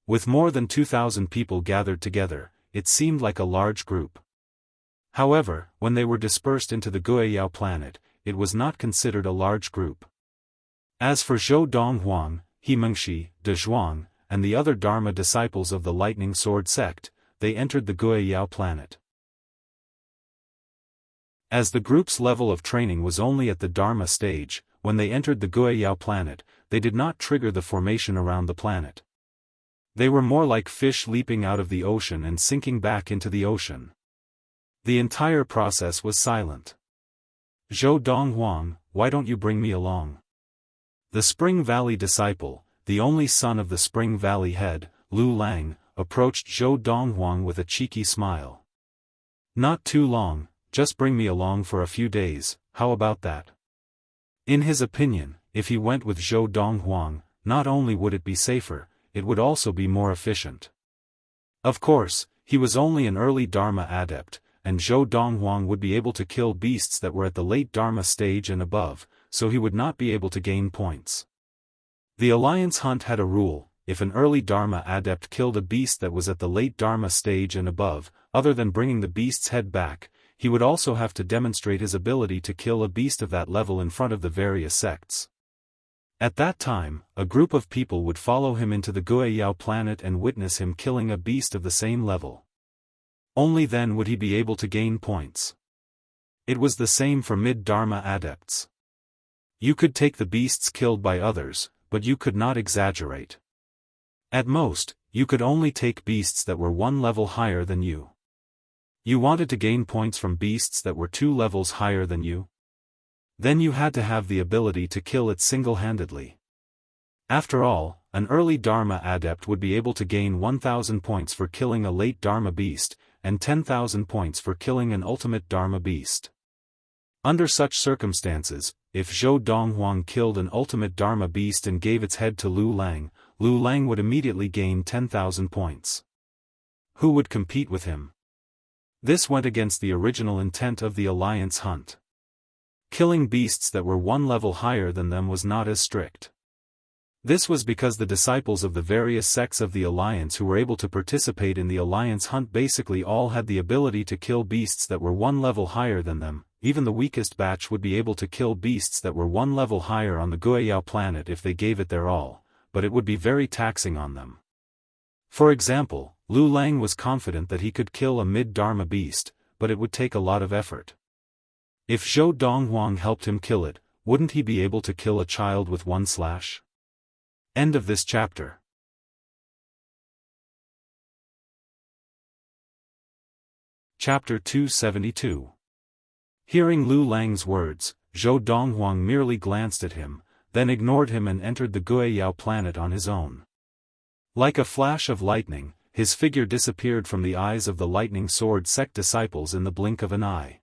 With more than 2,000 people gathered together, it seemed like a large group. However, when they were dispersed into the Guiyao planet, it was not considered a large group. As for Zhou Donghuang, He Mengshi, De Zhuang, and the other Dharma disciples of the Lightning Sword sect, they entered the Guiyao planet. As the group's level of training was only at the Dharma stage, when they entered the Guiyao planet, they did not trigger the formation around the planet. They were more like fish leaping out of the ocean and sinking back into the ocean. The entire process was silent. Zhou Donghuang, why don't you bring me along? The Spring Valley disciple, the only son of the Spring Valley head, Lu Lang, approached Zhou Donghuang with a cheeky smile. Not too long, just bring me along for a few days, how about that? In his opinion, if he went with Zhou Donghuang, not only would it be safer, it would also be more efficient. Of course, he was only an early Dharma adept, and Zhou Donghuang would be able to kill beasts that were at the late Dharma stage and above, so he would not be able to gain points. The Alliance hunt had a rule: if an early Dharma adept killed a beast that was at the late Dharma stage and above, other than bringing the beast's head back, he would also have to demonstrate his ability to kill a beast of that level in front of the various sects. At that time, a group of people would follow him into the Guiyao planet and witness him killing a beast of the same level. Only then would he be able to gain points. It was the same for mid-Dharma adepts. You could take the beasts killed by others, but you could not exaggerate. At most, you could only take beasts that were one level higher than you. You wanted to gain points from beasts that were 2 levels higher than you? Then you had to have the ability to kill it single-handedly. After all, an early Dharma adept would be able to gain 1,000 points for killing a late Dharma beast, and 10,000 points for killing an ultimate Dharma beast. Under such circumstances, if Zhou Donghuang killed an ultimate Dharma beast and gave its head to Lu Lang would immediately gain 10,000 points. Who would compete with him? This went against the original intent of the Alliance hunt. Killing beasts that were 1 level higher than them was not as strict. This was because the disciples of the various sects of the Alliance who were able to participate in the Alliance hunt basically all had the ability to kill beasts that were 1 level higher than them. Even the weakest batch would be able to kill beasts that were 1 level higher on the Guiyao planet if they gave it their all, but it would be very taxing on them. For example, Lu Lang was confident that he could kill a mid-Dharma beast, but it would take a lot of effort. If Zhou Donghuang helped him kill it, wouldn't he be able to kill a child with 1 slash? End of this chapter. Chapter 272. Hearing Lu Lang's words, Zhou Donghuang merely glanced at him, then ignored him and entered the Guiyao planet on his own. Like a flash of lightning, his figure disappeared from the eyes of the Lightning Sword sect disciples in the blink of an eye.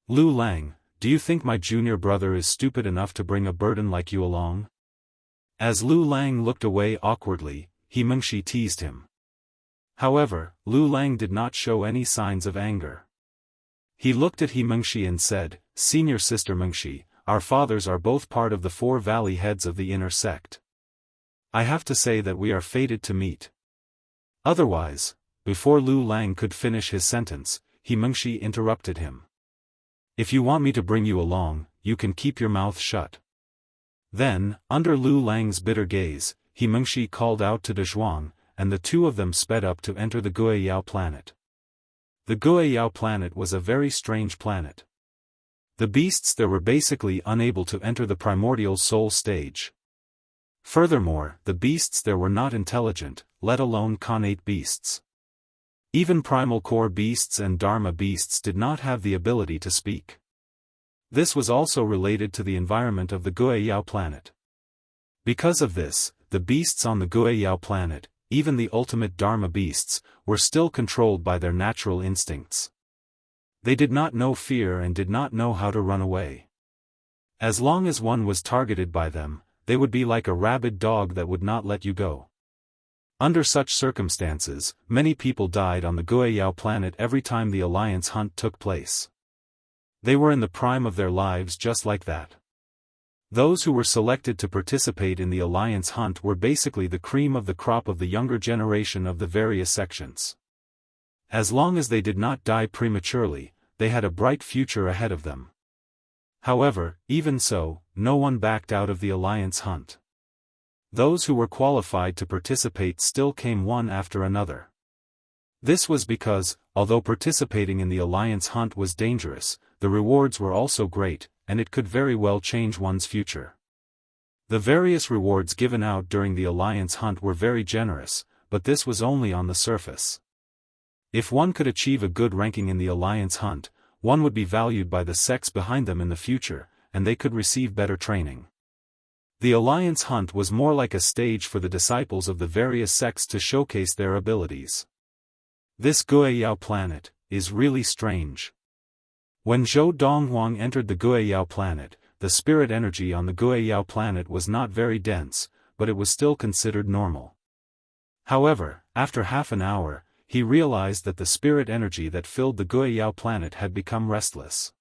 Lu Lang, do you think my junior brother is stupid enough to bring a burden like you along? As Lu Lang looked away awkwardly, He Mengshi teased him. However, Lu Lang did not show any signs of anger. He looked at He Mengshi and said, Senior Sister Mengshi, our fathers are both part of the 4 valley heads of the inner sect. I have to say that we are fated to meet. Otherwise, before Lu Lang could finish his sentence, He Mengshi interrupted him. If you want me to bring you along, you can keep your mouth shut. Then, under Lu Lang's bitter gaze, He Mengshi called out to De Zhuang, and the two of them sped up to enter the Guiyao planet. The Guiyao planet was a very strange planet. The beasts there were basically unable to enter the primordial soul stage. Furthermore, the beasts there were not intelligent, let alone connate beasts. Even primal core beasts and Dharma beasts did not have the ability to speak. This was also related to the environment of the Guiyao planet. Because of this, the beasts on the Guiyao planet, even the ultimate Dharma beasts, were still controlled by their natural instincts. They did not know fear and did not know how to run away. As long as one was targeted by them, they would be like a rabid dog that would not let you go. Under such circumstances, many people died on the Guiyao planet every time the alliance hunt took place. They were in the prime of their lives just like that. Those who were selected to participate in the alliance hunt were basically the cream of the crop of the younger generation of the various sections. As long as they did not die prematurely, they had a bright future ahead of them. However, even so, no one backed out of the alliance hunt. Those who were qualified to participate still came one after another. This was because, although participating in the alliance hunt was dangerous, the rewards were also great, and it could very well change one's future. The various rewards given out during the alliance hunt were very generous, but this was only on the surface. If one could achieve a good ranking in the alliance hunt, one would be valued by the sects behind them in the future, and they could receive better training. The alliance hunt was more like a stage for the disciples of the various sects to showcase their abilities. This Guiyao planet is really strange. When Zhou Donghuang entered the Guiyao planet, the spirit energy on the Guiyao planet was not very dense, but it was still considered normal. However, after half an hour, he realized that the spirit energy that filled the Guiyao planet had become restless.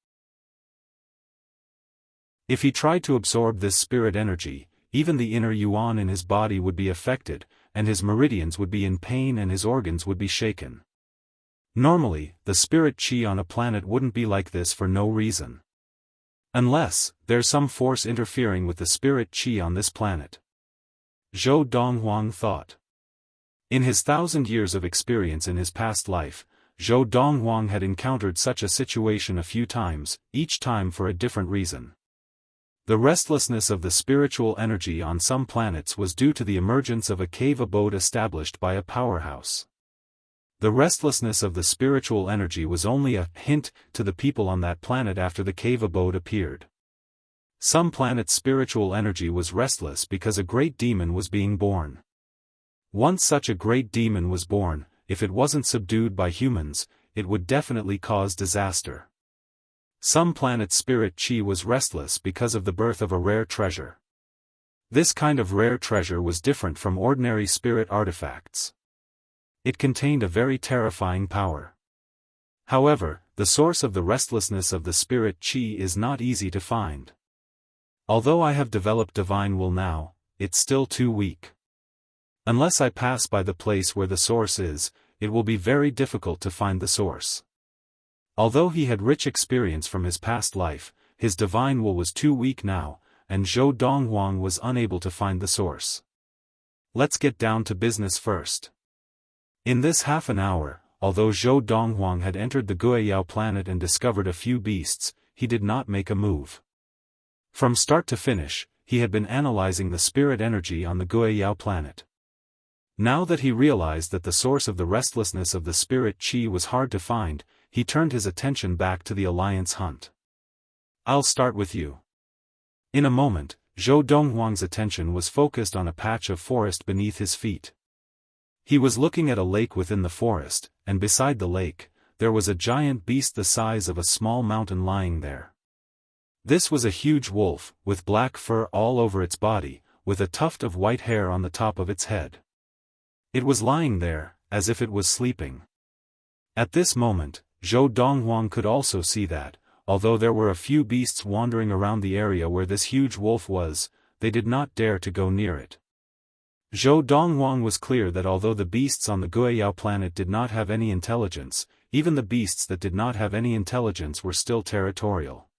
If he tried to absorb this spirit energy, even the inner yuan in his body would be affected, and his meridians would be in pain and his organs would be shaken. Normally, the spirit qi on a planet wouldn't be like this for no reason. Unless, there's some force interfering with the spirit qi on this planet. Zhou Donghuang thought. In his 1,000 years of experience in his past life, Zhou Donghuang had encountered such a situation a few times, each time for a different reason. The restlessness of the spiritual energy on some planets was due to the emergence of a cave abode established by a powerhouse. The restlessness of the spiritual energy was only a hint to the people on that planet after the cave abode appeared. Some planets' spiritual energy was restless because a great demon was being born. Once such a great demon was born, if it wasn't subdued by humans, it would definitely cause disaster. Some planets' spirit qi was restless because of the birth of a rare treasure. This kind of rare treasure was different from ordinary spirit artifacts. It contained a very terrifying power. However, the source of the restlessness of the spirit qi is not easy to find. Although I have developed divine will now, it's still too weak. Unless I pass by the place where the source is, it will be very difficult to find the source. Although he had rich experience from his past life, his divine will was too weak now, and Zhou Donghuang was unable to find the source. Let's get down to business first. In this half an hour, although Zhou Donghuang had entered the Guiyao planet and discovered a few beasts, he did not make a move. From start to finish, he had been analyzing the spirit energy on the Guiyao planet. Now that he realized that the source of the restlessness of the spirit qi was hard to find, he turned his attention back to the alliance hunt. I'll start with you. In a moment, Zhou Donghuang's attention was focused on a patch of forest beneath his feet. He was looking at a lake within the forest, and beside the lake, there was a giant beast the size of a small mountain lying there. This was a huge wolf, with black fur all over its body, with a tuft of white hair on the top of its head. It was lying there, as if it was sleeping. At this moment, Zhou Donghuang could also see that, although there were a few beasts wandering around the area where this huge wolf was, they did not dare to go near it. Zhou Donghuang was clear that although the beasts on the Guiyao planet did not have any intelligence, even the beasts that did not have any intelligence were still territorial.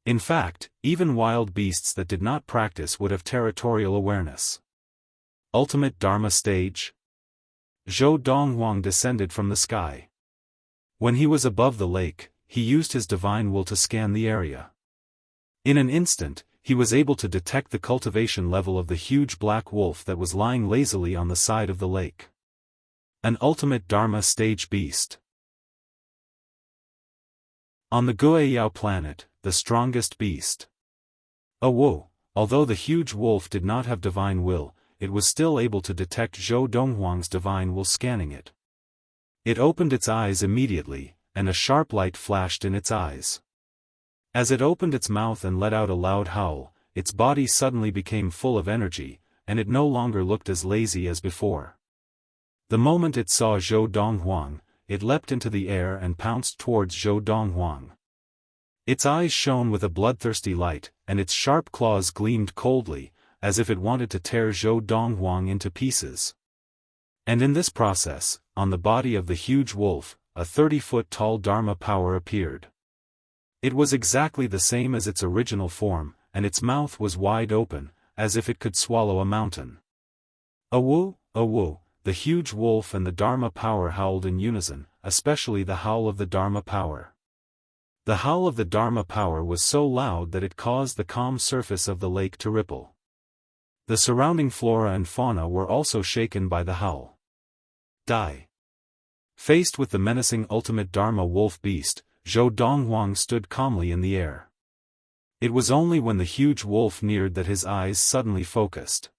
In fact, even wild beasts that did not practice would have territorial awareness. Ultimate Dharma stage? Zhou Donghuang descended from the sky. When he was above the lake, he used his divine will to scan the area. In an instant, he was able to detect the cultivation level of the huge black wolf that was lying lazily on the side of the lake. An ultimate Dharma stage beast. On the Guiyao planet, the strongest beast. Although the huge wolf did not have divine will, it was still able to detect Zhou Donghuang's divine will scanning it. It opened its eyes immediately, and a sharp light flashed in its eyes. As it opened its mouth and let out a loud howl, its body suddenly became full of energy, and it no longer looked as lazy as before. The moment it saw Zhou Donghuang, it leapt into the air and pounced towards Zhou Donghuang. Its eyes shone with a bloodthirsty light, and its sharp claws gleamed coldly, as if it wanted to tear Zhou Donghuang into pieces. And in this process, on the body of the huge wolf, a 30-foot-tall Dharma power appeared. It was exactly the same as its original form, and its mouth was wide open, as if it could swallow a mountain. Awu, awu, the huge wolf and the Dharma power howled in unison, especially the howl of the Dharma power. The howl of the Dharma power was so loud that it caused the calm surface of the lake to ripple. The surrounding flora and fauna were also shaken by the howl. Die. Faced with the menacing ultimate Dharma wolf beast, Zhou Donghuang stood calmly in the air. It was only when the huge wolf neared that his eyes suddenly focused.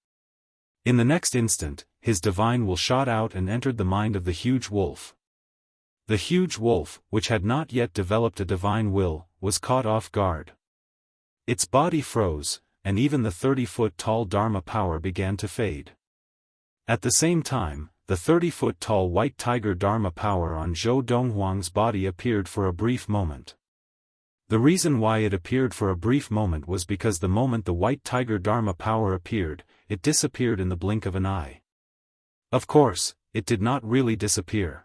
In the next instant, his divine will shot out and entered the mind of the huge wolf. The huge wolf, which had not yet developed a divine will, was caught off guard. Its body froze, and even the 30-foot-tall Dharma power began to fade. At the same time, the 30-foot-tall white tiger Dharma power on Zhou Donghuang's body appeared for a brief moment. The reason why it appeared for a brief moment was because the moment the white tiger Dharma power appeared, it disappeared in the blink of an eye. Of course, it did not really disappear.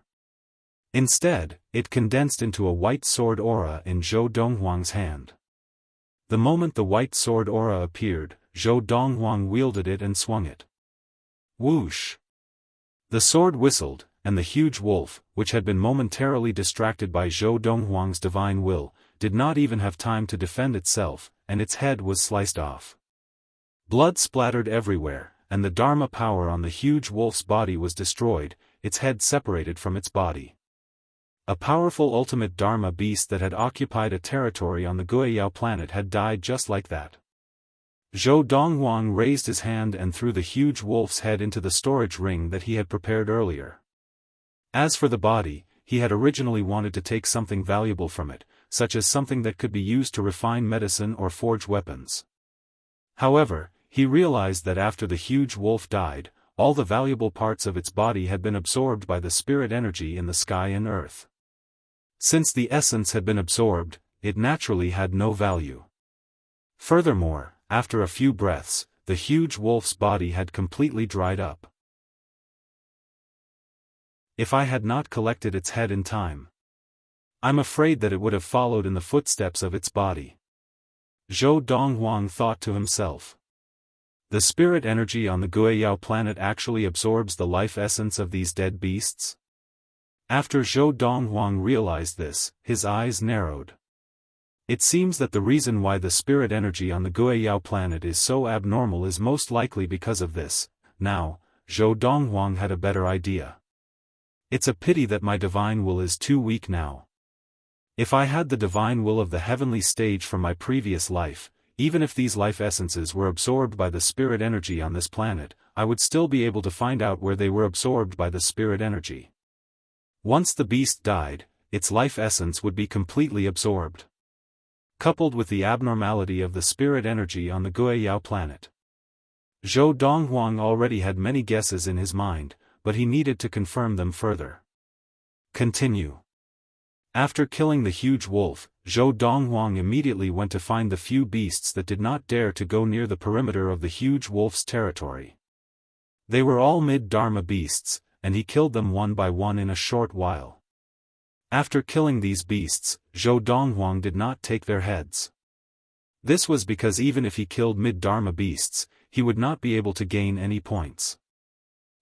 Instead, it condensed into a white sword aura in Zhou Donghuang's hand. The moment the white sword aura appeared, Zhou Donghuang wielded it and swung it. Whoosh! The sword whistled, and the huge wolf, which had been momentarily distracted by Zhou Donghuang's divine will, did not even have time to defend itself, and its head was sliced off. Blood splattered everywhere, and the Dharma power on the huge wolf's body was destroyed, its head separated from its body. A powerful ultimate Dharma beast that had occupied a territory on the Guiyao planet had died just like that. Zhou Donghuang raised his hand and threw the huge wolf's head into the storage ring that he had prepared earlier. As for the body, he had originally wanted to take something valuable from it, such as something that could be used to refine medicine or forge weapons. However, he realized that after the huge wolf died, all the valuable parts of its body had been absorbed by the spirit energy in the sky and earth. Since the essence had been absorbed, it naturally had no value. Furthermore, after a few breaths, the huge wolf's body had completely dried up. If I had not collected its head in time, I'm afraid that it would have followed in the footsteps of its body. Zhou Donghuang thought to himself. The spirit energy on the Guiyao planet actually absorbs the life essence of these dead beasts? After Zhou Donghuang realized this, his eyes narrowed. It seems that the reason why the spirit energy on the Guiyao planet is so abnormal is most likely because of this. Now, Zhou Donghuang had a better idea. It's a pity that my divine will is too weak now. If I had the divine will of the heavenly stage from my previous life, even if these life essences were absorbed by the spirit energy on this planet, I would still be able to find out where they were absorbed by the spirit energy. Once the beast died, its life essence would be completely absorbed. Coupled with the abnormality of the spirit energy on the Guiyao planet. Zhou Donghuang already had many guesses in his mind, but he needed to confirm them further. Continue. After killing the huge wolf, Zhou Donghuang immediately went to find the few beasts that did not dare to go near the perimeter of the huge wolf's territory. They were all mid-Dharma beasts, and he killed them one by one in a short while. After killing these beasts, Zhou Donghuang did not take their heads. This was because even if he killed mid-Dharma beasts, he would not be able to gain any points.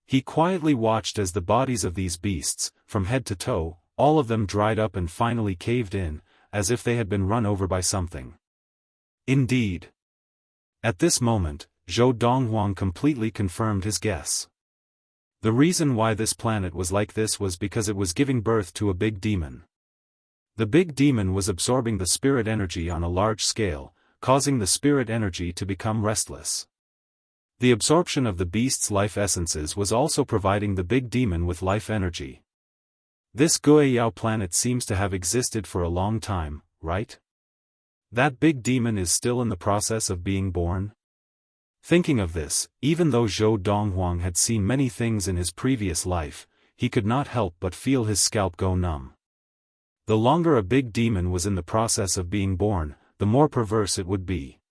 He quietly watched as the bodies of these beasts, from head to toe, all of them dried up and finally caved in, as if they had been run over by something. Indeed. At this moment, Zhou Donghuang completely confirmed his guess. The reason why this planet was like this was because it was giving birth to a big demon. The big demon was absorbing the spirit energy on a large scale, causing the spirit energy to become restless. The absorption of the beast's life essences was also providing the big demon with life energy. This Guiyao planet seems to have existed for a long time, right? That big demon is still in the process of being born? Thinking of this, even though Zhou Donghuang had seen many things in his previous life, he could not help but feel his scalp go numb. The longer a big demon was in the process of being born, the more perverse it would be.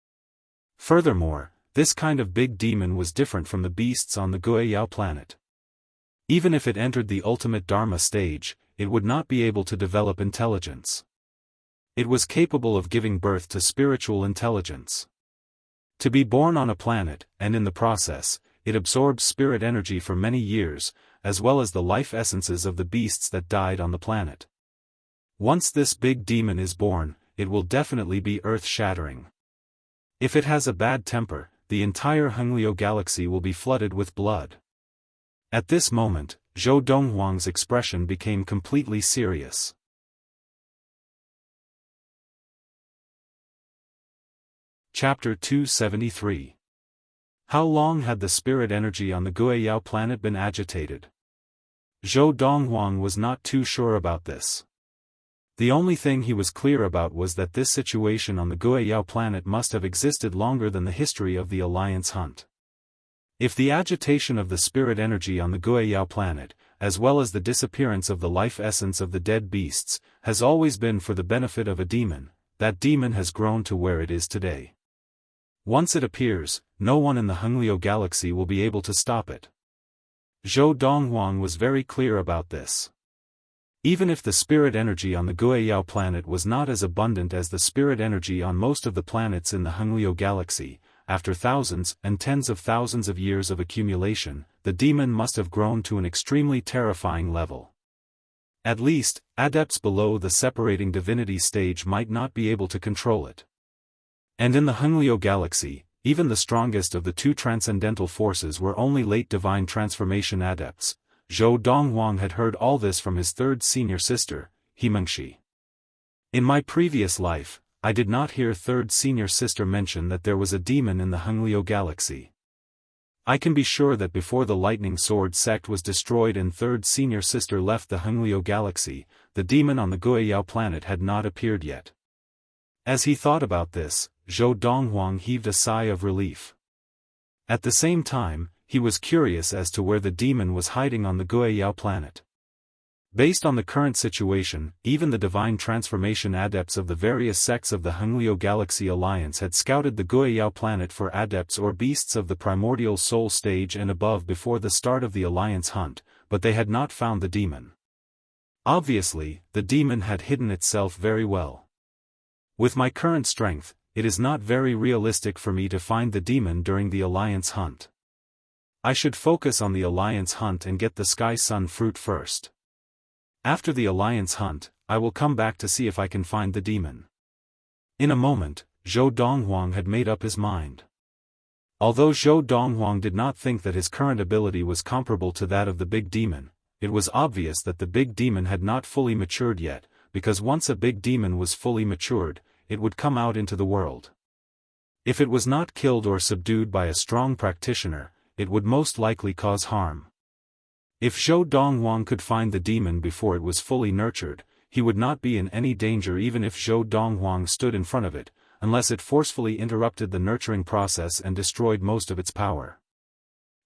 Furthermore, this kind of big demon was different from the beasts on the Guiyao planet. Even if it entered the ultimate Dharma stage, it would not be able to develop intelligence. It was capable of giving birth to spiritual intelligence. To be born on a planet, and in the process, it absorbed spirit energy for many years, as well as the life essences of the beasts that died on the planet. Once this big demon is born, it will definitely be earth-shattering. If it has a bad temper, the entire Hengliu galaxy will be flooded with blood. At this moment, Zhou Donghuang's expression became completely serious. Chapter 273. How long had the spirit energy on the Guiyao planet been agitated? Zhou Donghuang was not too sure about this. The only thing he was clear about was that this situation on the Guiyao planet must have existed longer than the history of the Alliance hunt. If the agitation of the spirit energy on the Guiyao planet, as well as the disappearance of the life essence of the dead beasts, has always been for the benefit of a demon, that demon has grown to where it is today. Once it appears, no one in the Hengliu galaxy will be able to stop it. Zhou Donghuang was very clear about this. Even if the spirit energy on the Guiyao planet was not as abundant as the spirit energy on most of the planets in the Hengliu galaxy, after thousands and tens of thousands of years of accumulation, the demon must have grown to an extremely terrifying level. At least, adepts below the separating divinity stage might not be able to control it. And in the Hengliu galaxy, even the strongest of the two transcendental forces were only late divine transformation adepts. Zhou Donghuang had heard all this from his third senior sister, Himengshi. In my previous life, I did not hear third senior sister mention that there was a demon in the Hengliu galaxy. I can be sure that before the lightning sword sect was destroyed and third senior sister left the Hengliu galaxy, the demon on the Guiyao planet had not appeared yet. As he thought about this, Zhou Donghuang heaved a sigh of relief. At the same time, he was curious as to where the demon was hiding on the Guiyao planet. Based on the current situation, even the divine transformation adepts of the various sects of the Hengliu Galaxy Alliance had scouted the Guiyao planet for adepts or beasts of the primordial soul stage and above before the start of the Alliance hunt, but they had not found the demon. Obviously, the demon had hidden itself very well. With my current strength, it is not very realistic for me to find the demon during the Alliance hunt. I should focus on the Alliance hunt and get the Sky Sun fruit first. After the Alliance hunt, I will come back to see if I can find the demon. In a moment, Zhou Donghuang had made up his mind. Although Zhou Donghuang did not think that his current ability was comparable to that of the big demon, it was obvious that the big demon had not fully matured yet, because once a big demon was fully matured, it would come out into the world. If it was not killed or subdued by a strong practitioner, it would most likely cause harm. If Zhou Donghuang could find the demon before it was fully nurtured, he would not be in any danger even if Zhou Donghuang stood in front of it, unless it forcefully interrupted the nurturing process and destroyed most of its power.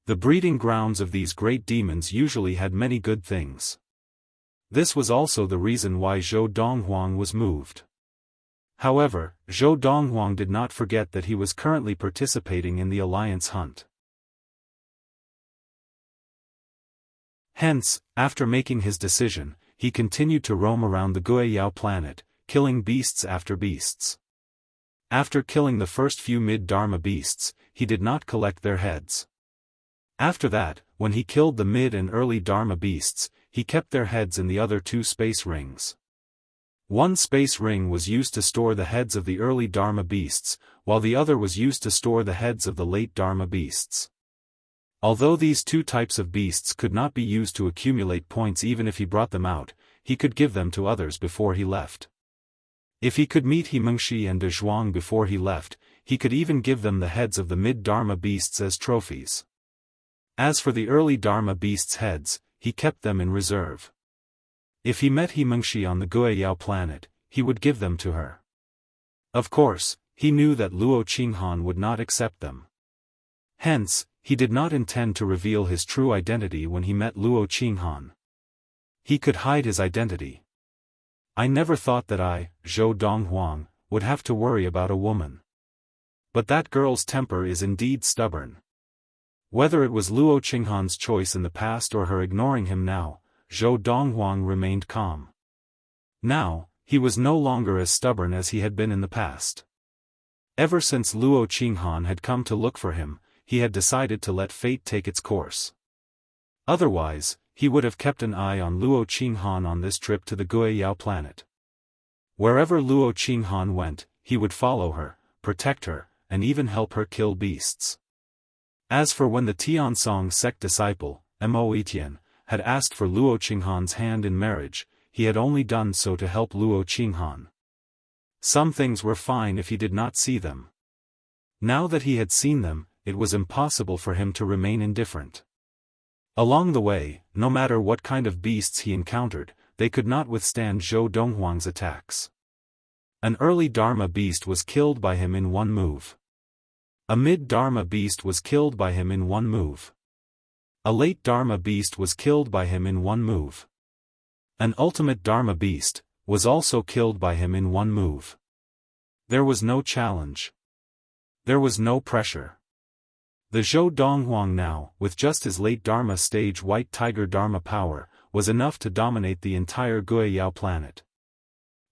The breeding grounds of these great demons usually had many good things. This was also the reason why Zhou Donghuang was moved. However, Zhou Donghuang did not forget that he was currently participating in the Alliance hunt. Hence, after making his decision, he continued to roam around the Guiyao planet, killing beasts after beasts. After killing the first few mid-Dharma beasts, he did not collect their heads. After that, when he killed the mid and early Dharma beasts, he kept their heads in the other two space rings. One space ring was used to store the heads of the early Dharma beasts, while the other was used to store the heads of the late Dharma beasts. Although these two types of beasts could not be used to accumulate points even if he brought them out, he could give them to others before he left. If he could meet Himengshi and De Zhuang before he left, he could even give them the heads of the mid-Dharma beasts as trophies. As for the early Dharma beasts' heads, he kept them in reserve. If he met Himengshi on the Guiyao planet, he would give them to her. Of course, he knew that Luo Qinghan would not accept them. Hence, he did not intend to reveal his true identity when he met Luo Qinghan. He could hide his identity. I never thought that I, Zhou Donghuang, would have to worry about a woman. But that girl's temper is indeed stubborn. Whether it was Luo Qinghan's choice in the past or her ignoring him now, Zhou Donghuang remained calm. Now, he was no longer as stubborn as he had been in the past. Ever since Luo Qinghan had come to look for him, he had decided to let fate take its course. Otherwise, he would have kept an eye on Luo Qinghan on this trip to the Guiyao planet. Wherever Luo Qinghan went, he would follow her, protect her, and even help her kill beasts. As for when the Tiansong sect disciple, Mo Etienne, had asked for Luo Qinghan's hand in marriage, he had only done so to help Luo Qinghan. Some things were fine if he did not see them. Now that he had seen them, it was impossible for him to remain indifferent. Along the way, no matter what kind of beasts he encountered, they could not withstand Zhou Donghuang's attacks. An early Dharma beast was killed by him in one move. A mid-Dharma beast was killed by him in one move. A late Dharma beast was killed by him in one move. An ultimate Dharma beast was also killed by him in one move. There was no challenge. There was no pressure. The Zhou Donghuang now, with just his late Dharma stage White Tiger Dharma power, was enough to dominate the entire Guiyao planet.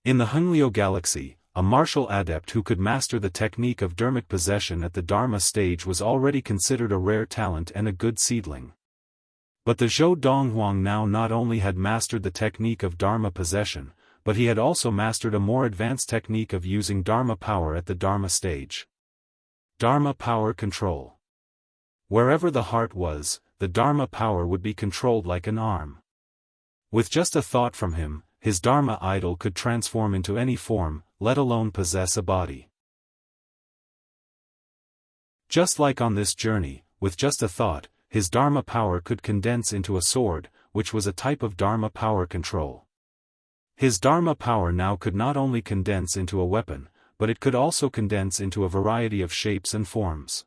In the Hengliu galaxy, a martial adept who could master the technique of dharmic possession at the Dharma stage was already considered a rare talent and a good seedling. But the Zhou Donghuang now not only had mastered the technique of Dharma possession, but he had also mastered a more advanced technique of using Dharma power at the Dharma stage. Dharma power control. Wherever the heart was, the Dharma power would be controlled like an arm. With just a thought from him, his Dharma idol could transform into any form, let alone possess a body. Just like on this journey, with just a thought, his Dharma power could condense into a sword, which was a type of Dharma power control. His Dharma power now could not only condense into a weapon, but it could also condense into a variety of shapes and forms.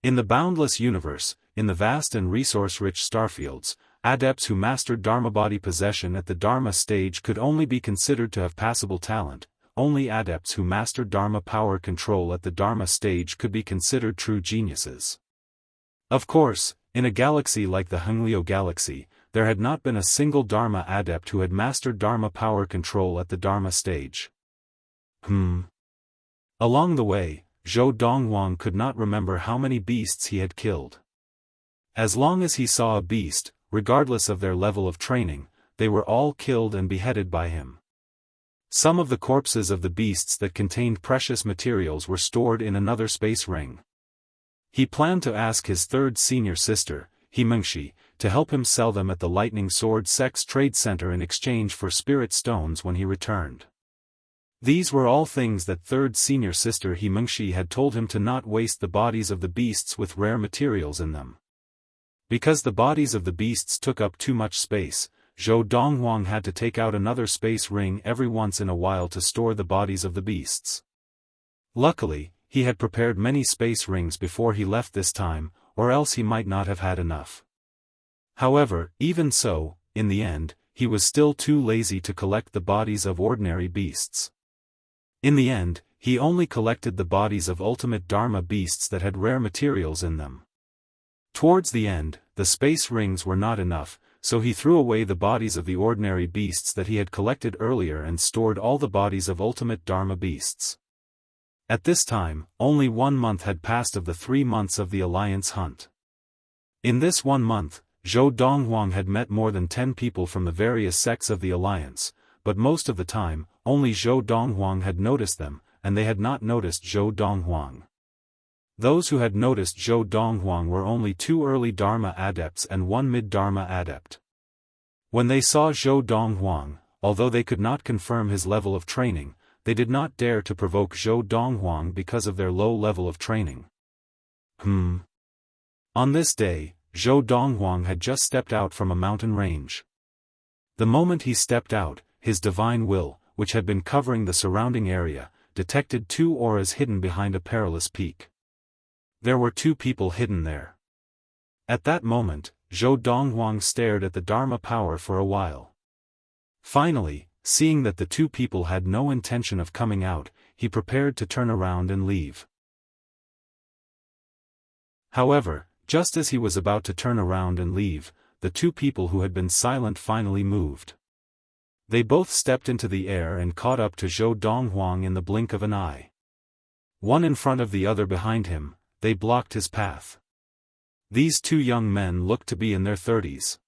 In the boundless universe, in the vast and resource-rich starfields, adepts who mastered Dharma body possession at the Dharma stage could only be considered to have passable talent. Only adepts who mastered Dharma power control at the Dharma stage could be considered true geniuses. Of course, in a galaxy like the Hengliu galaxy, there had not been a single Dharma adept who had mastered Dharma power control at the Dharma stage. Along the way, Zhou Donghuang could not remember how many beasts he had killed. As long as he saw a beast, regardless of their level of training, they were all killed and beheaded by him. Some of the corpses of the beasts that contained precious materials were stored in another space ring. He planned to ask his third senior sister, Himengshi, to help him sell them at the Lightning Sword Sex Trade Center in exchange for spirit stones when he returned. These were all things that third senior sister Himengshi had told him to not waste the bodies of the beasts with rare materials in them. Because the bodies of the beasts took up too much space, Zhou Donghuang had to take out another space ring every once in a while to store the bodies of the beasts. Luckily, he had prepared many space rings before he left this time, or else he might not have had enough. However, even so, in the end, he was still too lazy to collect the bodies of ordinary beasts. In the end, he only collected the bodies of ultimate Dharma beasts that had rare materials in them. Towards the end, the space rings were not enough, so he threw away the bodies of the ordinary beasts that he had collected earlier and stored all the bodies of ultimate Dharma beasts. At this time, only 1 month had passed of the 3 months of the Alliance hunt. In this 1 month, Zhou Donghuang had met more than 10 people from the various sects of the Alliance, but most of the time, only Zhou Donghuang had noticed them, and they had not noticed Zhou Donghuang. Those who had noticed Zhou Donghuang were only 2 early Dharma adepts and 1 mid-Dharma adept. When they saw Zhou Donghuang, although they could not confirm his level of training, they did not dare to provoke Zhou Donghuang because of their low level of training. On this day, Zhou Donghuang had just stepped out from a mountain range. The moment he stepped out, his divine will, which had been covering the surrounding area, detected 2 auras hidden behind a perilous peak. There were 2 people hidden there. At that moment, Zhou Donghuang stared at the Dharma power for a while. Finally, seeing that the 2 people had no intention of coming out, he prepared to turn around and leave. However, just as he was about to turn around and leave, the 2 people who had been silent finally moved. They both stepped into the air and caught up to Zhou Donghuang in the blink of an eye. One in front of the other behind him, they blocked his path. These 2 young men looked to be in their 30s.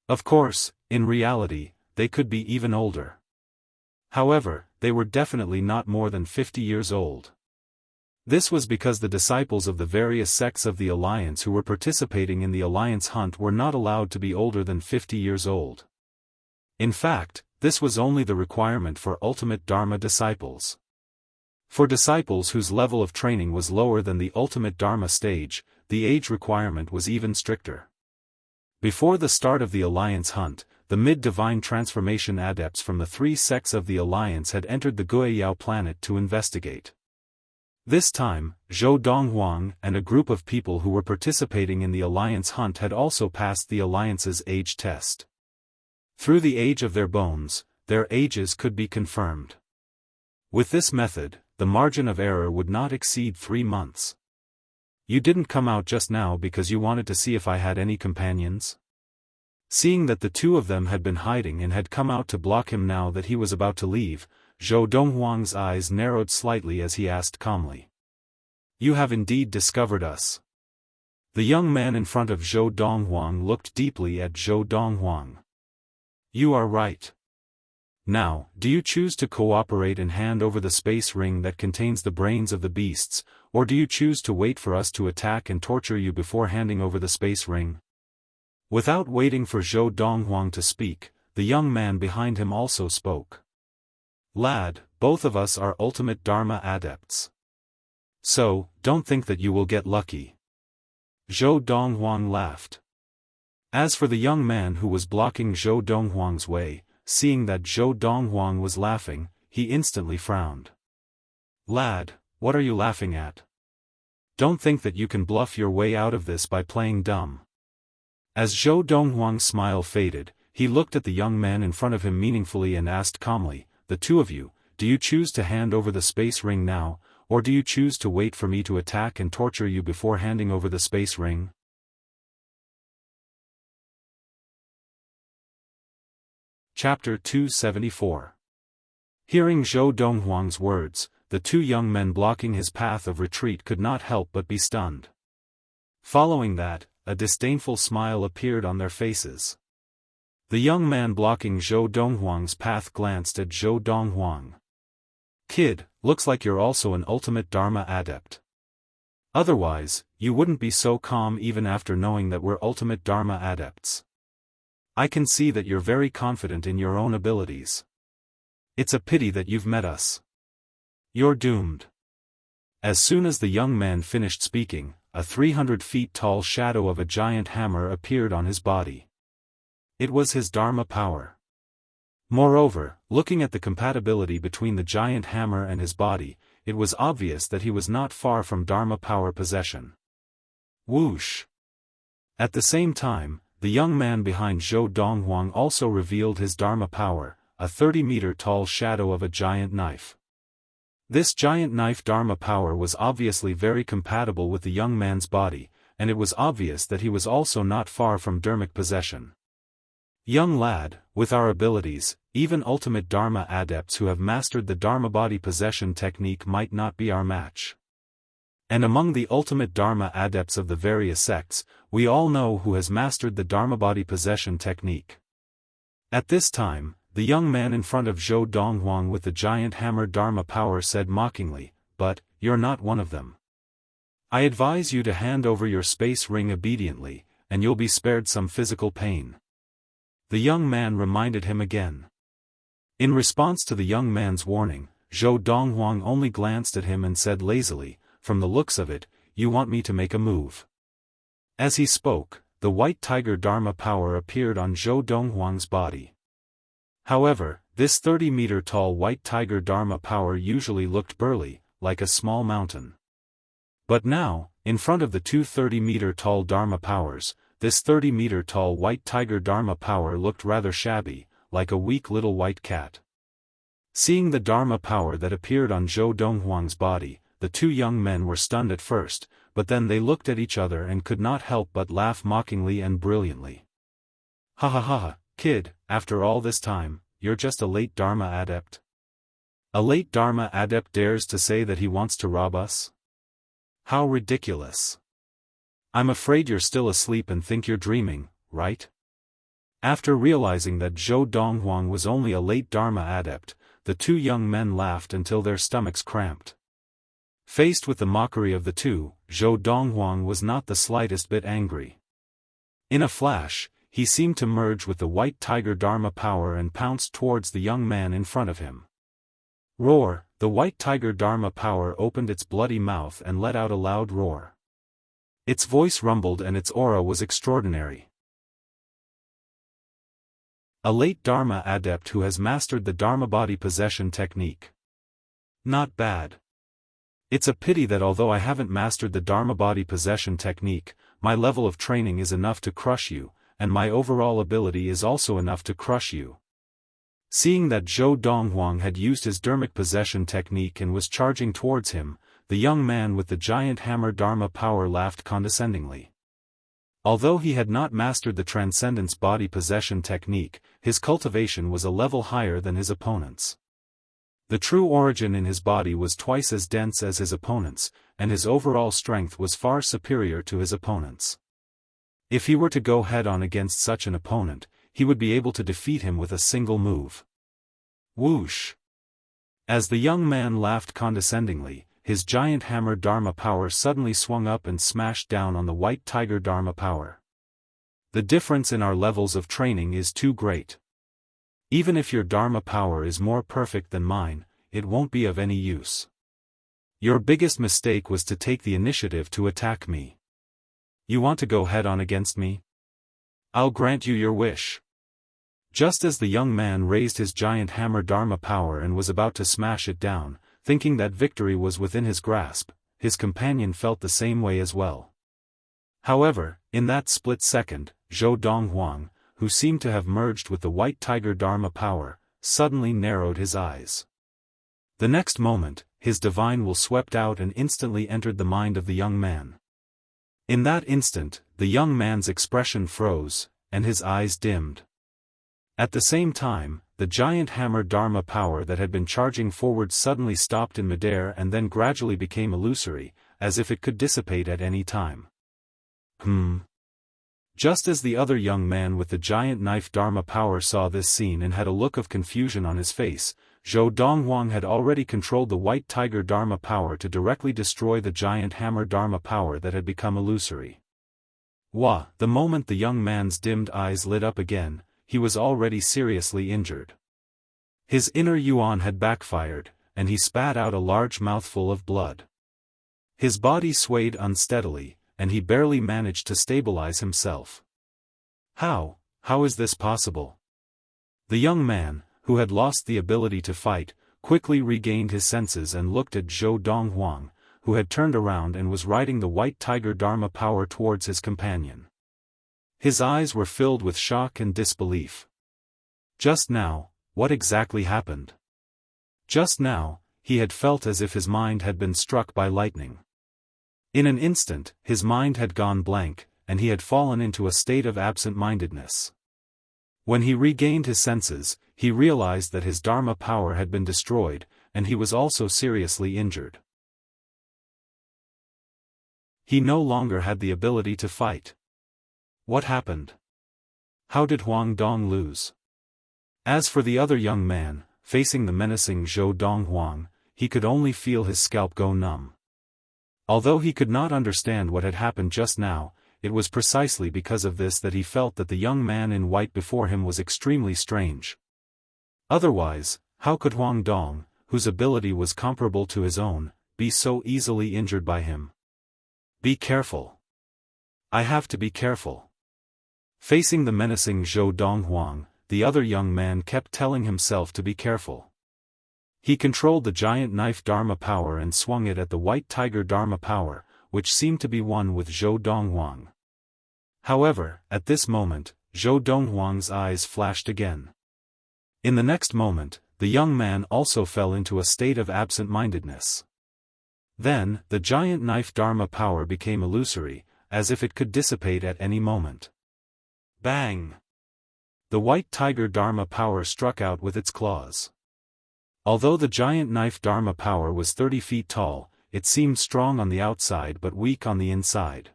Of course, in reality, they could be even older. However, they were definitely not more than 50 years old. This was because the disciples of the various sects of the Alliance who were participating in the Alliance hunt were not allowed to be older than 50 years old. In fact, this was only the requirement for ultimate Dharma disciples. For disciples whose level of training was lower than the ultimate Dharma stage, the age requirement was even stricter. Before the start of the Alliance hunt, the mid-divine transformation adepts from the 3 sects of the Alliance had entered the Guiyao planet to investigate. This time, Zhou Donghuang and a group of people who were participating in the Alliance hunt had also passed the Alliance's age test. Through the age of their bones, their ages could be confirmed. With this method, the margin of error would not exceed 3 months. You didn't come out just now because you wanted to see if I had any companions? Seeing that the 2 of them had been hiding and had come out to block him now that he was about to leave, Zhou Donghuang's eyes narrowed slightly as he asked calmly. You have indeed discovered us. The young man in front of Zhou Donghuang looked deeply at Zhou Donghuang. You are right. Now, do you choose to cooperate and hand over the space ring that contains the brains of the beasts, or do you choose to wait for us to attack and torture you before handing over the space ring? Without waiting for Zhou Donghuang to speak, the young man behind him also spoke. Lad, both of us are ultimate Dharma adepts. So, don't think that you will get lucky. Zhou Donghuang laughed. As for the young man who was blocking Zhou Donghuang's way, seeing that Zhou Donghuang was laughing, he instantly frowned. Lad, what are you laughing at? Don't think that you can bluff your way out of this by playing dumb. As Zhou Donghuang's smile faded, he looked at the young man in front of him meaningfully and asked calmly, the 2 of you, do you choose to hand over the space ring now, or do you choose to wait for me to attack and torture you before handing over the space ring? Chapter 274. Hearing Zhou Donghuang's words, the 2 young men blocking his path of retreat could not help but be stunned. Following that, a disdainful smile appeared on their faces. The young man blocking Zhou Donghuang's path glanced at Zhou Donghuang. Kid, looks like you're also an ultimate Dharma adept. Otherwise, you wouldn't be so calm even after knowing that we're ultimate Dharma adepts. I can see that you're very confident in your own abilities. It's a pity that you've met us. You're doomed. As soon as the young man finished speaking, a 300 feet tall shadow of a giant hammer appeared on his body. It was his Dharma power. Moreover, looking at the compatibility between the giant hammer and his body, it was obvious that he was not far from Dharma power possession. Whoosh! At the same time, the young man behind Zhou Donghuang also revealed his Dharma power, a 30-meter tall shadow of a giant knife. This giant knife Dharma power was obviously very compatible with the young man's body, and it was obvious that he was also not far from Dharmic possession. Young lad, with our abilities, even ultimate Dharma adepts who have mastered the Dharma body possession technique might not be our match. And among the ultimate Dharma adepts of the various sects, we all know who has mastered the Dharma body possession technique. At this time, the young man in front of Zhou Donghuang with the giant hammer Dharma power said mockingly, but, you're not one of them. I advise you to hand over your space ring obediently, and you'll be spared some physical pain. The young man reminded him again. In response to the young man's warning, Zhou Donghuang only glanced at him and said lazily, from the looks of it, you want me to make a move. As he spoke, the white tiger Dharma power appeared on Zhou Donghuang's body. However, this 30-meter-tall white tiger Dharma power usually looked burly, like a small mountain. But now, in front of the two 30-meter-tall Dharma powers, this 30-meter-tall white tiger Dharma power looked rather shabby, like a weak little white cat. Seeing the Dharma power that appeared on Zhou Donghuang's body, the two young men were stunned at first, but then they looked at each other and could not help but laugh mockingly and brilliantly. Ha ha ha ha, kid, after all this time, you're just a late Dharma adept. A late Dharma adept dares to say that he wants to rob us? How ridiculous. I'm afraid you're still asleep and think you're dreaming, right? After realizing that Zhou Donghuang was only a late Dharma adept, the two young men laughed until their stomachs cramped. Faced with the mockery of the two, Zhou Donghuang was not the slightest bit angry. In a flash, he seemed to merge with the white tiger Dharma power and pounced towards the young man in front of him. Roar! The white tiger Dharma power opened its bloody mouth and let out a loud roar. Its voice rumbled and its aura was extraordinary. A late Dharma adept who has mastered the Dharma body possession technique. Not bad. It's a pity that although I haven't mastered the Dharma body possession technique, my level of training is enough to crush you, and my overall ability is also enough to crush you. Seeing that Zhou Donghuang had used his Dharmic possession technique and was charging towards him, the young man with the giant hammer Dharma power laughed condescendingly. Although he had not mastered the Transcendence body possession technique, his cultivation was a level higher than his opponent's. The true origin in his body was twice as dense as his opponent's, and his overall strength was far superior to his opponent's. If he were to go head-on against such an opponent, he would be able to defeat him with a single move. Whoosh! As the young man laughed condescendingly, his giant hammer Dharma power suddenly swung up and smashed down on the white tiger Dharma power. The difference in our levels of training is too great. Even if your Dharma power is more perfect than mine, it won't be of any use. Your biggest mistake was to take the initiative to attack me. You want to go head-on against me? I'll grant you your wish. Just as the young man raised his giant hammer Dharma power and was about to smash it down, thinking that victory was within his grasp, his companion felt the same way as well. However, in that split second, Zhou Donghuang, who seemed to have merged with the white tiger Dharma power, suddenly narrowed his eyes. The next moment, his divine will swept out and instantly entered the mind of the young man. In that instant, the young man's expression froze, and his eyes dimmed. At the same time, the giant hammer Dharma power that had been charging forward suddenly stopped in midair and then gradually became illusory, as if it could dissipate at any time. Just as the other young man with the giant knife Dharma power saw this scene and had a look of confusion on his face, Zhou Donghuang had already controlled the white tiger Dharma power to directly destroy the giant hammer Dharma power that had become illusory. Wah! The moment the young man's dimmed eyes lit up again, he was already seriously injured. His inner yuan had backfired, and he spat out a large mouthful of blood. His body swayed unsteadily, and he barely managed to stabilize himself. How is this possible? The young man, who had lost the ability to fight, quickly regained his senses and looked at Zhou Donghuang, who had turned around and was riding the white tiger Dharma power towards his companion. His eyes were filled with shock and disbelief. Just now, what exactly happened? Just now, he had felt as if his mind had been struck by lightning. In an instant, his mind had gone blank, and he had fallen into a state of absent-mindedness. When he regained his senses, he realized that his Dharma power had been destroyed, and he was also seriously injured. He no longer had the ability to fight. What happened? How did Huang Dong lose? As for the other young man, facing the menacing Zhou Donghuang, he could only feel his scalp go numb. Although he could not understand what had happened just now, it was precisely because of this that he felt that the young man in white before him was extremely strange. Otherwise, how could Huang Dong, whose ability was comparable to his own, be so easily injured by him? Be careful. I have to be careful. Facing the menacing Zhou Donghuang, the other young man kept telling himself to be careful. He controlled the giant knife Dharma power and swung it at the white tiger Dharma power, which seemed to be one with Zhou Donghuang. However, at this moment, Zhou Donghuang's eyes flashed again. In the next moment, the young man also fell into a state of absent-mindedness. Then, the giant knife Dharma power became illusory, as if it could dissipate at any moment. Bang! The white tiger Dharma power struck out with its claws. Although the giant knife Dharma power was 30 feet tall, it seemed strong on the outside but weak on the inside.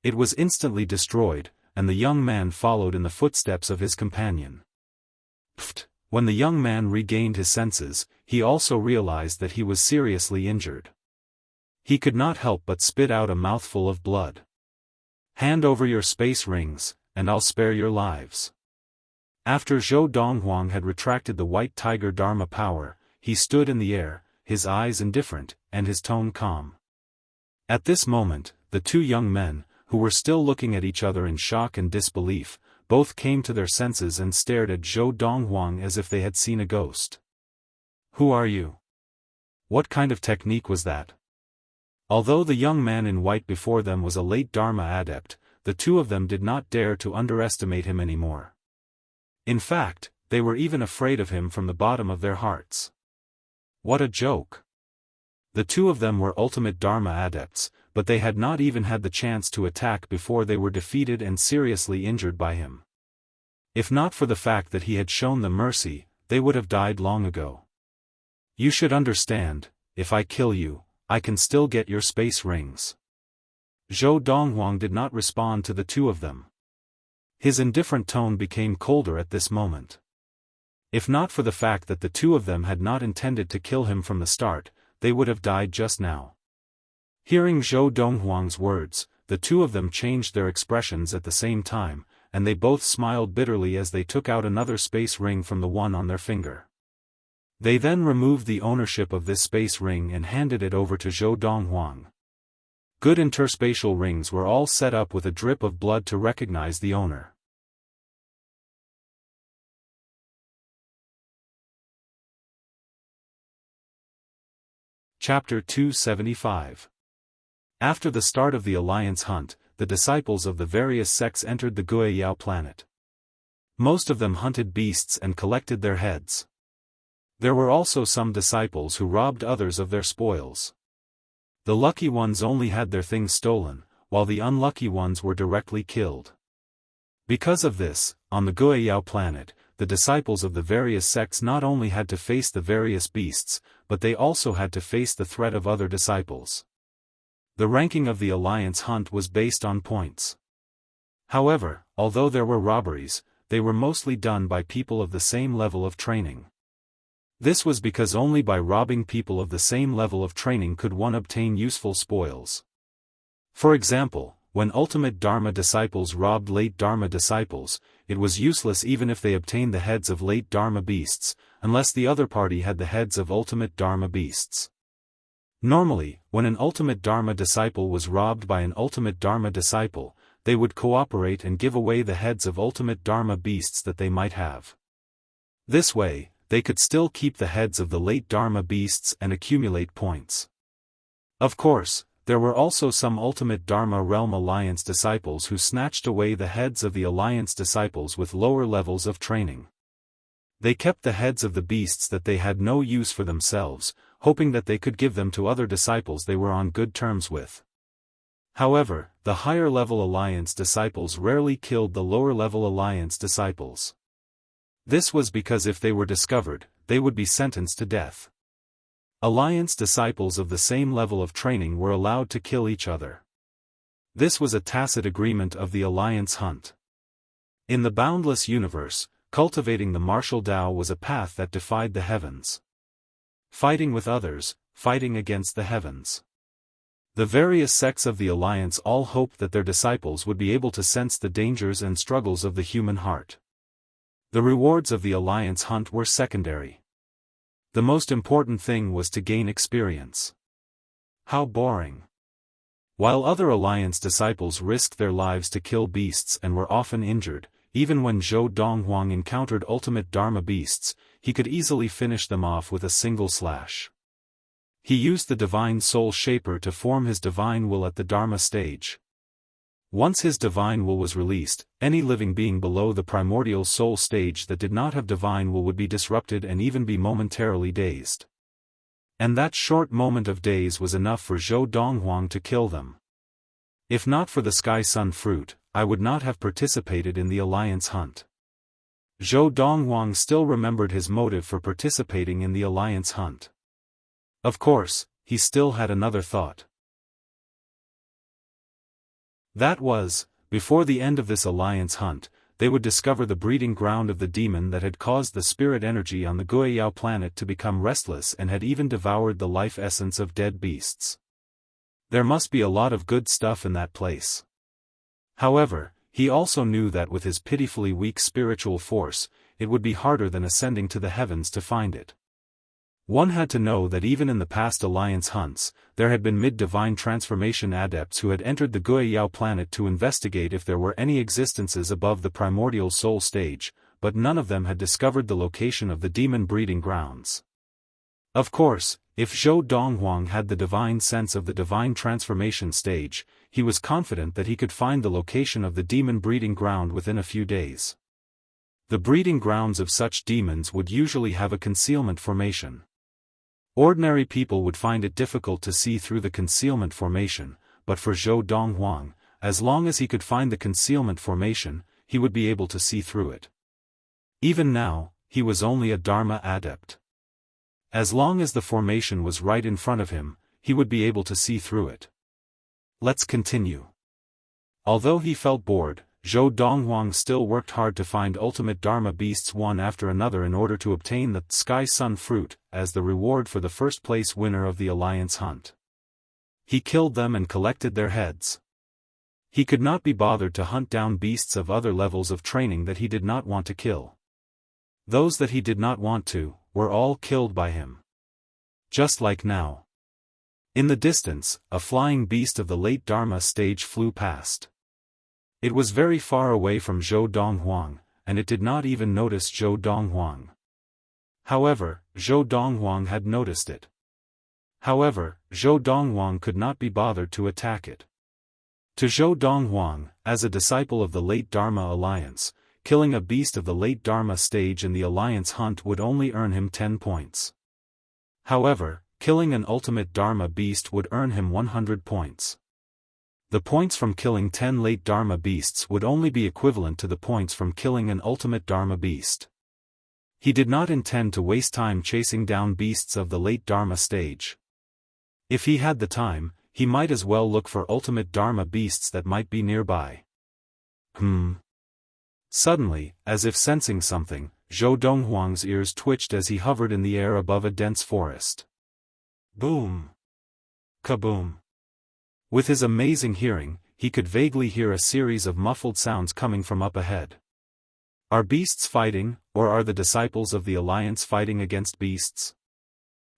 It was instantly destroyed, and the young man followed in the footsteps of his companion. Pfft! When the young man regained his senses, he also realized that he was seriously injured. He could not help but spit out a mouthful of blood. Hand over your space rings, and I'll spare your lives. After Zhou Donghuang had retracted the white tiger Dharma power, he stood in the air, his eyes indifferent, and his tone calm. At this moment, the two young men, who were still looking at each other in shock and disbelief, both came to their senses and stared at Zhou Donghuang as if they had seen a ghost. Who are you? What kind of technique was that? Although the young man in white before them was a late Dharma adept, the two of them did not dare to underestimate him anymore. In fact, they were even afraid of him from the bottom of their hearts. What a joke! The two of them were ultimate Dharma adepts, but they had not even had the chance to attack before they were defeated and seriously injured by him. If not for the fact that he had shown them mercy, they would have died long ago. You should understand, if I kill you, I can still get your space rings. Zhou Donghuang did not respond to the two of them. His indifferent tone became colder at this moment. If not for the fact that the two of them had not intended to kill him from the start, they would have died just now. Hearing Zhou Donghuang's words, the two of them changed their expressions at the same time, and they both smiled bitterly as they took out another space ring from the one on their finger. They then removed the ownership of this space ring and handed it over to Zhou Donghuang. Good interspatial rings were all set up with a drip of blood to recognize the owner. Chapter 275. After the start of the Alliance hunt, the disciples of the various sects entered the Guiyao planet. Most of them hunted beasts and collected their heads. There were also some disciples who robbed others of their spoils. The lucky ones only had their things stolen, while the unlucky ones were directly killed. Because of this, on the Guiyao planet, the disciples of the various sects not only had to face the various beasts, but they also had to face the threat of other disciples. The ranking of the Alliance hunt was based on points. However, although there were robberies, they were mostly done by people of the same level of training. This was because only by robbing people of the same level of training could one obtain useful spoils. For example, when ultimate Dharma disciples robbed late Dharma disciples, it was useless even if they obtained the heads of late Dharma beasts, unless the other party had the heads of ultimate Dharma beasts. Normally, when an ultimate Dharma disciple was robbed by an ultimate Dharma disciple, they would cooperate and give away the heads of ultimate Dharma beasts that they might have. This way, they could still keep the heads of the late Dharma beasts and accumulate points. Of course, there were also some ultimate Dharma Realm Alliance disciples who snatched away the heads of the Alliance disciples with lower levels of training. They kept the heads of the beasts that they had no use for themselves, hoping that they could give them to other disciples they were on good terms with. However, the higher-level Alliance disciples rarely killed the lower-level Alliance disciples. This was because if they were discovered, they would be sentenced to death. Alliance disciples of the same level of training were allowed to kill each other. This was a tacit agreement of the Alliance hunt. In the boundless universe, cultivating the martial Tao was a path that defied the heavens. Fighting with others, fighting against the heavens. The various sects of the Alliance all hoped that their disciples would be able to sense the dangers and struggles of the human heart. The rewards of the Alliance hunt were secondary. The most important thing was to gain experience. How boring. While other Alliance disciples risked their lives to kill beasts and were often injured, even when Zhou Donghuang encountered ultimate Dharma beasts, he could easily finish them off with a single slash. He used the Divine Soul Shaper to form his Divine Will at the Dharma stage. Once his Divine Will was released, any living being below the Primordial Soul stage that did not have Divine Will would be disrupted and even be momentarily dazed. And that short moment of daze was enough for Zhou Donghuang to kill them. If not for the Sky Sun fruit, I would not have participated in the alliance hunt. Zhou Donghuang still remembered his motive for participating in the alliance hunt. Of course, he still had another thought. That was, before the end of this alliance hunt, they would discover the breeding ground of the demon that had caused the spirit energy on the Guiyao planet to become restless and had even devoured the life essence of dead beasts. There must be a lot of good stuff in that place. However, he also knew that with his pitifully weak spiritual force, it would be harder than ascending to the heavens to find it. One had to know that even in the past alliance hunts, there had been mid-divine transformation adepts who had entered the Guiyao planet to investigate if there were any existences above the primordial soul stage, but none of them had discovered the location of the demon breeding grounds. Of course, if Zhou Donghuang had the divine sense of the divine transformation stage, he was confident that he could find the location of the demon breeding ground within a few days. The breeding grounds of such demons would usually have a concealment formation. Ordinary people would find it difficult to see through the concealment formation, but for Zhou Donghuang, as long as he could find the concealment formation, he would be able to see through it. Even now, he was only a Dharma adept. As long as the formation was right in front of him, he would be able to see through it. Let's continue. Although he felt bored, Zhou Donghuang still worked hard to find ultimate Dharma beasts one after another in order to obtain the Sky Sun fruit as the reward for the first-place winner of the alliance hunt. He killed them and collected their heads. He could not be bothered to hunt down beasts of other levels of training that he did not want to kill. Those that he did not want to, were all killed by him. Just like now. In the distance, a flying beast of the late Dharma stage flew past. It was very far away from Zhou Donghuang, and it did not even notice Zhou Donghuang. However, Zhou Donghuang had noticed it. However, Zhou Donghuang could not be bothered to attack it. To Zhou Donghuang, as a disciple of the late Dharma alliance, killing a beast of the late Dharma stage in the alliance hunt would only earn him 10 points. However, killing an ultimate Dharma beast would earn him 100 points. The points from killing 10 late Dharma beasts would only be equivalent to the points from killing an ultimate Dharma beast. He did not intend to waste time chasing down beasts of the late Dharma stage. If he had the time, he might as well look for ultimate Dharma beasts that might be nearby. Suddenly, as if sensing something, Zhou Donghuang's ears twitched as he hovered in the air above a dense forest. Boom! Kaboom! With his amazing hearing, he could vaguely hear a series of muffled sounds coming from up ahead. Are beasts fighting, or are the disciples of the alliance fighting against beasts?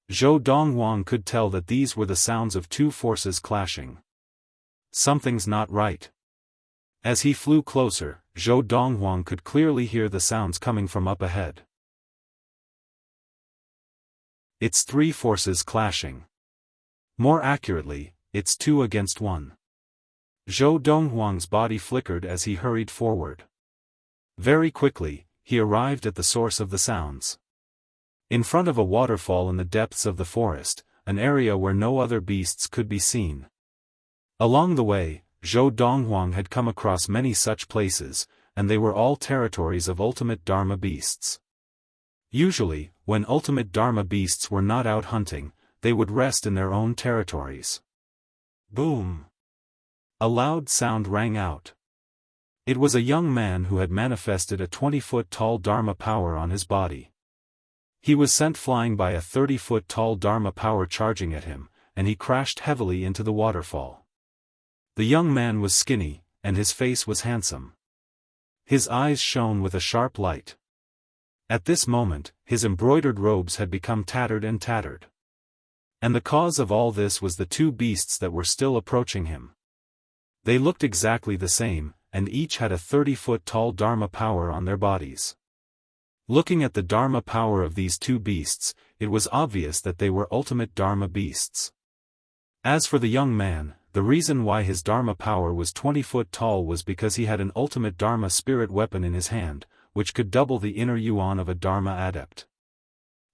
Zhou Donghuang could tell that these were the sounds of two forces clashing. Something's not right. As he flew closer, Zhou Donghuang could clearly hear the sounds coming from up ahead. It's three forces clashing. More accurately, it's 2 against 1. Zhou Donghuang's body flickered as he hurried forward. Very quickly, he arrived at the source of the sounds. In front of a waterfall in the depths of the forest, an area where no other beasts could be seen. Along the way, Zhou Donghuang had come across many such places, and they were all territories of ultimate Dharma beasts. Usually, when ultimate Dharma beasts were not out hunting, they would rest in their own territories. Boom! A loud sound rang out. It was a young man who had manifested a 20-foot-tall Dharma power on his body. He was sent flying by a 30-foot-tall Dharma power charging at him, and he crashed heavily into the waterfall. The young man was skinny, and his face was handsome. His eyes shone with a sharp light. At this moment, his embroidered robes had become tattered and tattered. And the cause of all this was the two beasts that were still approaching him. They looked exactly the same, and each had a 30-foot-tall Dharma power on their bodies. Looking at the Dharma power of these two beasts, it was obvious that they were ultimate Dharma beasts. As for the young man, the reason why his Dharma power was 20 foot tall was because he had an ultimate Dharma spirit weapon in his hand, which could double the inner yuan of a Dharma adept.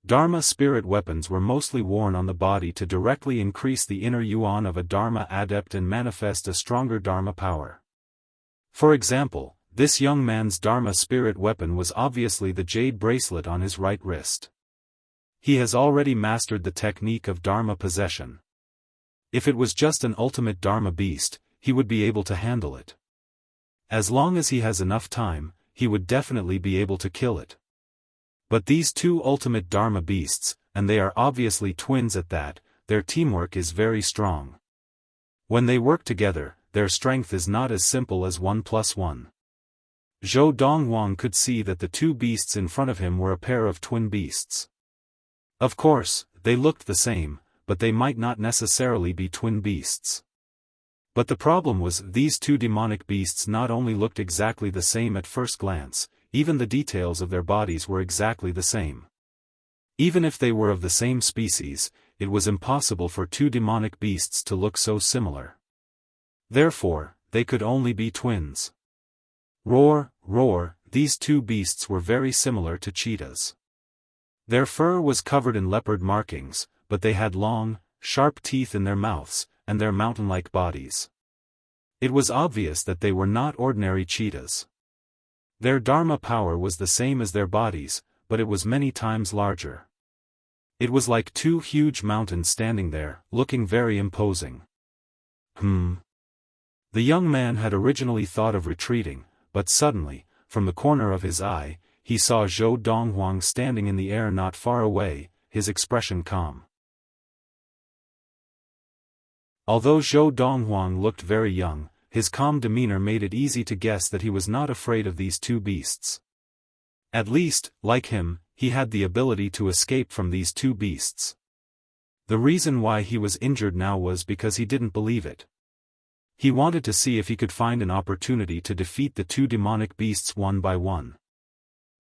Dharma spirit weapons were mostly worn on the body to directly increase the inner yuan of a Dharma adept and manifest a stronger Dharma power. For example, this young man's Dharma spirit weapon was obviously the jade bracelet on his right wrist. He has already mastered the technique of Dharma possession. If it was just an ultimate Dharma beast, he would be able to handle it. As long as he has enough time, he would definitely be able to kill it. But these two ultimate Dharma beasts, and they are obviously twins at that, their teamwork is very strong. When they work together, their strength is not as simple as 1 plus 1. Zhou Donghuang could see that the two beasts in front of him were a pair of twin beasts. Of course, they looked the same, but they might not necessarily be twin beasts. But the problem was these two demonic beasts not only looked exactly the same at first glance, even the details of their bodies were exactly the same. Even if they were of the same species, it was impossible for two demonic beasts to look so similar. Therefore, they could only be twins. Roar, roar, these two beasts were very similar to cheetahs. Their fur was covered in leopard markings, but they had long, sharp teeth in their mouths, and their mountain-like bodies. It was obvious that they were not ordinary cheetahs. Their Dharma power was the same as their bodies, but it was many times larger. It was like two huge mountains standing there, looking very imposing. The young man had originally thought of retreating, but suddenly, from the corner of his eye, he saw Zhou Donghuang standing in the air not far away, his expression calm. Although Zhou Donghuang looked very young, his calm demeanor made it easy to guess that he was not afraid of these two beasts. At least, like him, he had the ability to escape from these two beasts. The reason why he was injured now was because he didn't believe it. He wanted to see if he could find an opportunity to defeat the two demonic beasts one by one.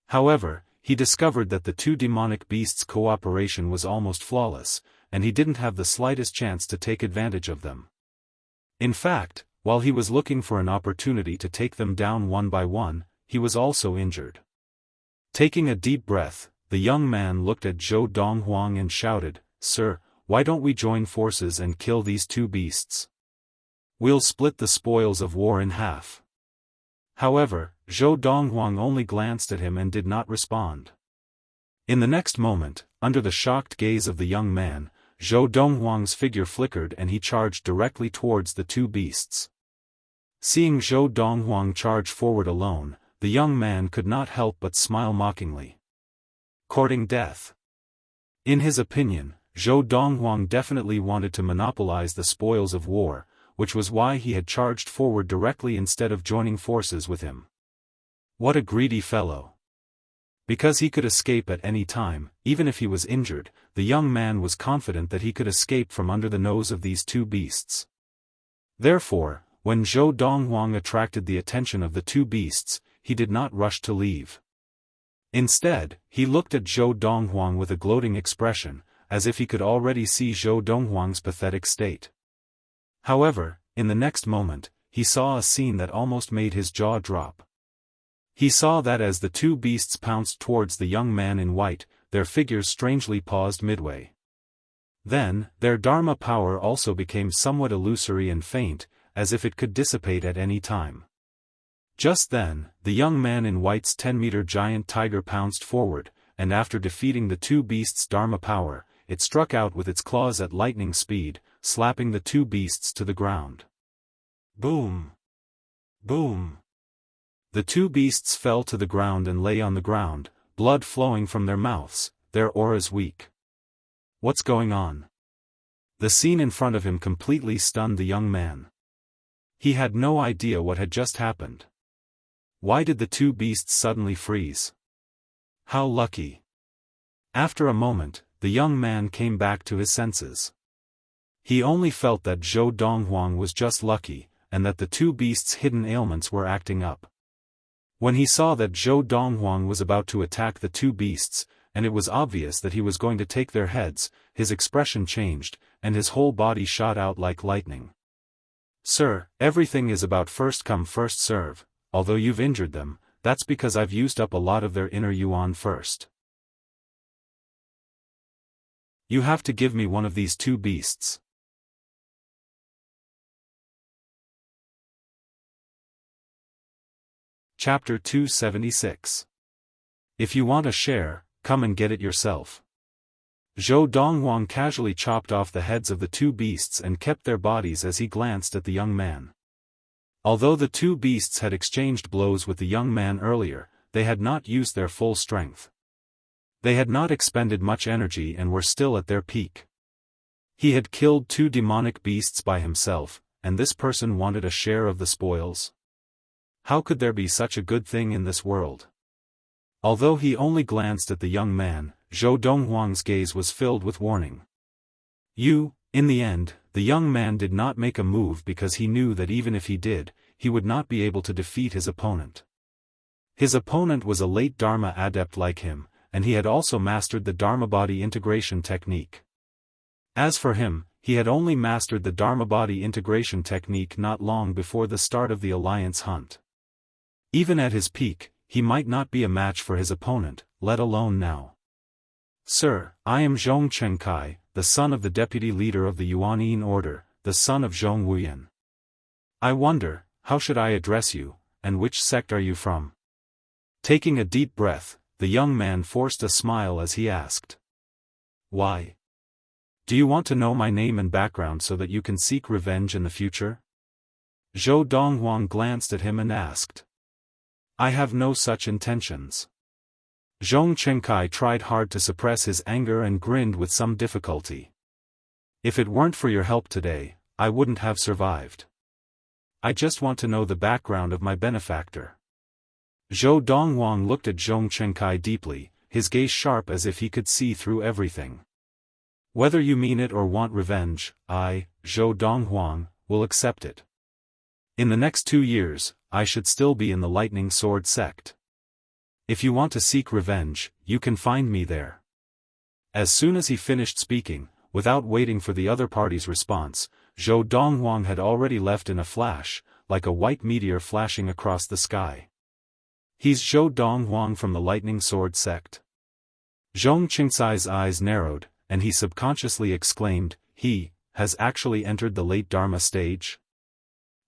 However, he discovered that the two demonic beasts' cooperation was almost flawless, and he didn't have the slightest chance to take advantage of them. In fact, while he was looking for an opportunity to take them down one by one, he was also injured. Taking a deep breath, the young man looked at Zhou Donghuang and shouted, "Sir, why don't we join forces and kill these two beasts? We'll split the spoils of war in half." However, Zhou Donghuang only glanced at him and did not respond. In the next moment, under the shocked gaze of the young man, Zhou Donghuang's figure flickered and he charged directly towards the two beasts. Seeing Zhou Donghuang charge forward alone, the young man could not help but smile mockingly. Courting death. In his opinion, Zhou Donghuang definitely wanted to monopolize the spoils of war, which was why he had charged forward directly instead of joining forces with him. What a greedy fellow. Because he could escape at any time, even if he was injured, the young man was confident that he could escape from under the nose of these two beasts. Therefore, when Zhou Donghuang attracted the attention of the two beasts, he did not rush to leave. Instead, he looked at Zhou Donghuang with a gloating expression, as if he could already see Zhou Donghuang's pathetic state. However, in the next moment, he saw a scene that almost made his jaw drop. He saw that as the two beasts pounced towards the young man in white, their figures strangely paused midway. Then, their Dharma power also became somewhat illusory and faint, as if it could dissipate at any time. Just then, the young man in white's 10-meter giant tiger pounced forward, and after defeating the two beasts' Dharma power, it struck out with its claws at lightning speed, slapping the two beasts to the ground. Boom! Boom! The two beasts fell to the ground and lay on the ground, blood flowing from their mouths, their auras weak. What's going on? The scene in front of him completely stunned the young man. He had no idea what had just happened. Why did the two beasts suddenly freeze? How lucky! After a moment, the young man came back to his senses. He only felt that Zhou Donghuang was just lucky, and that the two beasts' hidden ailments were acting up. When he saw that Zhou Donghuang was about to attack the two beasts, and it was obvious that he was going to take their heads, his expression changed, and his whole body shot out like lightning. "Sir, everything is about first come first serve. Although you've injured them, that's because I've used up a lot of their inner yuan first. You have to give me one of these two beasts." Chapter 276. If you want a share, come and get it yourself. Zhou Donghuang casually chopped off the heads of the two beasts and kept their bodies as he glanced at the young man. Although the two beasts had exchanged blows with the young man earlier, they had not used their full strength. They had not expended much energy and were still at their peak. He had killed two demonic beasts by himself, and this person wanted a share of the spoils? How could there be such a good thing in this world? Although he only glanced at the young man, Zhou Donghuang's gaze was filled with warning. In the end, the young man did not make a move because he knew that even if he did, he would not be able to defeat his opponent. His opponent was a late Dharma adept like him, and he had also mastered the Dharma body integration technique. As for him, he had only mastered the Dharma body integration technique not long before the start of the alliance hunt. Even at his peak, he might not be a match for his opponent, let alone now. "Sir, I am Zhong Chenkai, the son of the deputy leader of the Yuanyin order, the son of Zhong Wuyan. I wonder, how should I address you, and which sect are you from?" Taking a deep breath, the young man forced a smile as he asked. "Why? Do you want to know my name and background so that you can seek revenge in the future?" Zhou Donghuang glanced at him and asked. "I have no such intentions." Zhong Chenkai tried hard to suppress his anger and grinned with some difficulty. "If it weren't for your help today, I wouldn't have survived. I just want to know the background of my benefactor." Zhou Donghuang looked at Zhong Chenkai deeply, his gaze sharp as if he could see through everything. "Whether you mean it or want revenge, I, Zhou Donghuang, will accept it. In the next 2 years, I should still be in the Lightning Sword sect. If you want to seek revenge, you can find me there." As soon as he finished speaking, without waiting for the other party's response, Zhou Donghuang had already left in a flash, like a white meteor flashing across the sky. "He's Zhou Donghuang from the Lightning Sword sect." Zhong Qingsai's eyes narrowed, and he subconsciously exclaimed, "He has actually entered the late Dharma stage?"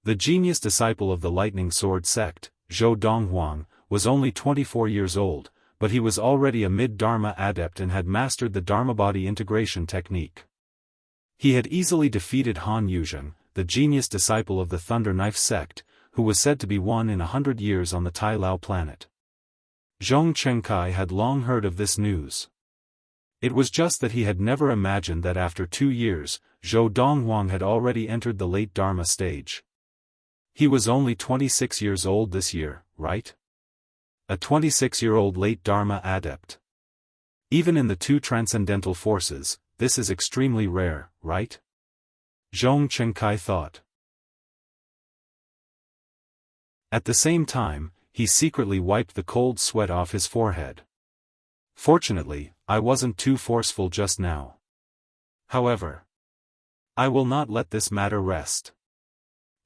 The genius disciple of the Lightning Sword sect, Zhou Donghuang, was only 24 years old, but he was already a mid-Dharma adept and had mastered the Dharma body integration technique. He had easily defeated Han Yuzheng, the genius disciple of the Thunder Knife sect, who was said to be 1 in 100 years on the Tai Lao planet. Zhong Chenkai had long heard of this news. It was just that he had never imagined that after 2 years, Zhou Donghuang had already entered the late Dharma stage. He was only 26 years old this year, right? A 26-year-old late Dharma adept. Even in the two transcendental forces, this is extremely rare, right? Zhong Chenkai thought. At the same time, he secretly wiped the cold sweat off his forehead. "Fortunately, I wasn't too forceful just now. However, I will not let this matter rest.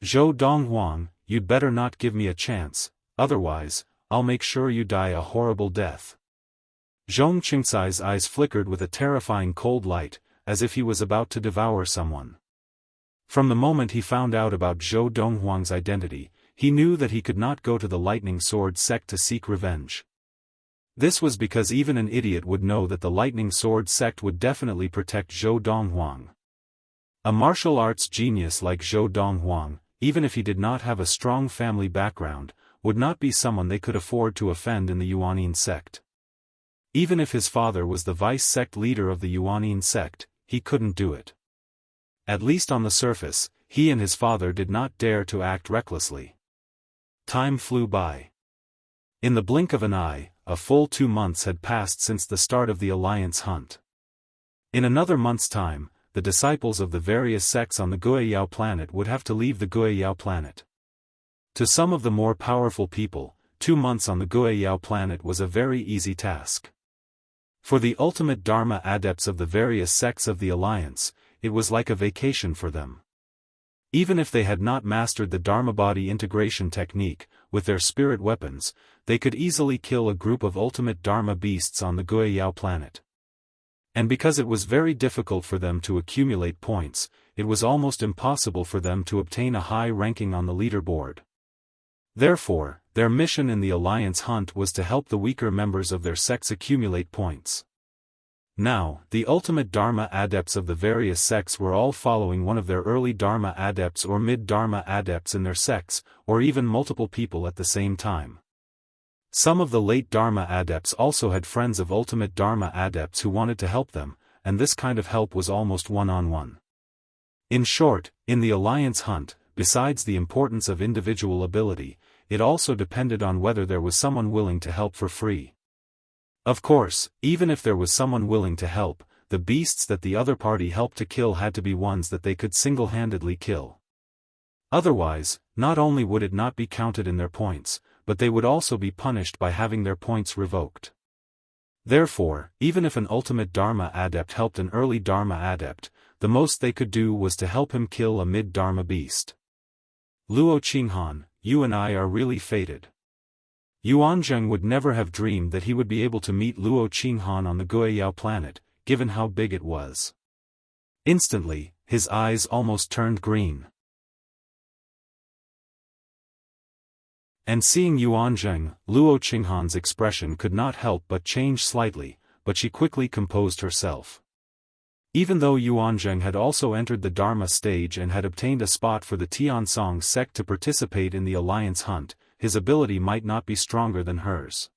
Zhou Donghuang, you'd better not give me a chance, otherwise, I'll make sure you die a horrible death." Zhong Qingsai's eyes flickered with a terrifying cold light, as if he was about to devour someone. From the moment he found out about Zhou Donghuang's identity, he knew that he could not go to the Lightning Sword sect to seek revenge. This was because even an idiot would know that the Lightning Sword sect would definitely protect Zhou Donghuang. A martial arts genius like Zhou Donghuang, even if he did not have a strong family background, would not be someone they could afford to offend in the Yuanyin sect. Even if his father was the vice-sect leader of the Yuanyin sect, he couldn't do it. At least on the surface, he and his father did not dare to act recklessly. Time flew by. In the blink of an eye, a full 2 months had passed since the start of the alliance hunt. In another month's time, the disciples of the various sects on the Guiyao planet would have to leave the Guiyao planet. To some of the more powerful people, 2 months on the Guiyao planet was a very easy task. For the ultimate Dharma adepts of the various sects of the Alliance, it was like a vacation for them. Even if they had not mastered the Dharma body integration technique, with their spirit weapons, they could easily kill a group of ultimate Dharma beasts on the Guiyao planet. And because it was very difficult for them to accumulate points, it was almost impossible for them to obtain a high ranking on the leaderboard. Therefore, their mission in the Alliance hunt was to help the weaker members of their sects accumulate points. Now, the ultimate Dharma adepts of the various sects were all following one of their early Dharma adepts or mid-Dharma adepts in their sects, or even multiple people at the same time. Some of the late Dharma adepts also had friends of ultimate Dharma adepts who wanted to help them, and this kind of help was almost one-on-one. In short, in the Alliance hunt, besides the importance of individual ability, it also depended on whether there was someone willing to help for free. Of course, even if there was someone willing to help, the beasts that the other party helped to kill had to be ones that they could single-handedly kill. Otherwise, not only would it not be counted in their points, but they would also be punished by having their points revoked. Therefore, even if an ultimate Dharma adept helped an early Dharma adept, the most they could do was to help him kill a mid-Dharma beast. Luo Qinghan, you and I are really fated. Yuanzheng would never have dreamed that he would be able to meet Luo Qinghan on the Guiyao planet, given how big it was. Instantly, his eyes almost turned green. And seeing Yuanzheng, Luo Qinghan's expression could not help but change slightly, but she quickly composed herself. Even though Yuanzheng had also entered the Dharma stage and had obtained a spot for the Tiansong sect to participate in the Alliance hunt, his ability might not be stronger than hers.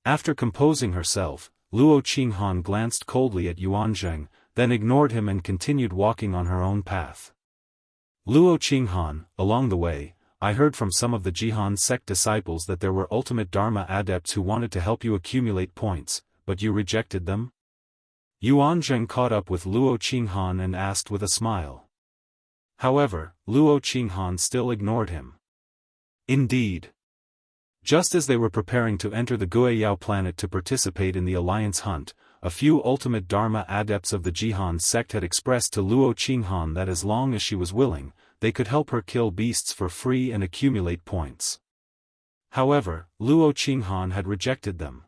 After composing herself, Luo Qinghan glanced coldly at Yuanzheng, then ignored him and continued walking on her own path. Luo Qinghan, along the way, I heard from some of the Jihan sect disciples that there were ultimate Dharma adepts who wanted to help you accumulate points, but you rejected them? Yuanzheng caught up with Luo Qinghan and asked with a smile. However, Luo Qinghan still ignored him. Indeed. Just as they were preparing to enter the Guiyao planet to participate in the Alliance hunt, a few ultimate Dharma adepts of the Jihan sect had expressed to Luo Qinghan that as long as she was willing, they could help her kill beasts for free and accumulate points. However, Luo Qinghan had rejected them.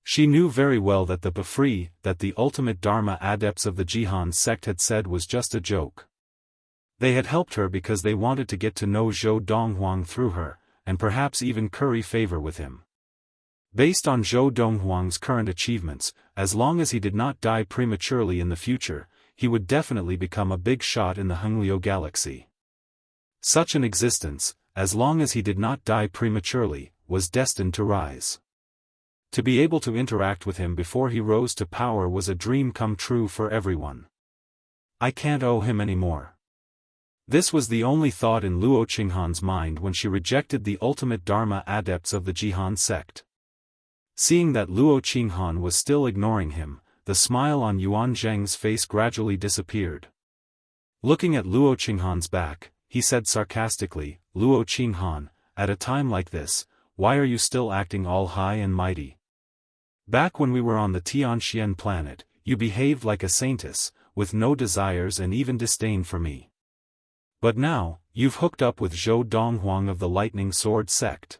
She knew very well that the ultimate Dharma adepts of the Jihan sect had said was just a joke. They had helped her because they wanted to get to know Zhou Donghuang through her, and perhaps even curry favor with him. Based on Zhou Donghuang's current achievements, as long as he did not die prematurely in the future, he would definitely become a big shot in the Hengliu galaxy. Such an existence, as long as he did not die prematurely, was destined to rise. To be able to interact with him before he rose to power was a dream come true for everyone. I can't owe him any more. This was the only thought in Luo Qinghan's mind when she rejected the ultimate Dharma adepts of the Jihan sect. Seeing that Luo Qinghan was still ignoring him, the smile on Yuanzheng's face gradually disappeared. Looking at Luo Qinghan's back, he said sarcastically, Luo Qinghan, at a time like this, why are you still acting all high and mighty? Back when we were on the Tianxian planet, you behaved like a saintess, with no desires and even disdain for me. But now, you've hooked up with Zhou Donghuang of the Lightning Sword sect.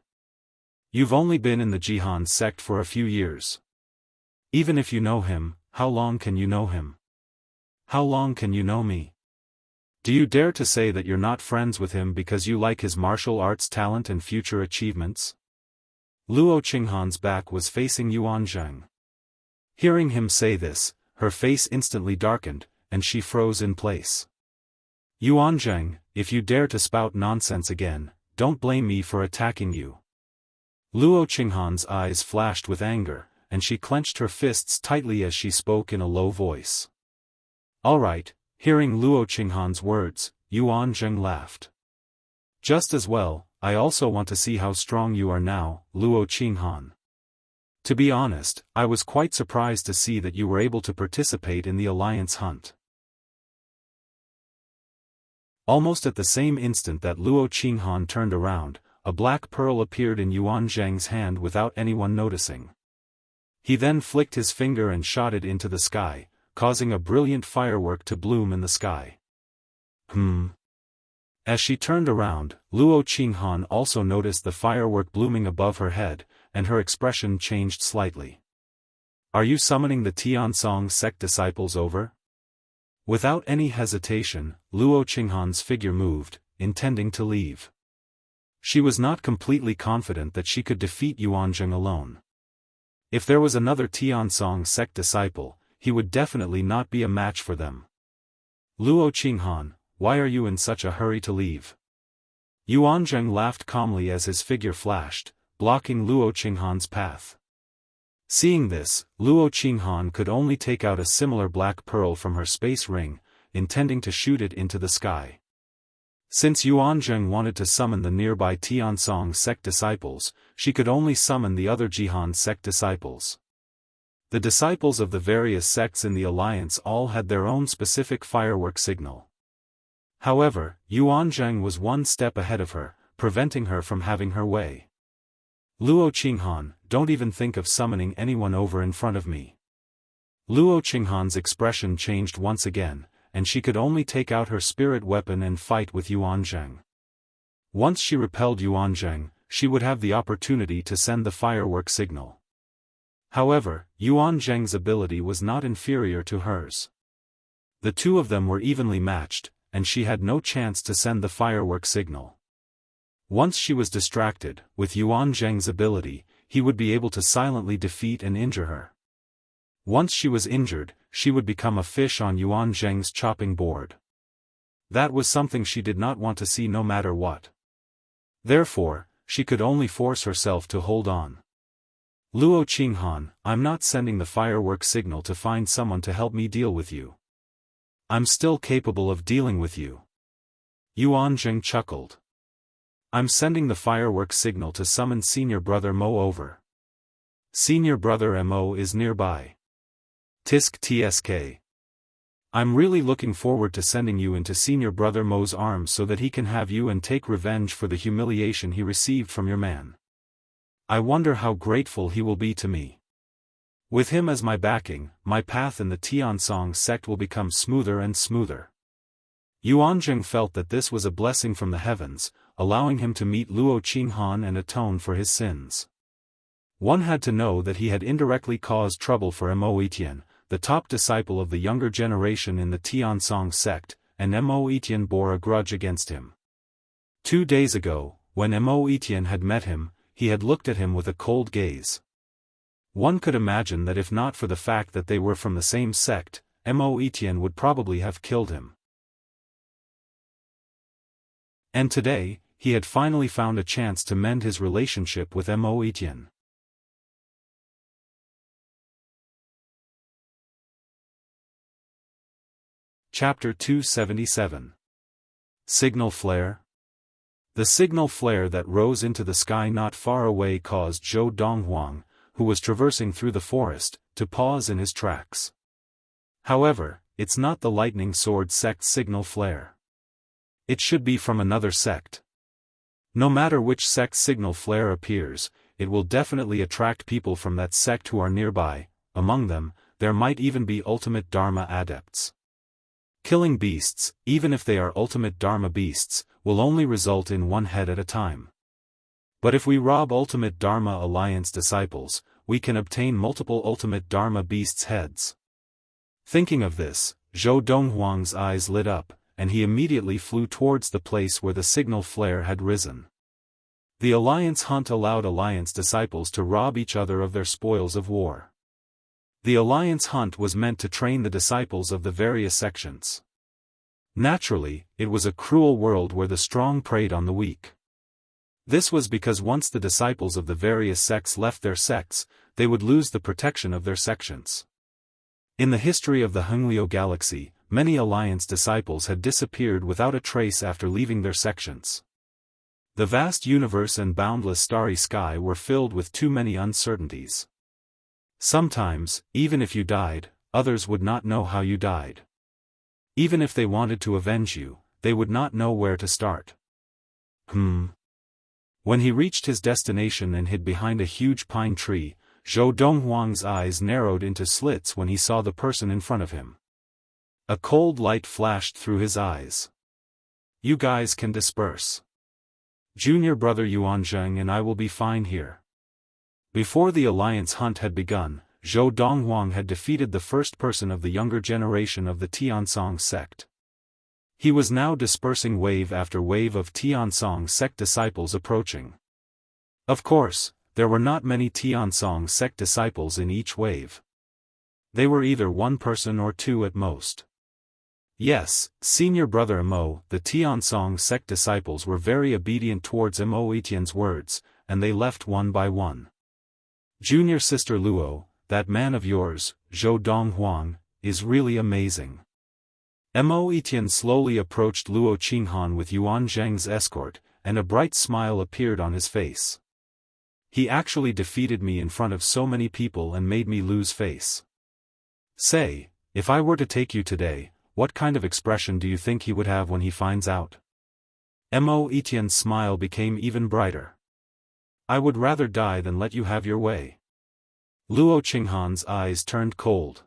You've only been in the Jihan sect for a few years. Even if you know him, how long can you know him? How long can you know me? Do you dare to say that you're not friends with him because you like his martial arts talent and future achievements? Luo Qinghan's back was facing Yuanzheng. Hearing him say this, her face instantly darkened, and she froze in place. Yuanzheng, if you dare to spout nonsense again, don't blame me for attacking you. Luo Qinghan's eyes flashed with anger, and she clenched her fists tightly as she spoke in a low voice. All right, hearing Luo Qinghan's words, Yuanzheng laughed. Just as well, I also want to see how strong you are now, Luo Qinghan. To be honest, I was quite surprised to see that you were able to participate in the Alliance hunt. Almost at the same instant that Luo Qinghan turned around, a black pearl appeared in Yuan Zheng's hand without anyone noticing. He then flicked his finger and shot it into the sky, causing a brilliant firework to bloom in the sky. As she turned around, Luo Qinghan also noticed the firework blooming above her head, and her expression changed slightly. Are you summoning the Tiansong sect disciples over? Without any hesitation, Luo Qinghan's figure moved, intending to leave. She was not completely confident that she could defeat Yuanzheng alone. If there was another Tiansong sect disciple, he would definitely not be a match for them. Luo Qinghan, why are you in such a hurry to leave? Yuanzheng laughed calmly as his figure flashed, blocking Luo Qinghan's path. Seeing this, Luo Qinghan could only take out a similar black pearl from her space ring, intending to shoot it into the sky. Since Yuanzheng wanted to summon the nearby Tiansong sect disciples, she could only summon the other Jihan sect disciples. The disciples of the various sects in the alliance all had their own specific firework signal. However, Yuanzheng was one step ahead of her, preventing her from having her way. Luo Qinghan, don't even think of summoning anyone over in front of me. Luo Qinghan's expression changed once again, and she could only take out her spirit weapon and fight with Yuanzheng. Once she repelled Yuanzheng, she would have the opportunity to send the firework signal. However, Yuanzheng's ability was not inferior to hers. The two of them were evenly matched, and she had no chance to send the firework signal. Once she was distracted, with Yuanzheng's ability, he would be able to silently defeat and injure her. Once she was injured, she would become a fish on Yuanzheng's chopping board. That was something she did not want to see no matter what. Therefore, she could only force herself to hold on. Luo Qinghan, I'm not sending the firework signal to find someone to help me deal with you. I'm still capable of dealing with you. Yuanzheng chuckled. I'm sending the firework signal to summon Senior Brother Mo over. Senior Brother Mo is nearby. Tisk tsk. I'm really looking forward to sending you into Senior Brother Mo's arms so that he can have you and take revenge for the humiliation he received from your man. I wonder how grateful he will be to me. With him as my backing, my path in the Tiansong sect will become smoother and smoother. Yuanzheng felt that this was a blessing from the heavens, allowing him to meet Luo Qinghan and atone for his sins. One had to know that he had indirectly caused trouble for Mo Etienne, the top disciple of the younger generation in the Tiansong sect, and Mo Etienne bore a grudge against him. 2 days ago, when Mo Etienne had met him, he had looked at him with a cold gaze. One could imagine that if not for the fact that they were from the same sect, Mo Etienne would probably have killed him. And today, he had finally found a chance to mend his relationship with Mo Etienne. Chapter 277. Signal Flare. The signal flare that rose into the sky not far away caused Zhou Donghuang, who was traversing through the forest, to pause in his tracks. However, it's not the lightning sword sect signal flare. It should be from another sect. No matter which sect signal flare appears, it will definitely attract people from that sect who are nearby. Among them, there might even be ultimate Dharma adepts. Killing beasts, even if they are ultimate Dharma beasts, will only result in one head at a time. But if we rob ultimate Dharma Alliance disciples, we can obtain multiple ultimate Dharma beasts' heads. Thinking of this, Zhou Donghuang's eyes lit up, and he immediately flew towards the place where the signal flare had risen. The Alliance hunt allowed Alliance disciples to rob each other of their spoils of war. The Alliance hunt was meant to train the disciples of the various sections. Naturally, it was a cruel world where the strong preyed on the weak. This was because once the disciples of the various sects left their sects, they would lose the protection of their sections. In the history of the Hengliu galaxy, many Alliance disciples had disappeared without a trace after leaving their sections. The vast universe and boundless starry sky were filled with too many uncertainties. Sometimes, even if you died, others would not know how you died. Even if they wanted to avenge you, they would not know where to start. When he reached his destination and hid behind a huge pine tree, Zhou Donghuang's eyes narrowed into slits when he saw the person in front of him. A cold light flashed through his eyes. You guys can disperse. Junior brother Yuanzheng and I will be fine here. Before the alliance hunt had begun, Zhou Donghuang had defeated the first person of the younger generation of the Tiansong sect. He was now dispersing wave after wave of Tiansong sect disciples approaching. Of course, there were not many Tiansong sect disciples in each wave. They were either one person or two at most. Yes, senior brother Mo, the Tiansong sect disciples were very obedient towards Mo Etienne's words, and they left one by one. Junior sister Luo, that man of yours, Zhou Donghuang, is really amazing. Mo Etienne slowly approached Luo Qinghan with Yuanzheng's escort, and a bright smile appeared on his face. He actually defeated me in front of so many people and made me lose face. Say, if I were to take you today, what kind of expression do you think he would have when he finds out? Mo Etienne's smile became even brighter. I would rather die than let you have your way. Luo Qinghan's eyes turned cold.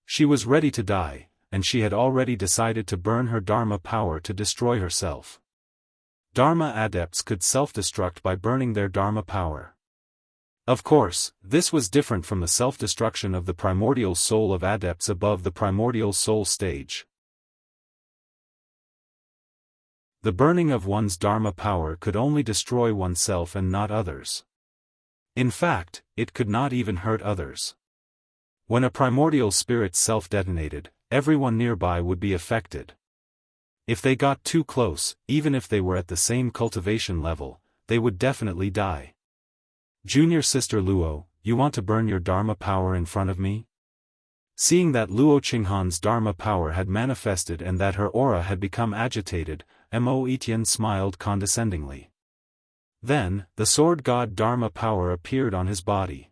She was ready to die, and she had already decided to burn her Dharma power to destroy herself. Dharma adepts could self-destruct by burning their Dharma power. Of course, this was different from the self-destruction of the primordial soul of adepts above the primordial soul stage. The burning of one's Dharma power could only destroy oneself and not others. In fact, it could not even hurt others. When a primordial spirit self-detonated, everyone nearby would be affected. If they got too close, even if they were at the same cultivation level, they would definitely die. Junior sister Luo, you want to burn your Dharma power in front of me? Seeing that Luo Qinghan's Dharma power had manifested and that her aura had become agitated, Mo Etienne smiled condescendingly. Then, the sword god Dharma power appeared on his body.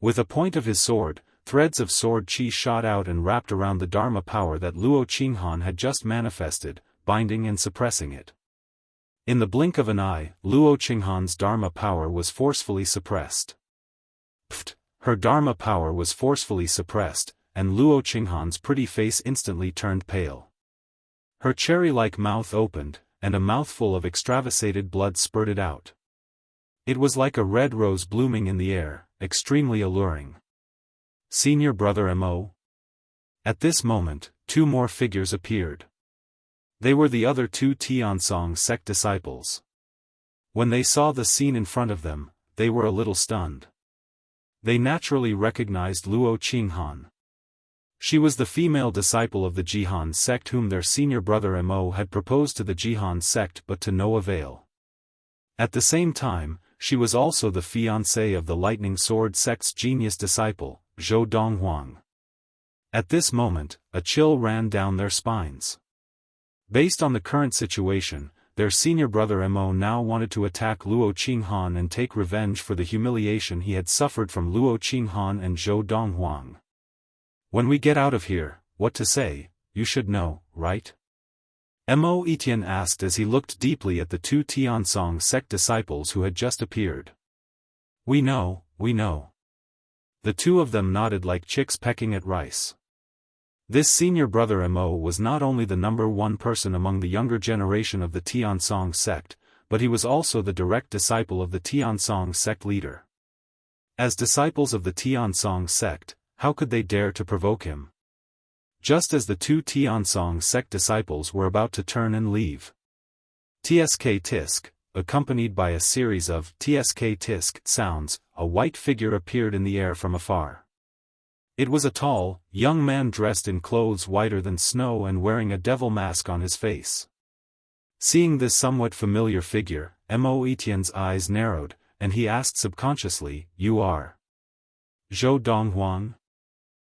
With a point of his sword, threads of sword chi shot out and wrapped around the Dharma power that Luo Qinghan had just manifested, binding and suppressing it. In the blink of an eye, Luo Qinghan's Dharma power was forcefully suppressed. Pfft! Her Dharma power was forcefully suppressed, and Luo Qinghan's pretty face instantly turned pale. Her cherry-like mouth opened, and a mouthful of extravasated blood spurted out. It was like a red rose blooming in the air, extremely alluring. Senior brother Mo? At this moment, two more figures appeared. They were the other two Tiansong sect disciples. When they saw the scene in front of them, they were a little stunned. They naturally recognized Luo Qinghan. She was the female disciple of the Jihan sect whom their senior brother Mo had proposed to the Jihan sect but to no avail. At the same time, she was also the fiancée of the Lightning Sword sect's genius disciple, Zhou Donghuang. At this moment, a chill ran down their spines. Based on the current situation, their senior brother Mo now wanted to attack Luo Qinghan and take revenge for the humiliation he had suffered from Luo Qinghan and Zhou Donghuang. When we get out of here, what to say, you should know, right? Mo Etienne asked as he looked deeply at the two Tiansong sect disciples who had just appeared. We know, we know. The two of them nodded like chicks pecking at rice. This senior brother Mo was not only the number one person among the younger generation of the Tiansong sect, but he was also the direct disciple of the Tiansong sect leader. As disciples of the Tiansong sect, how could they dare to provoke him? Just as the two Tiansong sect disciples were about to turn and leave. Tsk tisk, accompanied by a series of tsk tisk sounds, a white figure appeared in the air from afar. It was a tall, young man dressed in clothes whiter than snow and wearing a devil mask on his face. Seeing this somewhat familiar figure, Mo Etienne's eyes narrowed, and he asked subconsciously, "You are Zhou Donghuang?"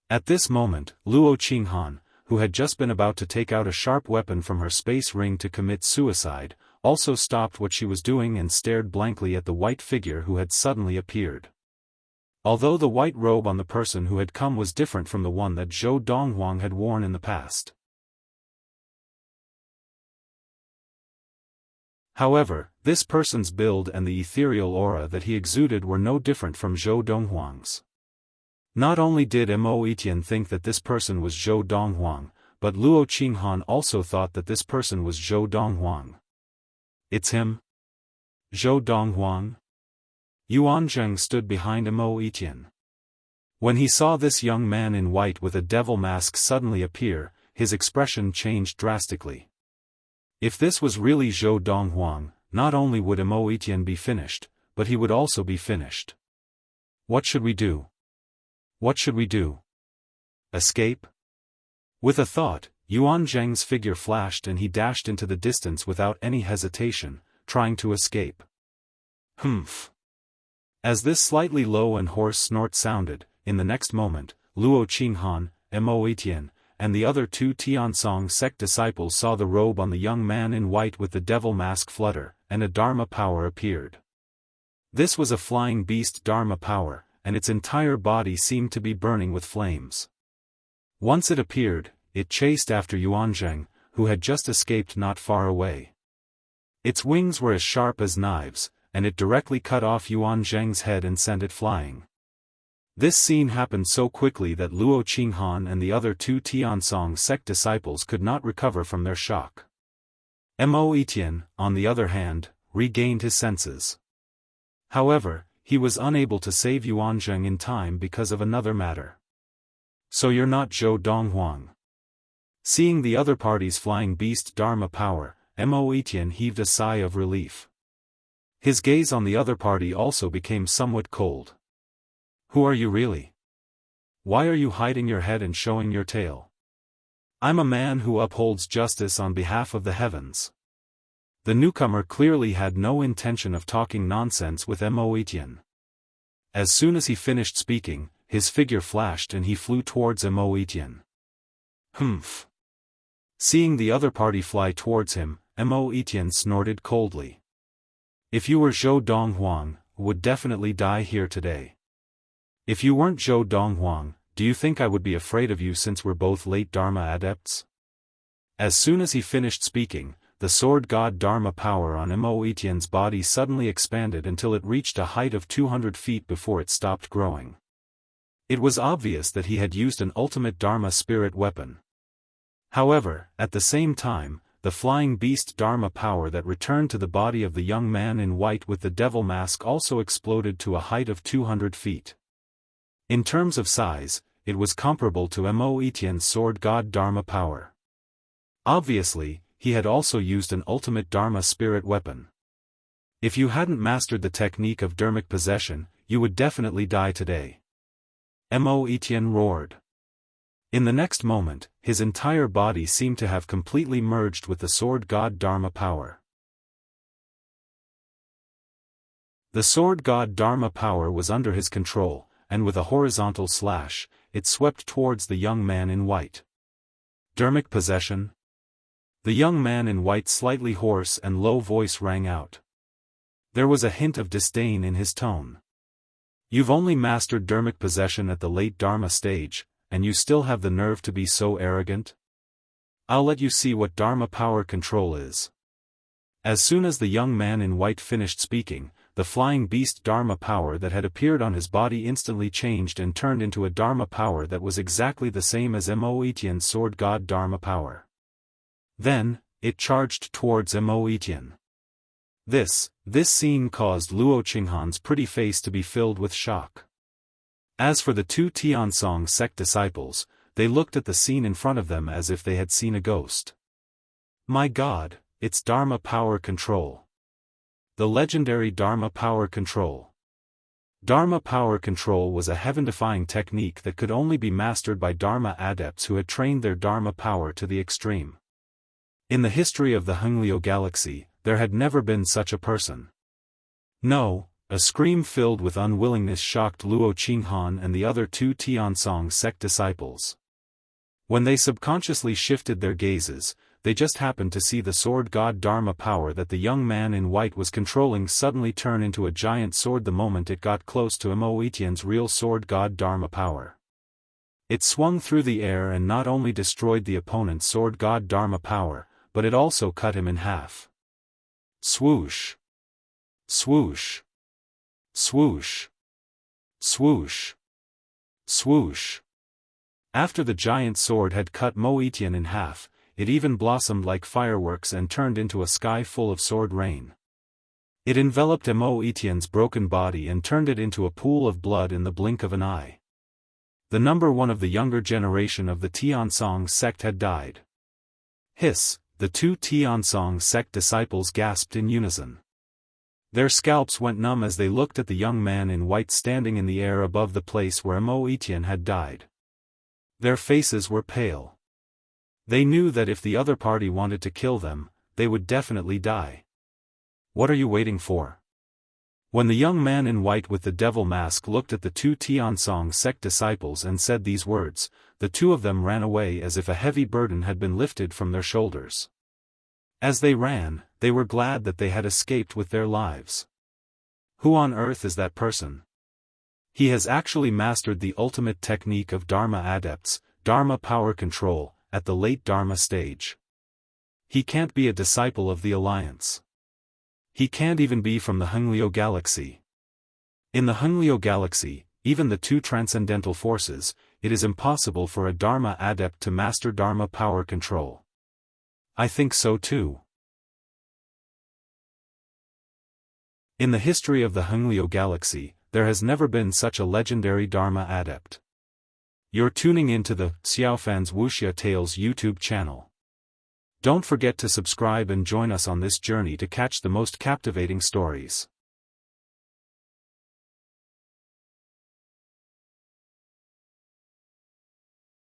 At this moment, Luo Qinghan, who had just been about to take out a sharp weapon from her space ring to commit suicide, also stopped what she was doing and stared blankly at the white figure who had suddenly appeared. Although the white robe on the person who had come was different from the one that Zhou Donghuang had worn in the past. However, this person's build and the ethereal aura that he exuded were no different from Zhou Donghuang's. Not only did Mo Etian think that this person was Zhou Donghuang, but Luo Qinghan also thought that this person was Zhou Donghuang. It's him? Zhou Donghuang? Yuan Zheng stood behind Mo Etian. When he saw this young man in white with a devil mask suddenly appear, his expression changed drastically. If this was really Zhou Donghuang, not only would Mo Etian be finished, but he would also be finished. What should we do? What should we do? Escape? With a thought, Yuan Zheng's figure flashed and he dashed into the distance without any hesitation, trying to escape. Humph. As this slightly low and hoarse snort sounded, in the next moment, Luo Qinghan, Mo Etian, and the other two Tiansong sect disciples saw the robe on the young man in white with the devil mask flutter, and a Dharma power appeared. This was a flying beast Dharma power, and its entire body seemed to be burning with flames. Once it appeared, it chased after Yuanzheng, who had just escaped not far away. Its wings were as sharp as knives, and it directly cut off Yuanzheng's head and sent it flying. This scene happened so quickly that Luo Qinghan and the other two Tiansong sect disciples could not recover from their shock. Mo Etian, on the other hand, regained his senses. However, he was unable to save Yuanzheng in time because of another matter. So you're not Zhou Donghuang. Seeing the other party's flying beast Dharma power, Mo Etian heaved a sigh of relief. His gaze on the other party also became somewhat cold. Who are you really? Why are you hiding your head and showing your tail? I'm a man who upholds justice on behalf of the heavens. The newcomer clearly had no intention of talking nonsense with Mo Etian. As soon as he finished speaking, his figure flashed and he flew towards Mo Etian. Humph. Seeing the other party fly towards him, Mo Etian snorted coldly. If you were Zhou Donghuang, would definitely die here today. If you weren't Zhou Donghuang, do you think I would be afraid of you since we're both late Dharma adepts? As soon as he finished speaking, the sword god Dharma power on Mo Etian's body suddenly expanded until it reached a height of 200 feet before it stopped growing. It was obvious that he had used an ultimate Dharma spirit weapon. However, at the same time, the flying beast Dharma power that returned to the body of the young man in white with the devil mask also exploded to a height of 200 feet. In terms of size, it was comparable to Mo Etian's sword god Dharma power. Obviously, he had also used an ultimate Dharma spirit weapon. If you hadn't mastered the technique of dharmic possession, you would definitely die today. Mo Etian roared. In the next moment, his entire body seemed to have completely merged with the sword god Dharma power. The sword god Dharma power was under his control, and with a horizontal slash, it swept towards the young man in white. Dharmic possession? The young man in white's slightly hoarse and low voice rang out. There was a hint of disdain in his tone. You've only mastered dharmic possession at the late Dharma stage, and you still have the nerve to be so arrogant? I'll let you see what Dharma power control is. As soon as the young man in white finished speaking, the flying beast Dharma power that had appeared on his body instantly changed and turned into a Dharma power that was exactly the same as Mo Etian's sword god Dharma power. Then, it charged towards Mo Etian. This scene caused Luo Qinghan's pretty face to be filled with shock. As for the two Tiansong sect disciples, they looked at the scene in front of them as if they had seen a ghost. My God, it's Dharma power control. The legendary Dharma power control. Dharma power control was a heaven-defying technique that could only be mastered by Dharma adepts who had trained their Dharma power to the extreme. In the history of the Hengliu galaxy, there had never been such a person. No, a scream filled with unwillingness shocked Luo Qinghan and the other two Tiansong sect disciples. When they subconsciously shifted their gazes, they just happened to see the sword god Dharma power that the young man in white was controlling suddenly turn into a giant sword the moment it got close to Mo Etian's real sword god Dharma power. It swung through the air and not only destroyed the opponent's sword god Dharma power, but it also cut him in half. Swoosh. Swoosh. Swoosh. Swoosh. Swoosh. After the giant sword had cut Mo Etienne in half, it even blossomed like fireworks and turned into a sky full of sword rain. It enveloped Mo Etienne's broken body and turned it into a pool of blood in the blink of an eye. The number one of the younger generation of the Tiansong sect had died. Hiss, the two Tiansong sect disciples gasped in unison. Their scalps went numb as they looked at the young man in white standing in the air above the place where Mo Etienne had died. Their faces were pale. They knew that if the other party wanted to kill them, they would definitely die. What are you waiting for? When the young man in white with the devil mask looked at the two Tiansong sect disciples and said these words, the two of them ran away as if a heavy burden had been lifted from their shoulders. As they ran, they were glad that they had escaped with their lives. Who on earth is that person? He has actually mastered the ultimate technique of Dharma adepts, Dharma power control, at the late Dharma stage. He can't be a disciple of the Alliance. He can't even be from the Hunglio galaxy. In the Hunglio galaxy, even the two transcendental forces, it is impossible for a Dharma adept to master Dharma power control. I think so too. In the history of the Hunglio galaxy, there has never been such a legendary Dharma adept. You're tuning into the Xiaofan's Wuxia Tales YouTube channel. Don't forget to subscribe and join us on this journey to catch the most captivating stories.